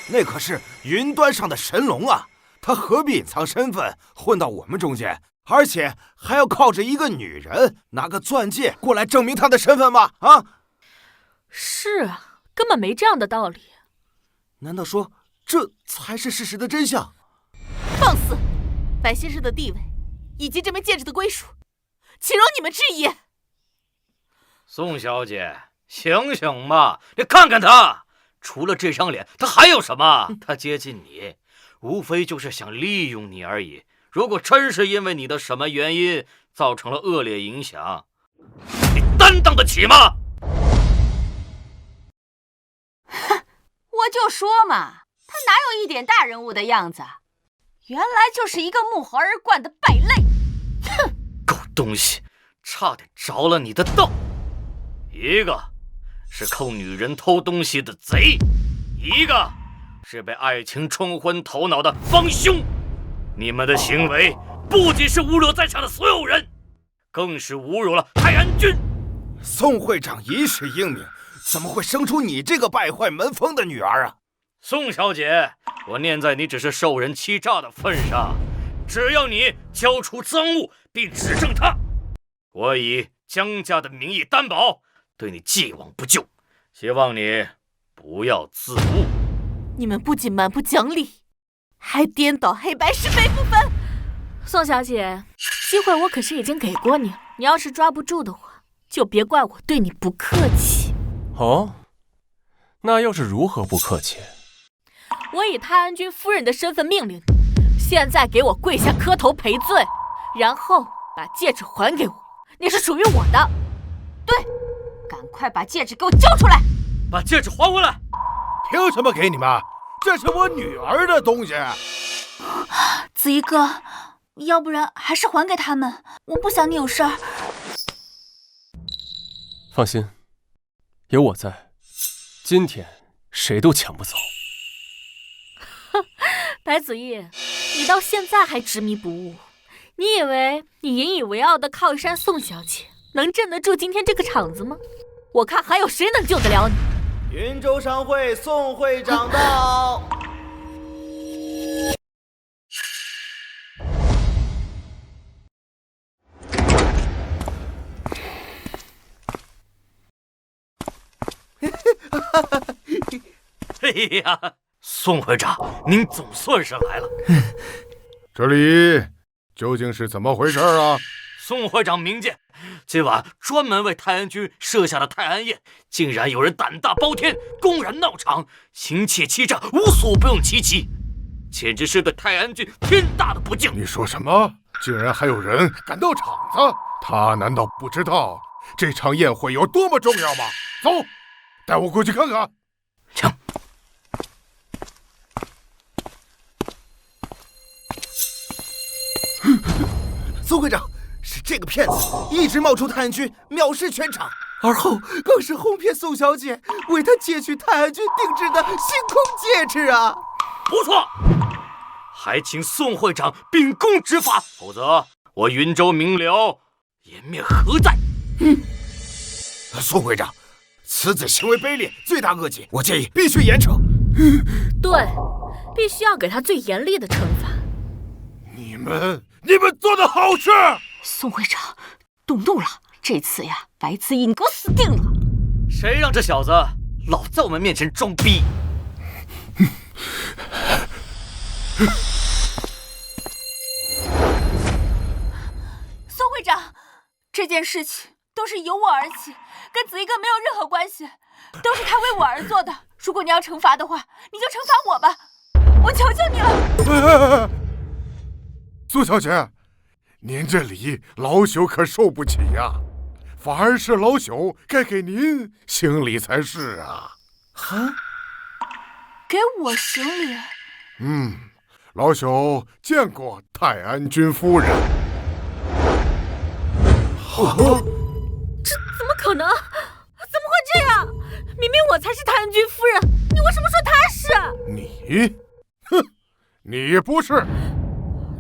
那可是云端上的神龙啊！他何必隐藏身份混到我们中间，而且还要靠着一个女人拿个钻戒过来证明他的身份吗？啊？
是啊，根本没这样的道理。
难道说这才是事实的真相？
放肆！白先生的地位以及这枚戒指的归属，岂容你们质疑？
宋小姐，醒醒吧！你看看他，除了这张脸，他还有什么？他接近你，无非就是想利用你而已。如果真是因为你的什么原因造成了恶劣影响，你担当得起吗？
哼，我就说嘛，他哪有一点大人物的样子？原来就是一个木猴儿惯的败类。哼，
狗东西，差点着了你的道。一个是靠女人偷东西的贼，一个是被爱情冲昏头脑的帮凶。你们的行为不仅是侮辱在场的所有人，更是侮辱了泰安君。
宋会长一世英名，怎么会生出你这个败坏门风的女儿啊？
宋小姐，我念在你只是受人欺诈的份上，只要你交出赃物并指证他，我以江家的名义担保，对你既往不咎。希望你不要自误。
你们不仅蛮不讲理，还颠倒黑白是非不分。
宋小姐，机会我可是已经给过你了，你要是抓不住的话，就别怪我对你不客气。
哦，那又是如何不客气？
我以泰安君夫人的身份命令你，现在给我跪下磕头赔罪，然后把戒指还给我，那是属于我的。
对，赶快把戒指给我交出来！
把戒指还回来！
凭什么给你们？这是我女儿的东西。
子怡哥，要不然还是还给他们，我不想你有事儿。
放心，有我在，今天谁都抢不走。
白子毅，你到现在还执迷不悟？你以为你引以为傲的靠山宋小姐能镇得住今天这个场子吗？我看还有谁能救得了你。
云州商会宋会长到。
哎呀，宋会长，您总算是来了。
这里究竟是怎么回事啊？
宋会长明鉴，今晚专门为泰安君设下的泰安宴，竟然有人胆大包天，公然闹场，行窃欺诈，无所不用其极，简直是对泰安君天大的不敬。
你说什么？竟然还有人敢闹场子？他难道不知道这场宴会有多么重要吗？走，带我过去看看。
请。
宋会长，是这个骗子一直冒充泰安君，藐视全场，而后更是哄骗宋小姐，为他借取泰安君定制的星空戒指啊！
不错，还请宋会长秉公执法，否则我云州明辽颜面何在？
宋会长，此子行为卑劣，罪大恶极，我建议必须严惩。
对，必须要给他最严厉的惩罚。
你们做的好事！
宋会长，动怒了，这次呀，白子毅你给我死定了！
谁让这小子老在我们面前装逼？
宋会长，这件事情都是由我而起，跟子毅哥没有任何关系，都是他为我而做的。如果你要惩罚的话，你就惩罚我吧，我求求你了。
苏小姐，您这礼老朽可受不起呀，反而是老朽该给您行礼才是啊。
哈？给我行礼？
老朽见过泰安君夫人。
这怎么可能？怎么会这样？明明我才是泰安君夫人，你为什么说他是？
你？哼，你不是。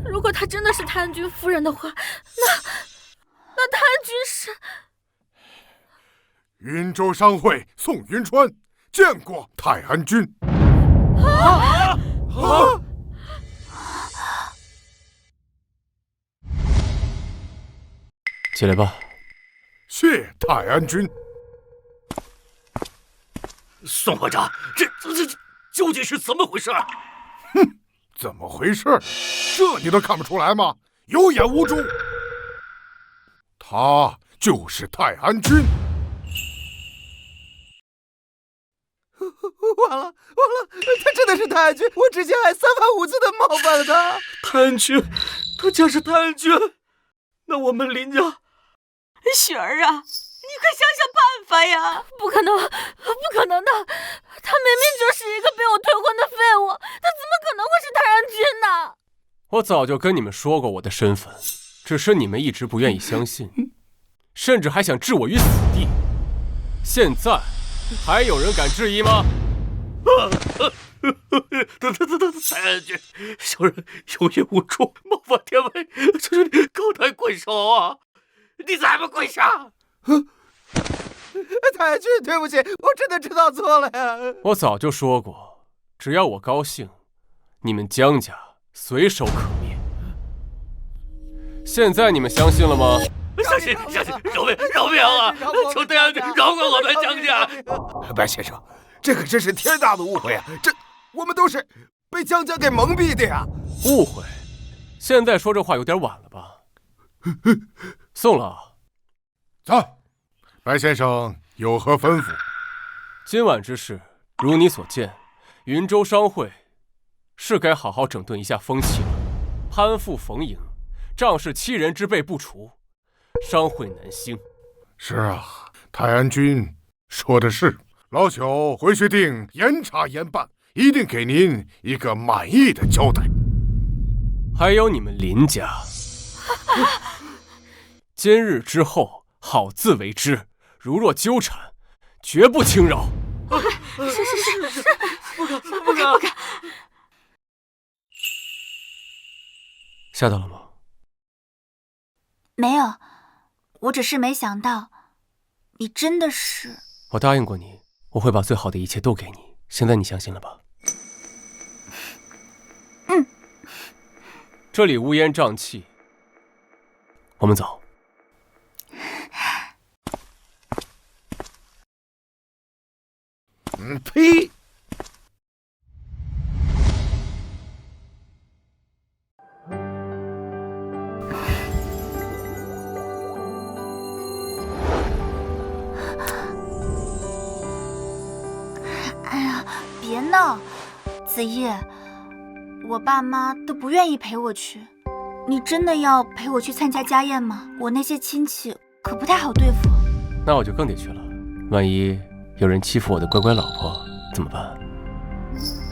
如果她真的是泰安君夫人的话，那泰安君是
云州商会宋云川，见过泰安君。
起来吧。
谢泰安君。
宋会长，这究竟是怎么回事？
哼，怎么回事？这你都看不出来吗？有眼无珠。他就是泰安君。
完了，他真的是泰安君！我之前还3番5次的冒犯了他。
泰安君，他竟是泰安君，那我们林家，
雪儿啊，你快想想办法呀！
不可能，不可能的！他明明就是一个被我退婚的废物，他怎么可能会是泰安君呢？
我早就跟你们说过我的身份，只是你们一直不愿意相信，甚至还想置我于死地。现在还有人敢质疑吗？
泰安君，小人有眼无珠，冒犯天威，求求你高抬贵手啊！你再不跪下！
泰安君，对不起，我真的知道错了呀。
我早就说过，只要我高兴，你们江家随手可灭。现在你们相信了吗？
相信，饶命啊！求泰安君饶过我们江家。
白先生，这可真是天大的误会啊！我们都是被江家给蒙蔽的呀。
误会？现在说这话有点晚了吧？宋老，
在，白先生有何吩咐？
今晚之事，如你所见，云州商会是该好好整顿一下风气了。攀附逢迎，仗势欺人之辈不除，商会难兴。
是啊，泰安君说的是，老朽回去定严查严办，一定给您一个满意的交代。
还有你们林家，今日之后好自为之，如若纠缠，绝不轻饶。
是，不敢。
吓到了吗？
没有，我只是没想到，你真的是……
我答应过你，我会把最好的一切都给你。现在你相信了吧？这里乌烟瘴气，我们走。
呸！
哎呀，别闹，子毅，我爸妈都不愿意陪我去。你真的要陪我去参加家宴吗？我那些亲戚可不太好对付。
那我就更得去了，万一有人欺负我的乖乖老婆怎么办？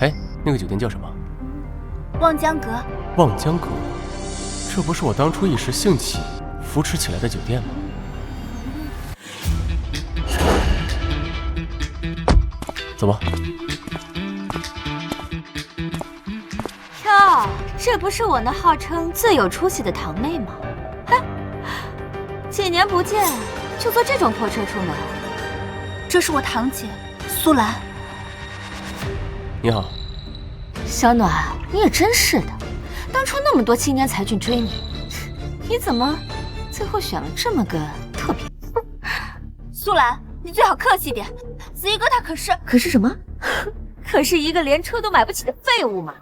哎，那个酒店叫什么？
望江阁。
望江阁，这不是我当初一时兴起扶持起来的酒店吗？走吧。
哟，这不是我那号称最有出息的堂妹吗？哼，几年不见就坐这种破车出门，
这是我堂姐苏兰。
你好，
小暖，你也真是的，当初那么多青年才俊追你，你怎么最后选了这么个特别？
苏兰，你最好客气点，子怡哥他可是
什么？可是一个连车都买不起的废物嘛。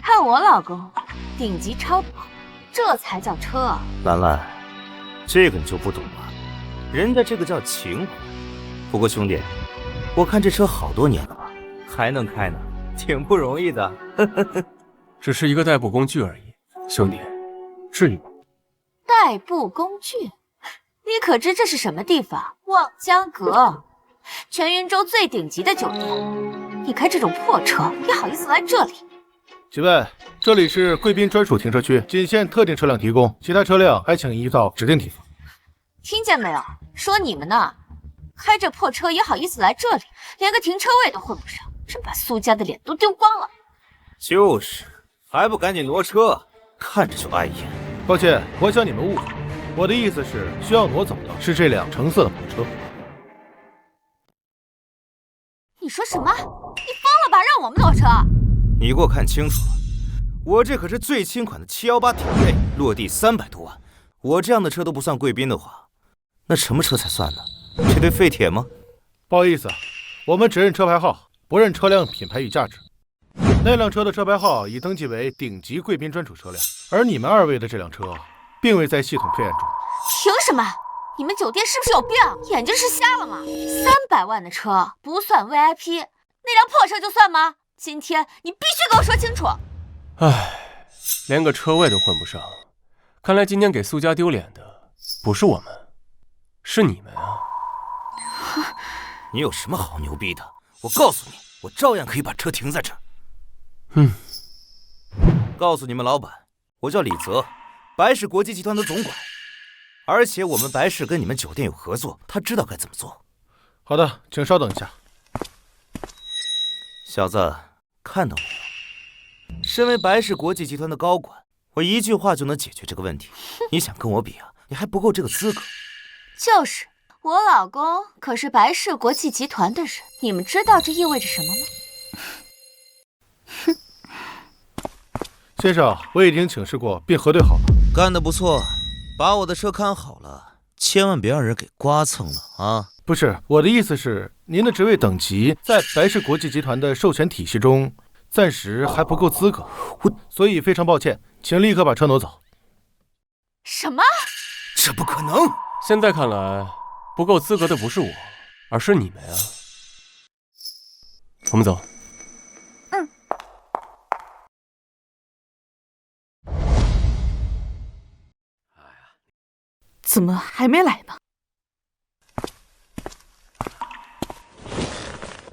看我老公，顶级超跑，这才叫车。
兰兰，这个你就不懂了，人家这个叫情怀。不过兄弟，我看这车好多年了吧，还能开呢，挺不容易的。
只是一个代步工具而已，兄弟，至于吗？
代步工具？你可知这是什么地方？望江阁，全云州最顶级的酒店。你开这种破车，也好意思来这里？
几位，这里是贵宾专属停车区，仅限特定车辆提供，其他车辆还请移到指定地方。
听见没有？说你们呢，开这破车也好意思来这里，连个停车位都混不上，真把苏家的脸都丢光了。
就是，还不赶紧挪车，看着就碍眼。
抱歉，我想你们误会，我的意思是，需要挪走的是这辆橙色的跑车。
你说什么？你疯了吧？让我们挪车？
你给我看清楚了，我这可是最新款的718挺锐，落地300多万。我这样的车都不算贵宾的话，那什么车才算呢？这堆废铁吗？
不好意思，我们只认车牌号，不认车辆品牌与价值。那辆车的车牌号已登记为顶级贵宾专属车辆，而你们二位的这辆车并未在系统备案中。
凭什么？你们酒店是不是有病？眼睛是瞎了吗？300万的车不算 VIP， 那辆破车就算吗？今天你必须给我说清楚。
唉，连个车位都混不上，看来今天给苏家丢脸的不是我们，是你们啊！
你有什么好牛逼的？我告诉你，我照样可以把车停在这儿。告诉你们老板，我叫李泽，白氏国际集团的总管，而且我们白氏跟你们酒店有合作，他知道该怎么做。
好的，请稍等一下。
小子，看到没有？身为白氏国际集团的高管，我一句话就能解决这个问题。你想跟我比啊？你还不够这个资格。
就是，我老公可是白氏国际集团的人，你们知道这意味着什么吗？
先生，我已经请示过并核对好了。
干得不错，把我的车看好了，千万别让人给刮蹭了啊！
不是，我的意思是，您的职位等级在白氏国际集团的授权体系中，暂时还不够资格，所以非常抱歉，请立刻把车挪走。
什么？
这不可能！
现在看来，不够资格的不是我，而是你们啊！我们走。
怎么还没来呢？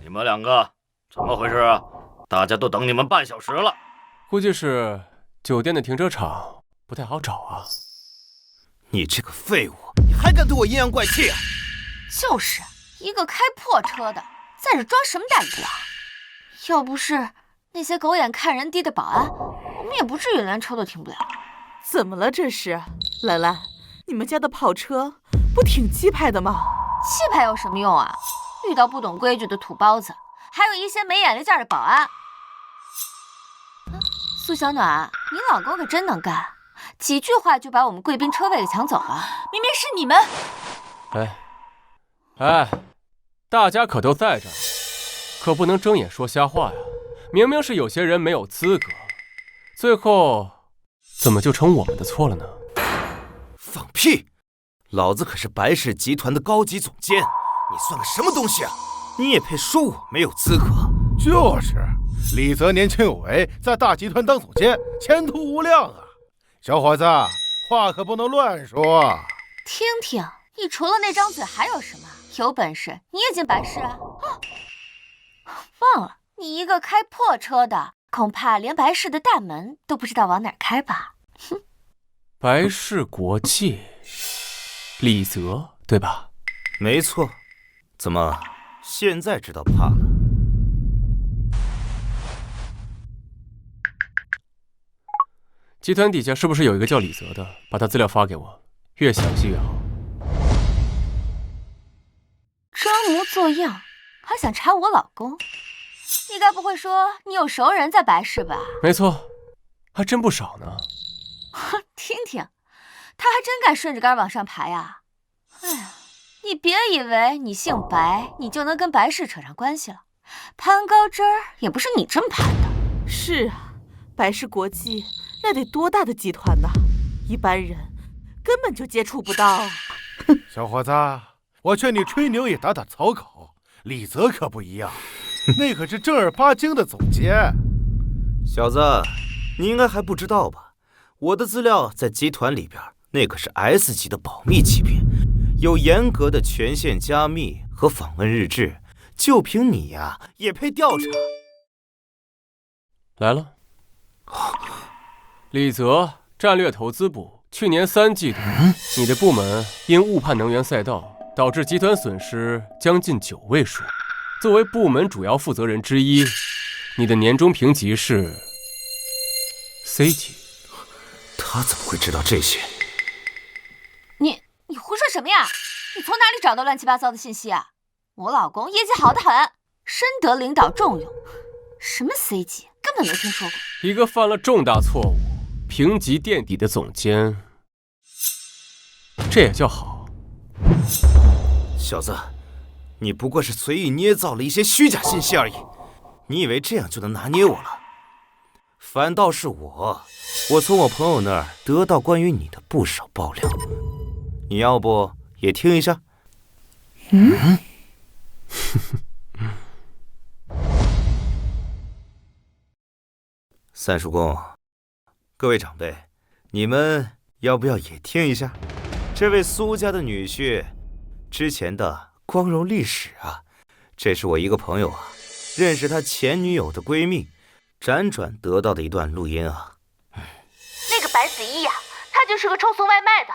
你们两个怎么回事啊？大家都等你们半小时了。
估计是酒店的停车场不太好找啊。
你这个废物，你还敢对我阴阳怪气啊？
就是一个开破车的，在这装什么大姨啊？要不是那些狗眼看人低的保安，我们也不至于连车都停不了。
怎么了这是？兰兰，你们家的跑车不挺气派的吗？
气派有什么用啊？遇到不懂规矩的土包子，还有一些没眼力见的保安。苏小暖，你老公可真能干，几句话就把我们贵宾车位给抢走了。明明是你们！
哎，大家可都在这儿，可不能睁眼说瞎话呀！明明是有些人没有资格，最后怎么就成我们的错了呢？
放屁！老子可是白氏集团的高级总监，你算个什么东西啊？你也配说我没有资格？
就是，李泽年轻有为，在大集团当总监，前途无量啊！小伙子，话可不能乱说。
听听，你除了那张嘴还有什么？有本事你也进白氏啊！忘了，你一个开破车的，恐怕连白氏的大门都不知道往哪开吧？哼！
白氏国际，李泽对吧？
没错。怎么现在知道怕了？
集团底下是不是有一个叫李泽的？把他资料发给我，越详细越好。
模作样，还想查我老公？你该不会说你有熟人在白市吧？
没错，还真不少呢。
听听，他还真敢顺着杆往上爬呀！哎呀，你别以为你姓白，你就能跟白氏扯上关系了。攀高枝儿也不是你这么攀的。
是啊，白氏国际那得多大的集团呐，一般人根本就接触不到啊。
小伙子，我劝你吹牛也打打草稿，李泽可不一样，那可是正儿八经的总监。
小子，你应该还不知道吧？我的资料在集团里边，那可是 S 级的保密级别，有严格的权限加密和访问日志。就凭你呀，也配调查？
来了，李泽，战略投资部。去年3季度，你的部门因误判能源赛道，导致集团损失将近9位数。作为部门主要负责人之一，你的年终评级是 C 级。
他怎么会知道这些？
你胡说什么呀？你从哪里找到乱七八糟的信息啊？我老公业绩好得很，深得领导重用。什么 C 级，根本没听说过。
一个犯了重大错误，评级垫底的总监，这也叫好？
小子，你不过是随意捏造了一些虚假信息而已，你以为这样就能拿捏我了？反倒是我从我朋友那儿得到关于你的不少爆料，你要不也听一下？三叔公，各位长辈，你们要不要也听一下这位苏家的女婿之前的光荣历史啊？这是我一个朋友啊，认识他前女友的闺蜜，辗转得到的一段录音啊。
那个白子毅呀，他就是个抽送外卖的，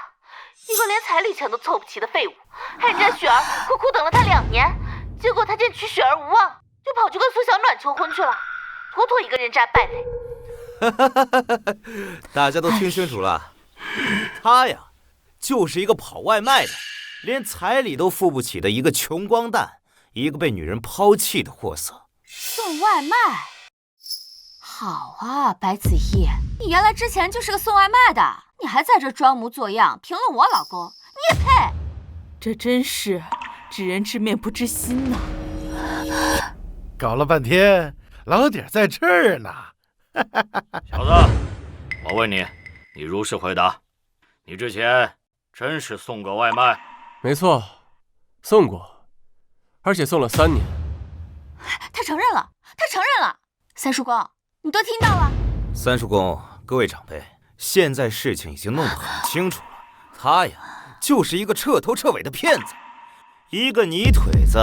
一个连彩礼钱都凑不齐的废物，还人家雪儿苦苦等了他2年，结果他见娶雪儿无望，就跑去跟苏小暖求婚去了，妥妥一个人渣败类。
大家都听清楚了，他呀，就是一个跑外卖的，连彩礼都付不起的一个穷光蛋，一个被女人抛弃的货色。
送外卖？好啊，白子毅，你原来之前就是个送外卖的，你还在这装模作样评论我老公，你也配？
这真是知人知面不知心呐！
搞了半天，老底在这儿呢。
小子，我问你，你如实回答，你之前真是送过外卖？
没错，送过，而且送了3年。
他承认了，他承认了。三叔公，你都听到了？
三叔公，各位长辈，现在事情已经弄得很清楚了，他呀，就是一个彻头彻尾的骗子，一个泥腿子。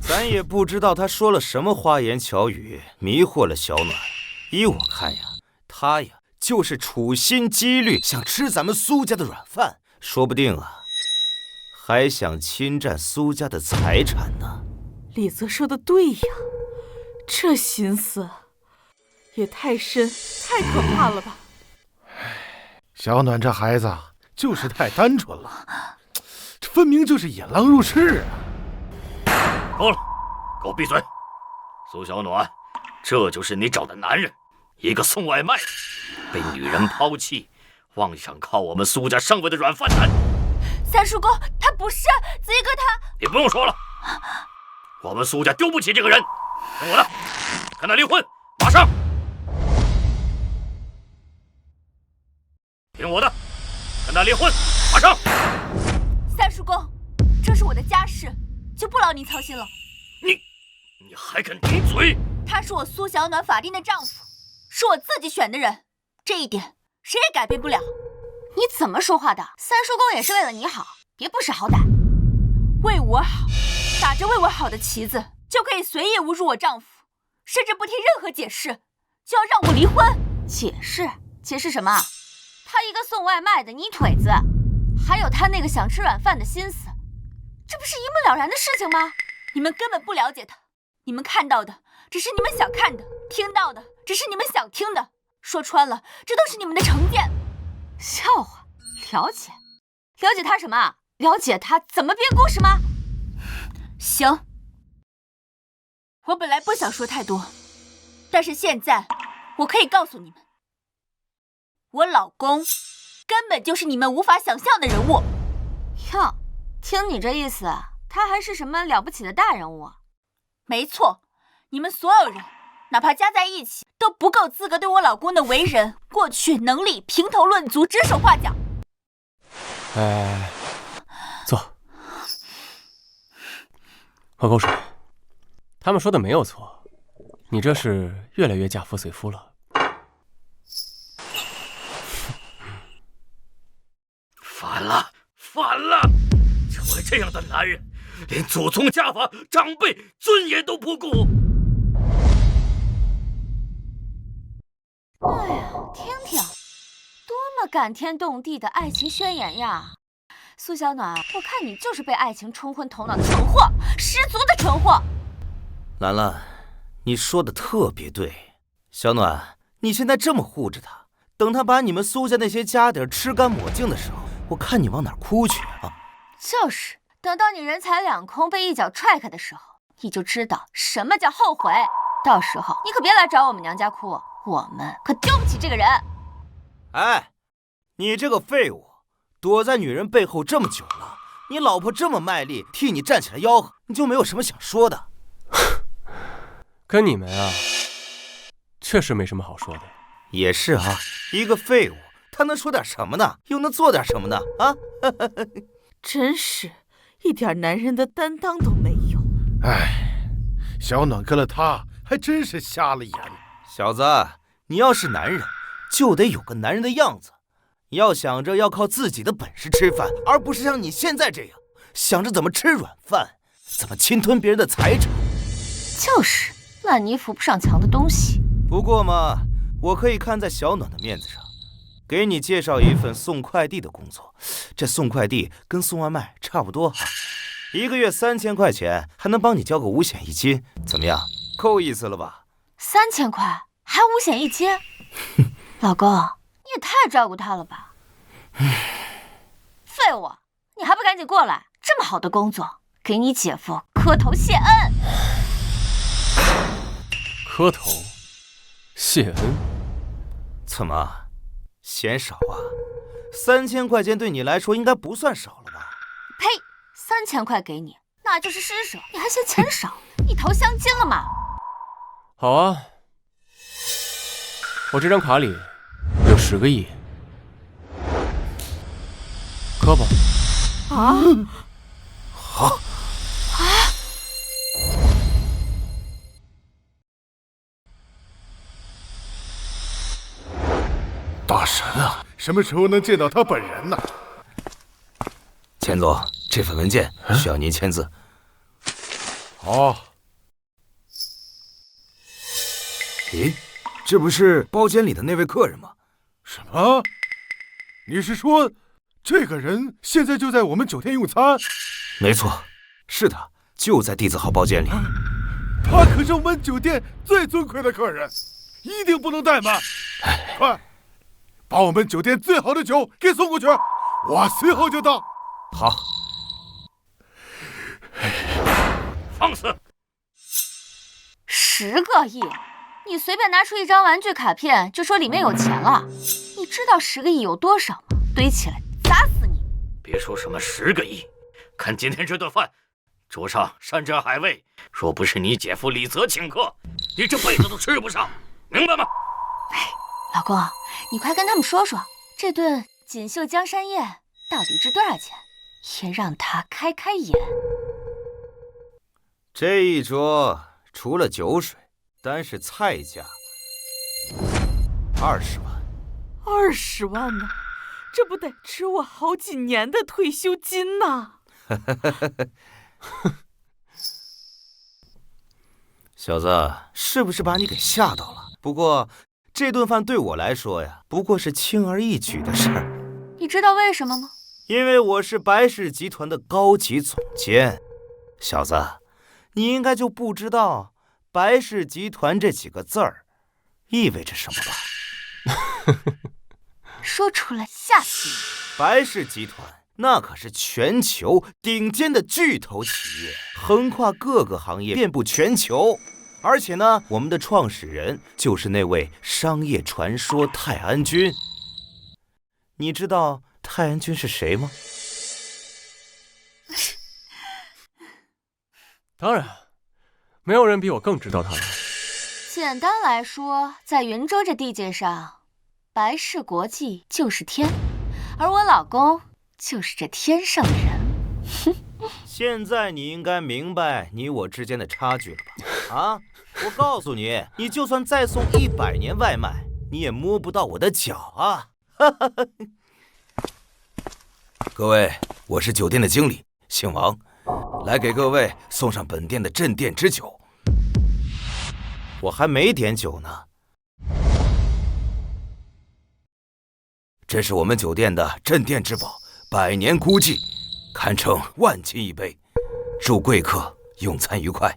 咱也不知道他说了什么花言巧语，迷惑了小暖。依我看呀，他呀就是处心积虑想吃咱们苏家的软饭，说不定啊，还想侵占苏家的财产呢。
李泽说的对呀，这心思也太深太可怕了吧。
小暖这孩子就是太单纯了，这分明就是引狼入室啊！
够了，给我闭嘴！苏小暖，这就是你找的男人，一个送外卖的，被女人抛弃，妄想靠我们苏家上位的软饭男。
三叔公，他不是子毅哥，他……
你不用说了，我们苏家丢不起这个人。听我的，跟他离婚，马上！听我的，跟他离婚，马上！
三叔公，这是我的家事，就不劳您操心了。
你还敢顶嘴？
他是我苏小暖法定的丈夫，是我自己选的人，这一点谁也改变不了。你怎么说话的？三叔公也是为了你好，别不识好歹。为我好，打着为我好的旗子，就可以随意侮辱我丈夫，甚至不听任何解释，就要让我离婚。解释？解释什么？他一个送外卖的泥腿子，还有他那个想吃软饭的心思，这不是一目了然的事情吗？你们根本不了解他，你们看到的只是你们想看的，听到的只是你们想听的，说穿了，这都是你们的成见。笑话，了解他什么？了解他怎么编故事吗？
行，我本来不想说太多，但是现在我可以告诉你们，我老公根本就是你们无法想象的人物。
哟，听你这意思，他还是什么了不起的大人物？
没错，你们所有人，哪怕加在一起，都不够资格对我老公的为人、过去、能力评头论足、指手画脚。
哎，坐，喝口水。他们说的没有错，你这是越来越嫁夫随夫了。
反了，反了！就我这样的男人，连祖宗家法、长辈尊严都不顾。
哎呀，听听，多么感天动地的爱情宣言呀！苏小暖，我看你就是被爱情冲昏头脑的蠢货，十足的蠢货。
兰兰，你说的特别对。小暖，你现在这么护着他，等他把你们苏家那些家底吃干抹净的时候，我看你往哪哭去啊？
就是，等到你人财两空被一脚踹开的时候，你就知道什么叫后悔。到时候你可别来找我们娘家哭，我们可丢不起这个人。
哎，你这个废物，躲在女人背后这么久了，你老婆这么卖力替你站起来吆喝，你就没有什么想说的？
跟你们啊，确实没什么好说的。
也是啊，一个废物，他能说点什么呢？又能做点什么呢？啊，
真是一点男人的担当都没有。
哎，小暖跟了他，还真是瞎了眼。
小子，你要是男人，就得有个男人的样子，要想着要靠自己的本事吃饭，而不是像你现在这样，想着怎么吃软饭，怎么侵吞别人的财产。
就是。烂泥扶不上墙的东西。
不过嘛，我可以看在小暖的面子上，给你介绍一份送快递的工作。这送快递跟送外卖差不多，一个月3000块钱，还能帮你交个5险1金，怎么样？够意思了吧
？3000块还5险1金？老公，你也太照顾他了吧！废物，你还不赶紧过来！这么好的工作，给你姐夫磕头谢恩。
磕头谢恩？
怎么嫌少啊？3000块钱对你来说应该不算少了吧？
呸！3000块给你，那就是施舍，你还嫌钱少？一头香精了吗？
好啊，我这张卡里有10个亿，磕吧。
啊？
好。
大神啊，什么时候能见到他本人呢？
钱总，这份文件需要您签字。
好。
咦，这不是包间里的那位客人吗？
什么？你是说，这个人现在就在我们酒店用餐？
没错，是他，就在D字号包间里。
他可是我们酒店最尊贵的客人，一定不能怠慢。快！把我们酒店最好的酒给送过去，我随后就到。
好。
放肆
！10个亿，你随便拿出一张玩具卡片就说里面有钱了？你知道10个亿有多少吗？堆起来砸死你！
别说什么10个亿，看今天这顿饭，桌上山珍海味，若不是你姐夫李泽请客，你这辈子都吃不上，明白吗？
老公，你快跟他们说说，这顿锦绣江山宴到底值多少钱，也让他开开眼。
这一桌除了酒水，单是菜价20万。
20万呢？这不得吃我好几年的退休金呢！
小子，是不是把你给吓到了？不过这顿饭对我来说呀，不过是轻而易举的事儿。
你知道为什么吗？
因为我是白氏集团的高级总监。小子，你应该就不知道白氏集团这几个字儿意味着什么吧？
说出来吓死你！
白氏集团那可是全球顶尖的巨头企业，横跨各个行业，遍布全球。而且呢，我们的创始人就是那位商业传说泰安君。你知道泰安君是谁吗？
当然，没有人比我更知道他了。
简单来说，在云州这地界上，白氏国际就是天，而我老公就是这天上的人。
现在你应该明白你我之间的差距了吧？啊！我告诉你，你就算再送100年外卖，你也摸不到我的脚啊！
各位，我是酒店的经理，姓王，来给各位送上本店的镇店之酒。
我还没点酒呢。
这是我们酒店的镇店之宝，100年孤寂，堪称万金一杯，祝贵客用餐愉快。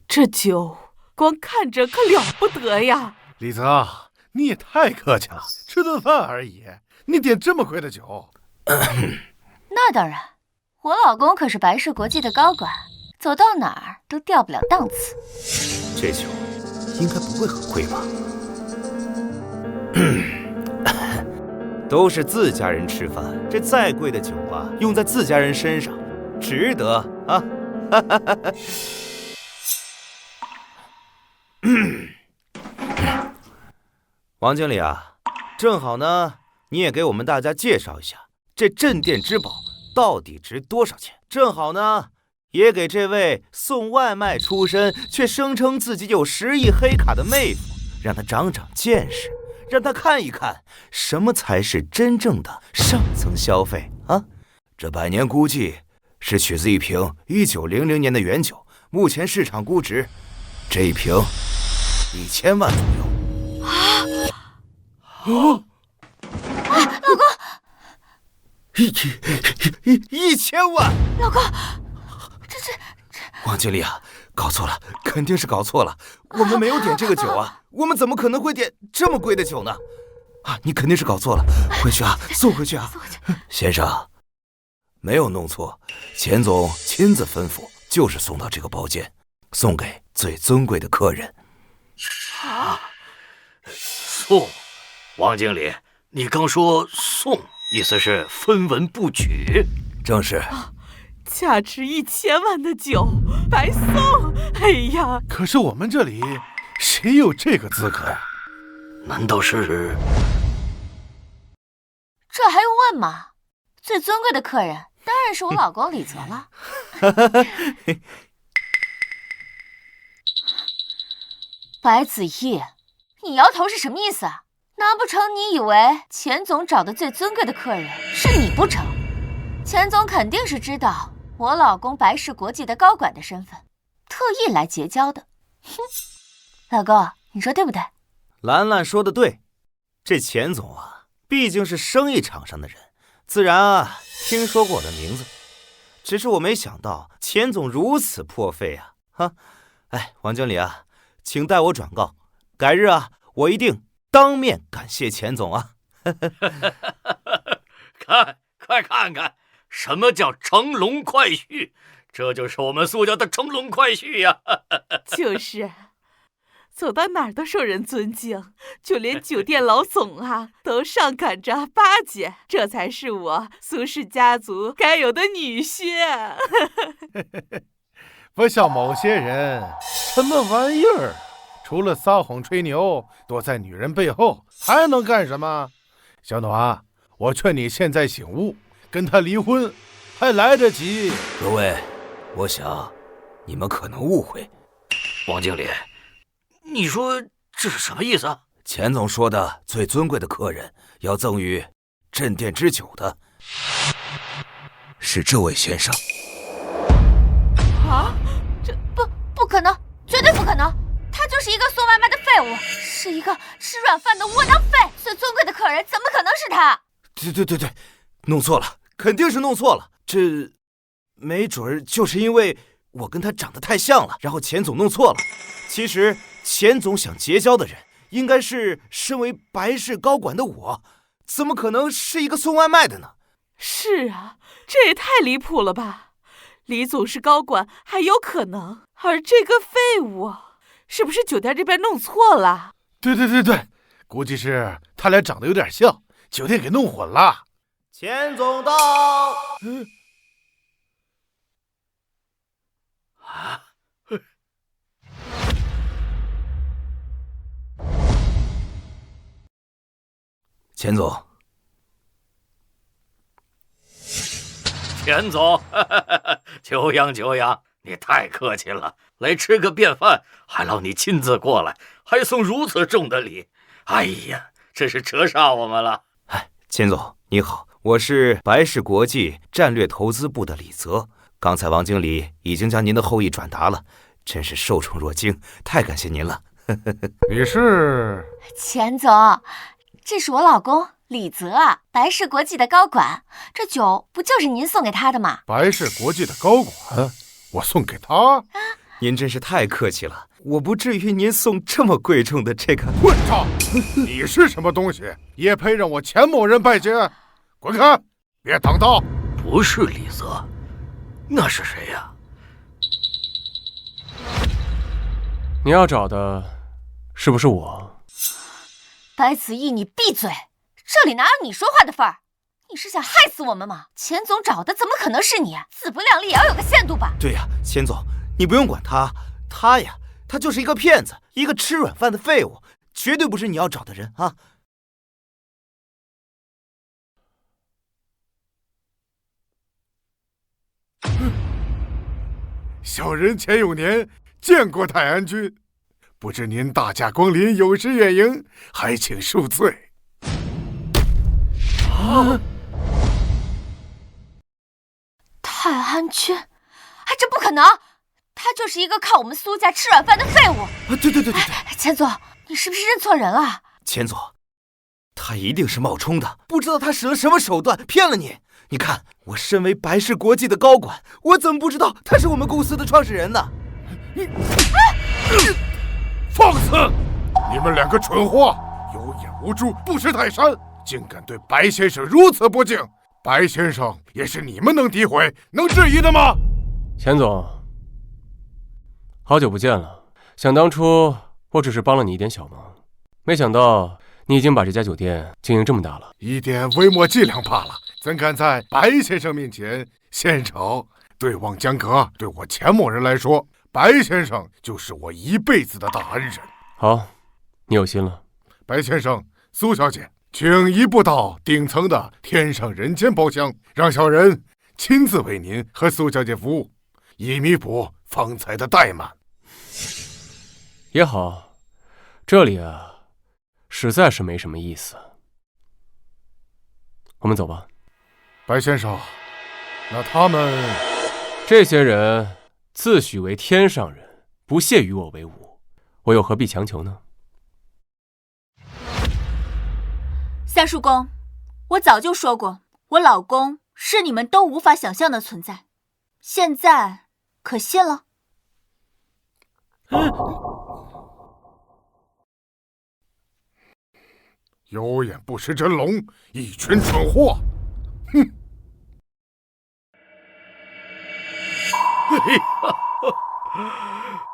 这酒光看着可了不得呀！
李泽，你也太客气了，吃顿饭而已，你点这么贵的酒？
那当然，我老公可是白氏国际的高管，走到哪儿都掉不了档次。
这酒应该不会很贵吧？都是自家人吃饭，这再贵的酒啊，用在自家人身上，值得啊！王经理啊，正好呢，你也给我们大家介绍一下这镇店之宝到底值多少钱。正好呢，也给这位送外卖出身却声称自己有10亿黑卡的妹夫，让他长长见识，让他看一看什么才是真正的上层消费啊！
这100年孤寂是取自一瓶1900年的原酒，目前市场估值这一瓶1000万左右。
老公
，1000万！
老公，这
王经理啊，搞错了，肯定是搞错了，我们没有点这个酒啊，我们怎么可能会点这么贵的酒呢？啊，你肯定是搞错了，回去啊，送回去啊。
先生，没有弄错，钱总亲自吩咐，就是送到这个包间，送给最尊贵的客人。
啊，送？王经理，你刚说送，意思是分文不取？
正是。
价值1000万的酒白送，哎呀！
可是我们这里谁有这个资格呀？
难道是？
这还用问吗？最尊贵的客人当然是我老公李泽了。白子毅，你摇头是什么意思啊？难不成你以为钱总找的最尊贵的客人是你不成？钱总肯定是知道我老公白氏国际的高管的身份，特意来结交的。哼，老公，你说对不对？
兰兰说的对，这钱总啊，毕竟是生意场上的人，自然啊听说过我的名字。只是我没想到钱总如此破费啊！哈，哎，王经理啊，请代我转告，改日啊，我一定当面感谢钱总啊！
快看看，什么叫乘龙快婿？这就是我们苏家的乘龙快婿呀！
就是，走到哪儿都受人尊敬，就连酒店老总啊都上赶着巴结，这才是我苏氏家族该有的女婿。
不像某些人，什么玩意儿？除了撒谎吹牛，躲在女人背后，还能干什么？小暖，我劝你现在醒悟，跟他离婚还来得及。
各位，我想你们可能误会。
王经理，你说这是什么意思？
钱总说的最尊贵的客人要赠予镇店之酒的，是这位先生。
啊，
这不可能，绝对不可能！他就是一个送外卖的废物，是一个吃软饭的窝囊废。最尊贵的客人怎么可能是他？
对，弄错了，肯定是弄错了。这没准就是因为我跟他长得太像了，然后钱总弄错了。其实钱总想结交的人应该是身为白氏高管的我，怎么可能是一个送外卖的呢？
是啊，这也太离谱了吧！李总是高管还有可能，而这个废物，是不是酒店这边弄错了？
对，估计是他俩长得有点像，酒店给弄混了。
钱总到。钱总，
钱总，久仰，你太客气了，来吃个便饭，还劳你亲自过来，还送如此重的礼，哎呀，真是折煞我们了。
钱总你好，我是白氏国际战略投资部的李泽，刚才王经理已经将您的厚意转达了，真是受宠若惊，太感谢您了。
你是？
钱总，这是我老公李泽，白氏国际的高管，这酒不就是您送给他的吗？
白氏国际的高管，我送给他？
您真是太客气了，我不至于您送这么贵重的这个。
混账！你是什么东西，也配让我钱某人拜见？滚开！别挡道！
不是李泽，那是谁呀？
你要找的是不是我？
白子毅，你闭嘴！这里哪有你说话的份儿？你是想害死我们吗？钱总找的怎么可能是你？自不量力也要有个限度吧？
对呀，钱总，你不用管他，他就是一个骗子，一个吃软饭的废物，绝对不是你要找的人啊！
小人钱永年见过泰安君，不知您大驾光临，有失远迎，还请恕罪。
泰安君，这不可能！他就是一个靠我们苏家吃软饭的废物。
对，
钱总，你是不是认错人了？
钱总，他一定是冒充的，不知道他使了什么手段骗了你。你看，我身为白氏国际的高管，我怎么不知道他是我们公司的创始人呢？
放肆！你们两个蠢货，有眼无珠，不识泰山，竟敢对白先生如此不敬！白先生也是你们能诋毁、能质疑的吗？
钱总，好久不见了。想当初我只是帮了你一点小忙，没想到你已经把这家酒店经营这么大了。
一点微末伎俩罢了，怎敢在白先生面前献丑？对望江阁，对我钱某人来说，白先生就是我一辈子的大恩人。
好，你有心了。
白先生，苏小姐，请移步到顶层的天上人间包厢，让小人亲自为您和苏小姐服务，以弥补方才的怠慢。
也好，这里实在是没什么意思。我们走吧。
白先生，那他们
这些人自诩为天上人，不屑与我为伍，我又何必强求呢？
三叔公，我早就说过，我老公是你们都无法想象的存在，现在可信了？
有眼不识真龙，一群蠢货！哼！
哎呀，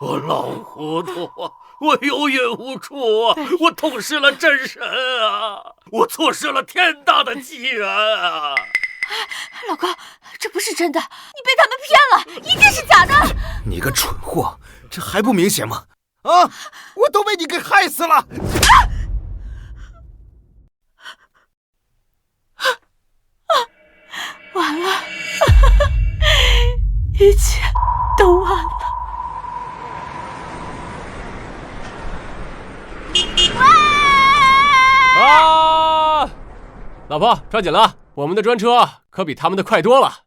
我老糊涂啊！我有眼无珠啊！我痛失了真神啊！我错失了天大的机缘啊！
老公，这不是真的，你被他们骗了，一定是假的！
你个蠢货，这还不明显吗？啊！我都被你给害死了！
完了，一切都完了。
啊！老婆，抓紧了，我们的专车可比他们的快多了。